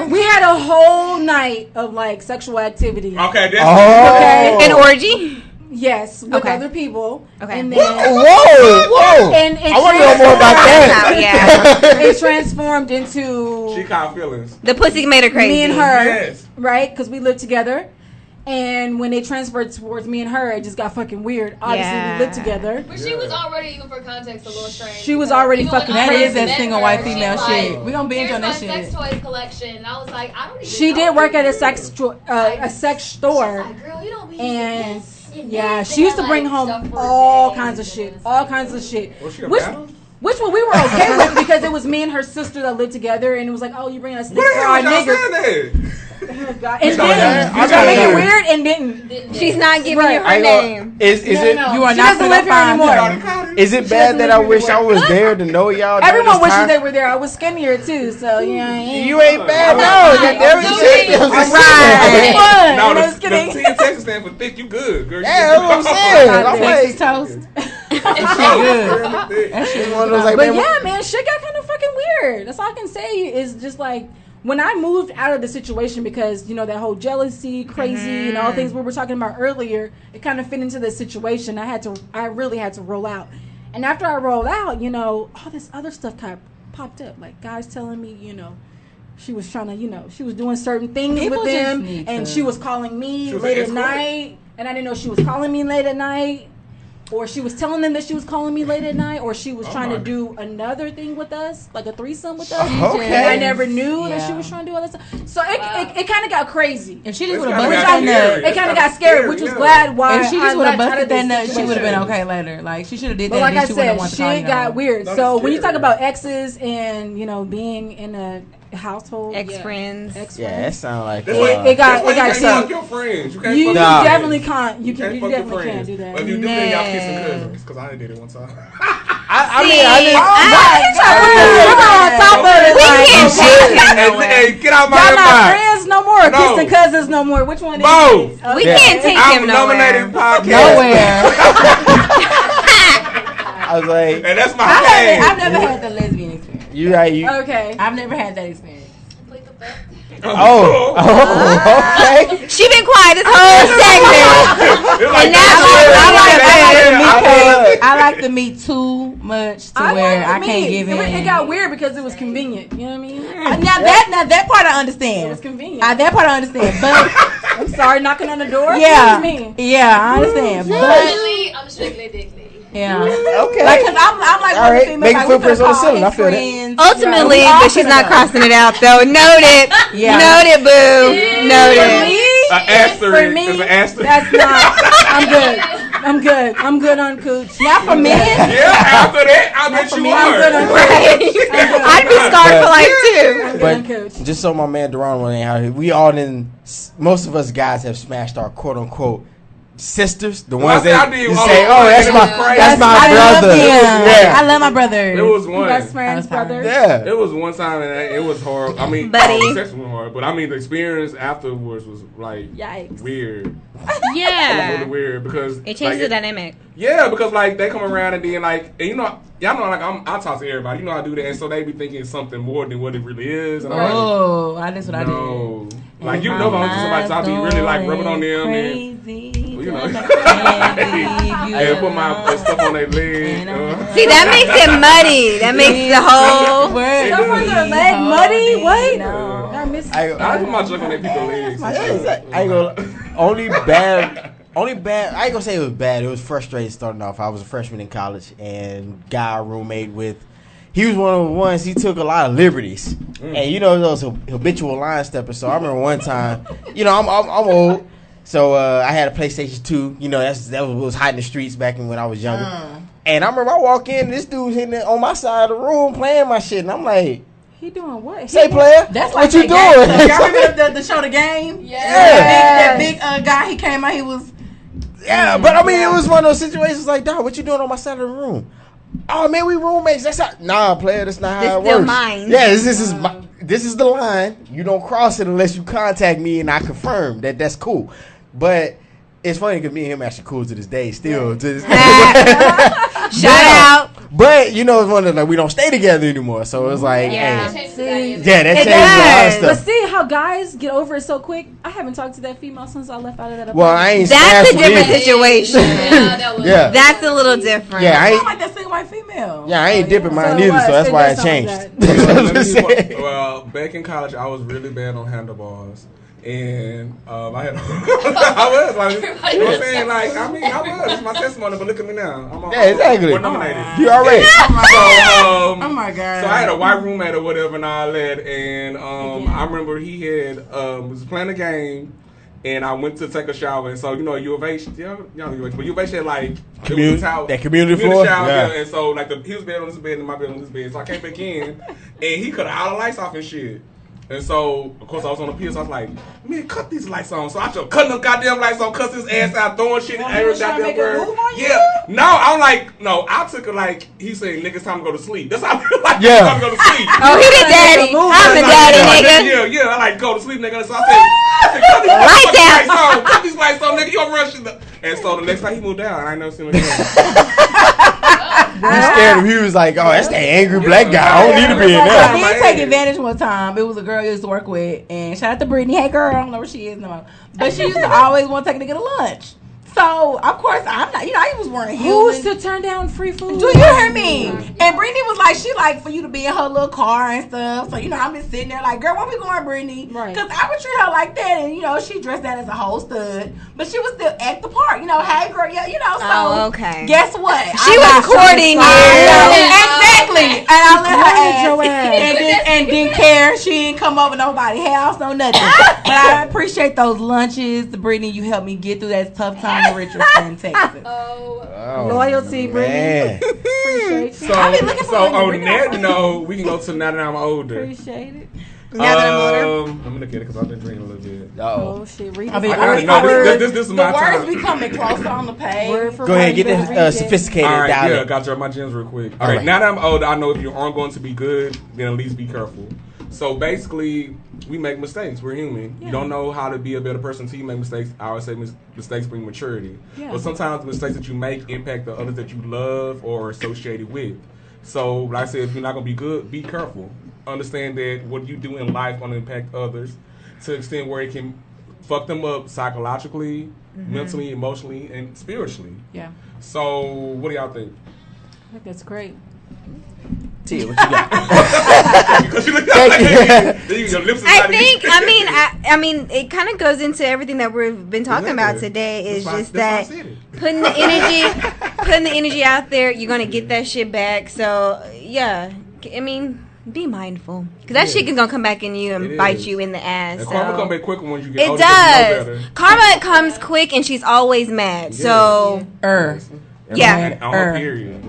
we had a whole night of like sexual activity.
Okay, that's
okay.
An orgy?
Yes, with other people.
Okay.
And then,
whoa!
And
I want to know more about that.
Yeah.
It transformed into
she caught feelings.
The pussy made her crazy.
Me and her,
yes.
right? Because we lived together. And when they transferred towards me and her, it just got fucking weird. Obviously, we lived together.
But she was already, even for context, a little strange.
She was already fucking
that
crazy.
is that single white female shit. We gonna binge on that shit.
Sex toys collection. And I was like, I don't even
She
know
did work at a sex store.
Like, girl, you don't be
And
this.
yeah, she used to bring home all kinds of shit. All kinds of shit. Which one we were okay with because it was me and her sister that lived together, and it was like, oh, you bring us this for our niggas. Oh, God. And didn't. I got make it weird and didn't.
She's not giving you her name.
Is it?
No.
You are
She
not
doesn't live here anymore.
Is it bad that I wish I was there to know y'all?
Everyone wishes they were there. I was skinnier too, so yeah.
You ain't bad. No,
right.
No,
I was
the
kidding.
T in Texas stand for thick. You good, girl.
Yeah, that's what I'm saying.
Texas toast. That shit one of those like.
But yeah, man, shit got kind of fucking weird. That's all I can say is just like when I moved out of the situation because you know that whole jealousy, crazy, and all the things we were talking about earlier. It kind of fit into the situation. I really had to roll out. And after I rolled out, you know, all this other stuff kind of popped up. Like guys telling me, you know, she was trying to, you know, she was doing certain things with them, and she was calling me late at night, and I didn't know she was calling me late at night. Or she was telling them that she was calling me late at night, or she was trying to do another thing with us, like a threesome with us.
Okay.
And I never knew that she was trying to do all that stuff. So it kind of got crazy.
If she just would have busted that nut,
it kind of got scary, which was glad why.
If she just would have busted that nut, she would have been okay later. Like she should have did that.
But like I said,
she
shit got weird. So when you talk about exes and you know being in a household,
ex-friends.
Yeah, that sound like
it got.
You can't fuck your friends.
You definitely can't. You definitely can't do that.
But if you do, then y'all kissing cousins. Because I did it one time.
I mean,
Hey, get out my
y'all not
mind.
friends no more.
No.
Kissing cousins no more. Which one is
Both.
it?
We can't take him nowhere.
Nowhere.
I was like,
and that's my
I've never had the lesbian experience.
You right?
Okay.
I've never had that experience.
Oh, okay.
She been quiet this whole segment. And now
I like the meat too much to where I can't give in.
It got weird because it was convenient. You know what I mean?
Now that part I understand.
It was convenient.
That part I understand. But
I'm sorry, knocking on the door.
Yeah,
What do you mean?
yeah, I understand. But
I'm strictly dickly.
yeah,
Okay.
like, cause I'm like,
all right,
female,
make
like,
footprints
we
on the
finna
ceiling.
call
I feel that.
ex-friends.
ultimately,
Yeah,
but she's not crossing it out though. Noted.
Yeah.
Noted, boo. Noted.
An asterisk.
For me,
There's an asterisk.
that's not. I'm good. I'm good. I'm good on cooch.
Not for men.
Yeah, after that, I bet you
I'm good on
are.
cooch.
I'd be scarred for life too.
I'm good on cooch.
But just so my man Deronimo ain't out here, we all most of us guys have smashed our quote unquote sisters, the ones that you say, oh, that's my
I love
brother.
him.
Yeah.
I love my brother.
It was one.
Best friends, brother.
Yeah.
It was one time and it was horrible. I mean,
Buddy.
the sex was hard, but I mean the experience afterwards was like
Yikes.
weird.
Yeah.
Really weird because
It changes the dynamic.
Yeah, because like they come around and then like and, you know y'all know like I talk to everybody. You know I do that, and so they be thinking it's something more than what it really is. And I'm like,
that's what I
no.
did.
Like you know, I'm somebody so I be really like rubbing on them and you know, and put my stuff on their leg.
See, that makes it muddy. That makes the whole.
Really? What?
No.
I miss.
I put my junk on their people's legs.
I ain't gonna. Only bad. I ain't gonna say it was bad. It was frustrating starting off. I was a freshman in college, and guy I roommate with, he was one of the ones. He took a lot of liberties, and you know those habitual line steppers. So I remember one time, you know, I'm old, so I had a PlayStation 2. You know, that was hot in the streets back when I was younger. And I remember I walk in, this dude's hitting it on my side of the room playing my shit, and I'm like,
he doing what?
Say, player.
That's
what
like
you doing?
Y'all remember the show, The Game?
Yeah.
That big guy. He came out. He was.
Yeah, but I mean, it was one of those situations like, dog, what you doing on my side of the room? Oh man, we roommates. That's not. Nah, player. That's not how it works.
Mine.
Yeah, this is the line. You don't cross it unless you contact me and I confirm that's cool. But it's funny because me and him actually cool to this day. Still to this day.
Shout out.
But you know, it's one of like we don't stay together anymore. So it's like,
yeah,
hey,
that
changed a lot of
But
stuff.
see how guys get over it so quick. I haven't talked to that female since I left out of that apartment.
Well, I ain't.
That's a different
either.
situation.
Yeah,
that's a little different.
Yeah, I ain't
like that single white female.
Yeah, I ain't dipping mine
So
either, so that's why it
does sound
changed.
Well, back in college, I was really bad on handlebars. And I had, I was like, you know what I'm saying? Like, I mean, I was. It's my testimony, but look at me now.
Yeah, exactly.
We're nominated.
You already.
Oh my god.
So I had a white roommate or whatever and all that, and I remember he had was playing a game, and I went to take a shower, and so you know U of H, but U of H had like
that community floor,
shower,
yeah.
And so like his bed on his bed and my bed on his bed, so I came back in, and he cut all the lights off and shit. And so, of course, I was on the pier, so I was like, man, cut these lights on. So I just cutting them goddamn lights on, cuss his ass out, throwing shit in every goddamn word. Yeah. No, I'm like, no, I took it like, he said, nigga, it's time to go to sleep. That's how I feel like, it's time to go to sleep.
Oh, he the daddy. I'm the daddy, nigga.
Yeah, I like, go to sleep, nigga. So I said cut these lights on. Cut these lights on, nigga. You gonna run shit. And so the next time he moved down, I ain't never seen him again.
You scared him. He was like, oh, that's the angry black guy. I don't need to be in there.
He did take advantage one time. It was a girl I used to work with, and shout out to Brittany. Hey, girl, I don't know where she is no more, but she used to always want to take a nigga to lunch. So of course I'm not. You know, I was wearing heels.
Who's to turn down free food?
Do you hear me? And Brittany was like, she like for you to be in her little car and stuff. So you know, I'm just sitting there like, girl, where we going, Brittany? Right. Because I would treat her like that, and you know, she dressed that as a whole stud, but she was still at the park. You know, hey girl, yeah, you know. So
okay.
Guess what?
She was courting you.
Exactly. And I let her ask, and didn't care. She didn't come over nobody's house, no nothing. But I appreciate those lunches, Brittany. You helped me get through that tough time in Richardson, Texas.
Loyalty, Brittany. Appreciate you.
So on that note, we can go to now that I'm older.
Appreciate it.
Now that I'm older.
Let me look at it because I've been drinking a little bit.
Oh shit! Read
I mean,
this is my time.
The words becoming closer on the page.
Go ahead, get that sophisticated.
All right,
dialect.
yeah, got to my gems real quick. All right, now that I'm older, I know if you aren't going to be good, then at least be careful. So basically, we make mistakes. We're human.
Yeah.
You don't know how to be a better person until you make mistakes. I always say mistakes bring maturity.
Yeah.
But sometimes the mistakes that you make impact the others that you love or are associated with. So, like I said, if you're not going to be good, be careful. Understand that what you do in life going to impact others to the extent where it can fuck them up psychologically, mentally, emotionally, and spiritually.
Yeah.
So, what do y'all think?
I think that's great.
Tia, what you got?
I mean, it kind of goes into everything that we've been talking about today. Is just that putting the energy out there, you're gonna get that shit back. So yeah, I mean, be mindful because that shit is gonna come back in you and bite you in the ass.
And
so.
karma come back quicker once you get older.
It does. Karma comes quick, and she's always mad. So,
yeah. Period.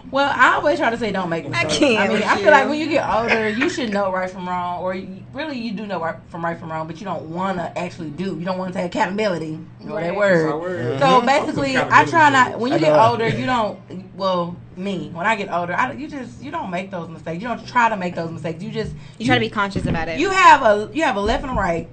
Well, I always try to say don't make mistakes. I feel like when you get older, you should know right from wrong, or you do know right from wrong, but you don't want to actually do. You don't want to take accountability. You know that word. So basically, I try not. When you get older, you don't. Well, me, when I get older, you don't make those mistakes. You don't try to make those mistakes. You try
to be conscious about it.
You have a left and a right,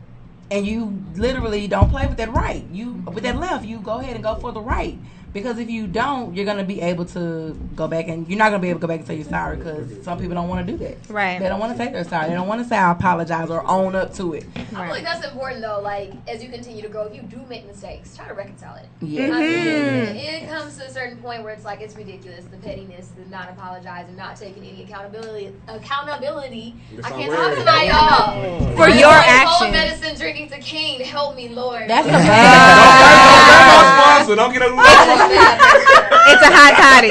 and you literally don't play with that right. With that left, you go ahead and go for the right. Because if you don't, you're gonna be able to go back, and you're not gonna be able to go back and say you're sorry, because some people don't want to do that.
Right.
They don't want to say they're sorry. They don't want to say I apologize or own up to it.
I feel like that's important though. Like as you continue to grow, if you do make mistakes, try to reconcile it.
Yeah.
I mean, it comes to a certain point where it's like it's ridiculous, the pettiness, the not apologizing, not taking any accountability. I can't talk tonight, y'all.
For your
Cold
actions.
medicine, drinking tequila, help me, Lord.
That's
a
sponsor. Don't get a
It's a hot toddy.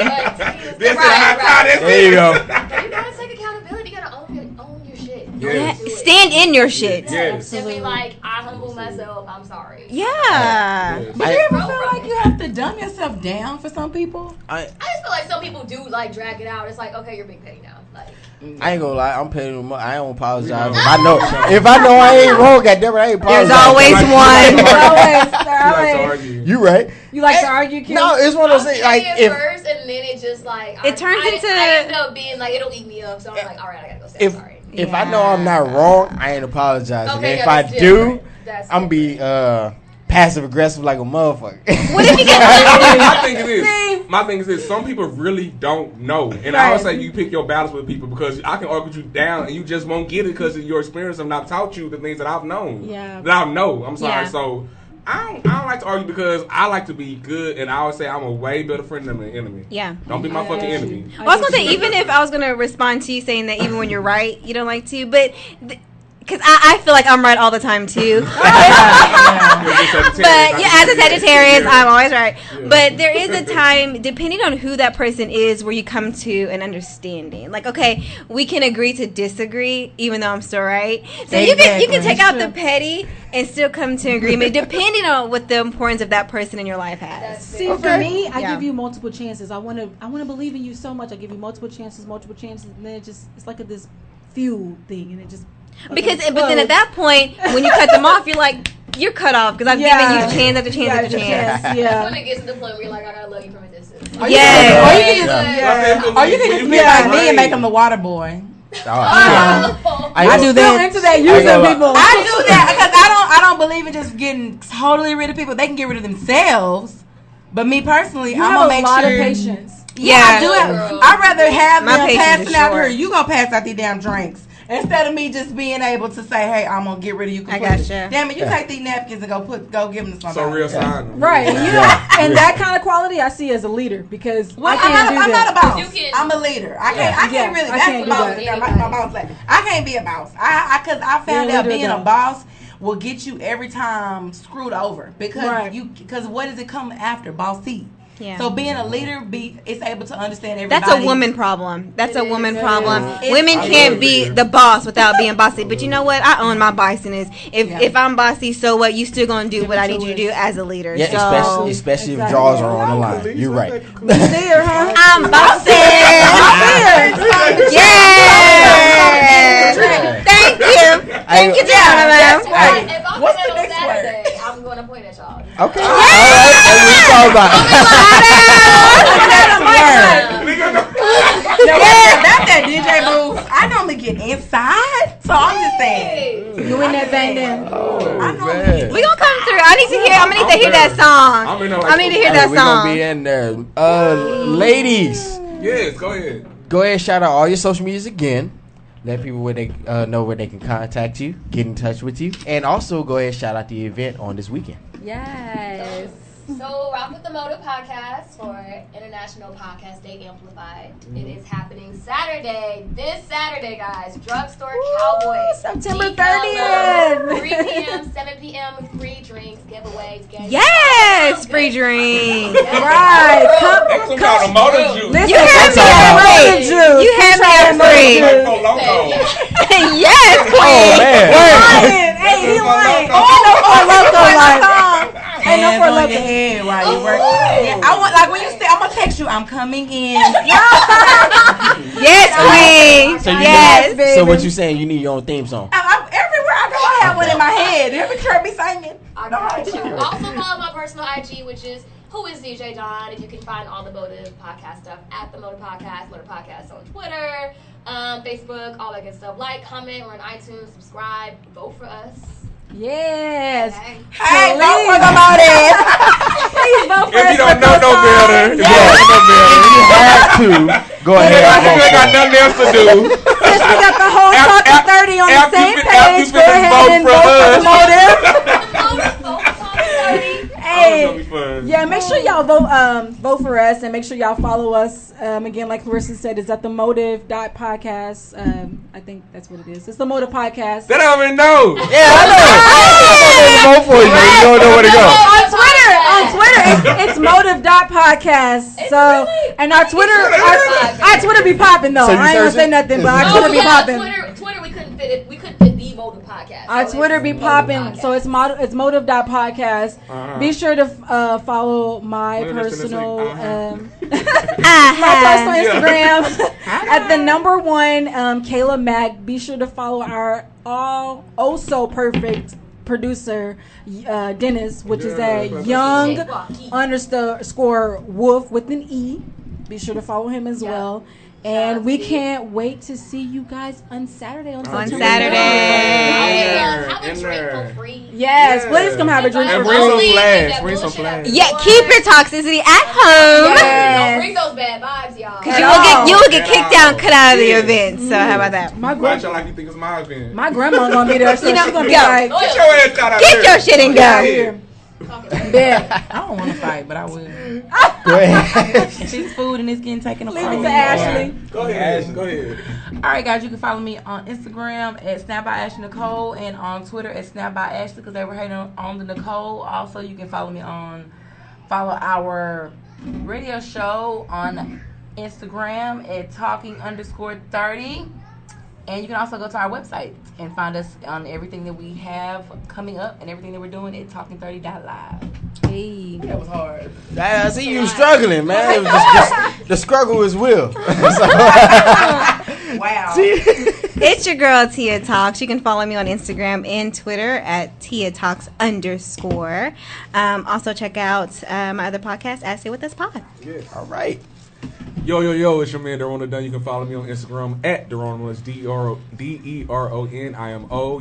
This is a hot toddy.
There you go.
But you gotta take accountability. You gotta own your shit.
Yeah. Stand in your shit.
Yes.
And be like, I humble myself. I'm sorry.
Yeah.
But you ever feel like you have to dumb yourself down for some people?
I just feel like some people do like drag it out. It's like, okay, you're big petty now. Like,
I ain't gonna lie, I'm petty. I don't apologize. If I know I ain't wrong, goddamn it, I ain't apologize.
There's always one.
You right.
You like to argue, Kim?
No, it's one of those things. Like
at
if
first, and then it just like
It turns into-
I end up being like, it'll eat me up. So I'm like, all right, I gotta go say sorry.
if I know I'm not wrong, I ain't apologizing.
Okay,
If
yeah,
I
that's
do,
different. That's
I'm be passive aggressive like a motherfucker.
What if you get
My thing is this. Some people really don't know. And I always say you pick your battles with people, because I can argue you down and you just won't get it because of your experience have not taught you the things that I've known.
Yeah.
That I know. I'm sorry.
Yeah.
So I don't like to argue, because I like to be good, and I always say I'm a way better friend than an enemy.
Yeah.
Don't be my fucking enemy.
I was gonna say, even if I was gonna respond to you saying that even when you're right, you don't like to, but because I feel like I'm right all the time too. But yeah, as a Sagittarius, I'm always right. But there is a time, depending on who that person is, where you come to an understanding. Like, okay, we can agree to disagree, even though I'm still right. So you can take out the petty and still come to an agreement, depending on what the importance of that person in your life has.
See, for me, I give you multiple chances. I want to believe in you so much. I give you multiple chances, and then it's like this fuel thing, and it just.
But then at that point, when you cut them off, you're like, you're cut off because I've given you chance after chance after chance.
That's when it gets to the point where you're like, I gotta love you from a distance.
Or you can just be like me and make them the water boy.
I do that. Into that using people.
I do that because I don't believe in just getting totally rid of people. They can get rid of themselves, but me personally, I'm gonna make sure.
You have a lot of patience.
Yeah, I do. I'd rather have
My
them
patience
passing
is
out
short.
here. You go pass out these damn drinks. Instead of me just being able to say, "Hey, I'm gonna get rid of you."
I
completely.
gotcha.
Damn it, you take these napkins and go give them to somebody.
So real sign.
Right, and and that kind of quality I see as a leader, because I can't do
I'm
that.
not a boss. I'm a leader. I can't really.
I
That's
can't
the
do
boss.
that.
My boss like, I can't be a boss. Because I found out being a boss will get you every time screwed over, because what does it come after? Bossy.
Yeah.
So being a leader, it's able to understand everybody.
That's a woman problem. That's a woman problem. Women can't be the boss without being bossy. But you know what? I own my bossiness. If I'm bossy, so what? You still gonna do what I need you to do as a leader.
Yeah,
so
especially if draws are on the line. You're right.
There, huh?
I'm bossy. Yeah. Thank you, Deronimo.
What's the next Saturday, I'm gonna point at y'all.
Okay. All right. What we talking about?
That's that DJ booth. I normally get inside, so I'm just saying.
You in that thing then?
We gonna come through. I'm gonna need to hear that song. I need to hear that
We
song.
gonna be in there. Ladies.
Yes, go ahead.
Go ahead and shout out all your social medias again. Let people know where they can contact you, get in touch with you, and also go ahead and shout out the event on this weekend.
Yes.
So, Rock with the Motive podcast for International Podcast Day Amplified. It is happening this Saturday, guys. Drugstore Cowboys.
September 30th.
3 p.m., 7 p.m. Free drinks, giveaways.
Yes, free drinks.
Right.
Come motor juice.
You have me at free. You have me at free. Yes, queen.
Hey, he lying. Oh, no, for local life.
Ain't no for local head while you work. I want when you say I'm gonna text you. I'm coming in.
Yes, queen. Yes.
So what you saying? You need your own theme song.
Everywhere I go, I have one in my head. You ever heard me singing?
I got you. Also follow my personal IG, which is Who is DJ Don? And you can find all the Motive podcast stuff at the Motive Podcast on Twitter, Facebook, all that good stuff. Like, comment, we're on iTunes, subscribe, vote for us.
Yes.
Hey, vote for the Motive.
Please vote for
If
us.
you don't know no better,
If you have to, go ahead.
You ain't got nothing else to do.
Since we got the whole Talking 30 on the same page, go ahead and vote for the motive. Hey, yeah, make sure y'all vote for us, and make sure y'all follow us. Again, like Clarissa said, it's at the motive.podcast. I think that's what it is. It's the Motive Podcast.
They don't even know.
Yeah, I know. Vote for you. You don't know where to go.
On Twitter, it's motive.podcast. So, and our Twitter be popping though.
So
I ain't gonna say nothing, but our Twitter be popping.
Twitter, we couldn't fit it. We couldn't fit the Motive Podcast.
Our Twitter be popping, so it's motive.podcast. Be sure to follow my personal Instagram at the _1 Kayla Mack. Be sure to follow our so perfect producer Dennis, which is at young _ wolf with an E. Be sure to follow him as well. And we can't wait to see you guys on Saturday. On Saturday.
Have a drink for free.
Yes, please come have a drink for free.
Bring some flags.
Yeah, keep your toxicity at home.
Don't bring those bad vibes, y'all.
Because you will get kicked out and cut out of the event. So how about that?
Watch out like you think it's my event.
My grandma gonna be there, so she's gonna be
go.
like,
get your ass out of
get
here.
your shit and go.
I don't want to fight, but I will.
Go ahead.
She's food and it's getting taken apart.
Leave it to Ashley.
Go ahead. Go ahead.
All right, guys, you can follow me on Instagram at Snap by Ashley Nicole and on Twitter at Snap by Ashley because they were hating on the Nicole. Also, you can follow our radio show on Instagram at talking_30. And you can also go to our website and find us on everything that we have coming up and everything that we're doing at talking30.live. Hey, that was hard.
I see you struggling, man. It was just, the struggle is will.
Wow.
It's your girl Tia Talks. You can follow me on Instagram and Twitter at Tia Talks _. Also check out my other podcast, Ashley with Us Pod.
Yes.
All right.
Yo, it's your man Deronino the Don. You can follow me on Instagram at Deronimo. It's DERONIMO.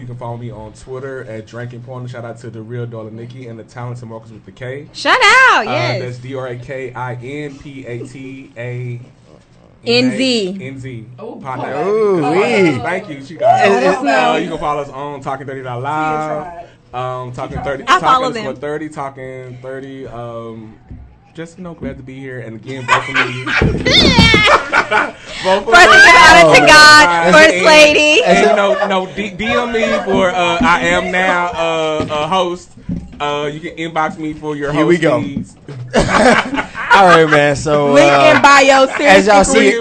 You can follow me on Twitter at Drinking Porn. Shout out to the real Dollar Nikki and the talented Marcus with the K.
Shout out, yes.
That's DRAKINPATA.
NZ.
Partner. Thank you. You can follow us on Talking30.live. Talking 30.
I follow them.
30. Talking 30. Just glad to be here, and again, vote for me. Vote for
First, give honor to God, First Lady.
And DM me for I am now a host. You can inbox me for your host needs.
All right, man. So
link in bio.
As y'all see,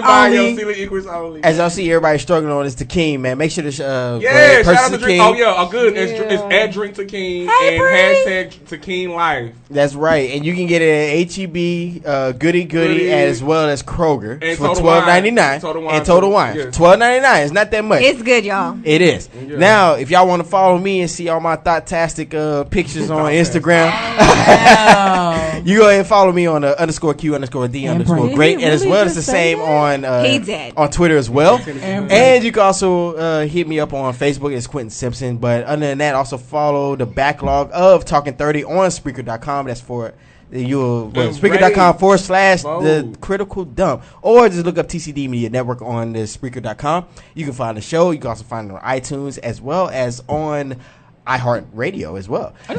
as
y'all see, everybody struggling on this Tequeen, man. Make sure to
shout out to Drink. Oh yeah, good. It's at Drink Tequeen and hashtag Tequeen Life.
That's right, and you can get it at HEB, Goody, as well as Kroger
and
for $12.99 and Total Wine. $12.99. It's not that much.
It's good, y'all.
It is. Yeah. Now, if y'all want to follow me and see all my thought-tastic pictures on Instagram, you go ahead and follow me on _Q_D_great, and as well as the same on Twitter as well. And you can also hit me up on Facebook. It's Quentin Simpson. But other than that, also follow the backlog of Talking 30 on Spreaker.com. That's for Spreaker.com / the Critical Dump, or just look up TCD Media Network on the Spreaker.com. You can find the show. You can also find it on iTunes as well as on iHeartRadio as well.
So,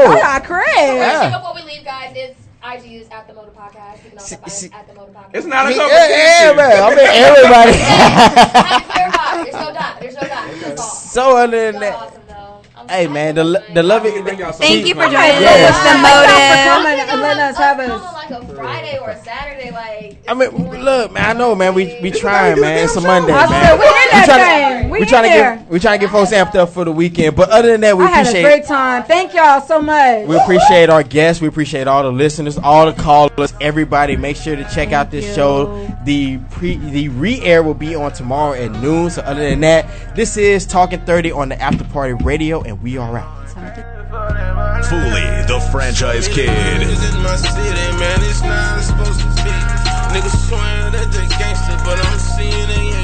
yeah.
Before we leave, guys, it's IG is at the Motor Podcast. You can also find it at the Motor Podcast.
It's not a
competition. Man. I mean, everybody.
There's no dot.
So other than that.
Awesome,
hey man, the love it.
Thank you for joining us.
The motive. Letting us have
like a Friday or a Saturday, like.
I mean, look, man. I know, man. We trying, man. It's a Monday, man.
We
trying to get folks amped up for the weekend. But other than that, we appreciate.
I had a great time. Thank y'all so much.
We appreciate our guests. We appreciate all the listeners, all the callers, everybody. Make sure to check out this show. The re-air will be on tomorrow at noon. So other than that, this is Talking 30 on the After Party Radio, and we are out.
Fully the franchise kid.
This is my city, man. It's not supposed to be. Niggas swearing that they gangster, but I'm seeing it.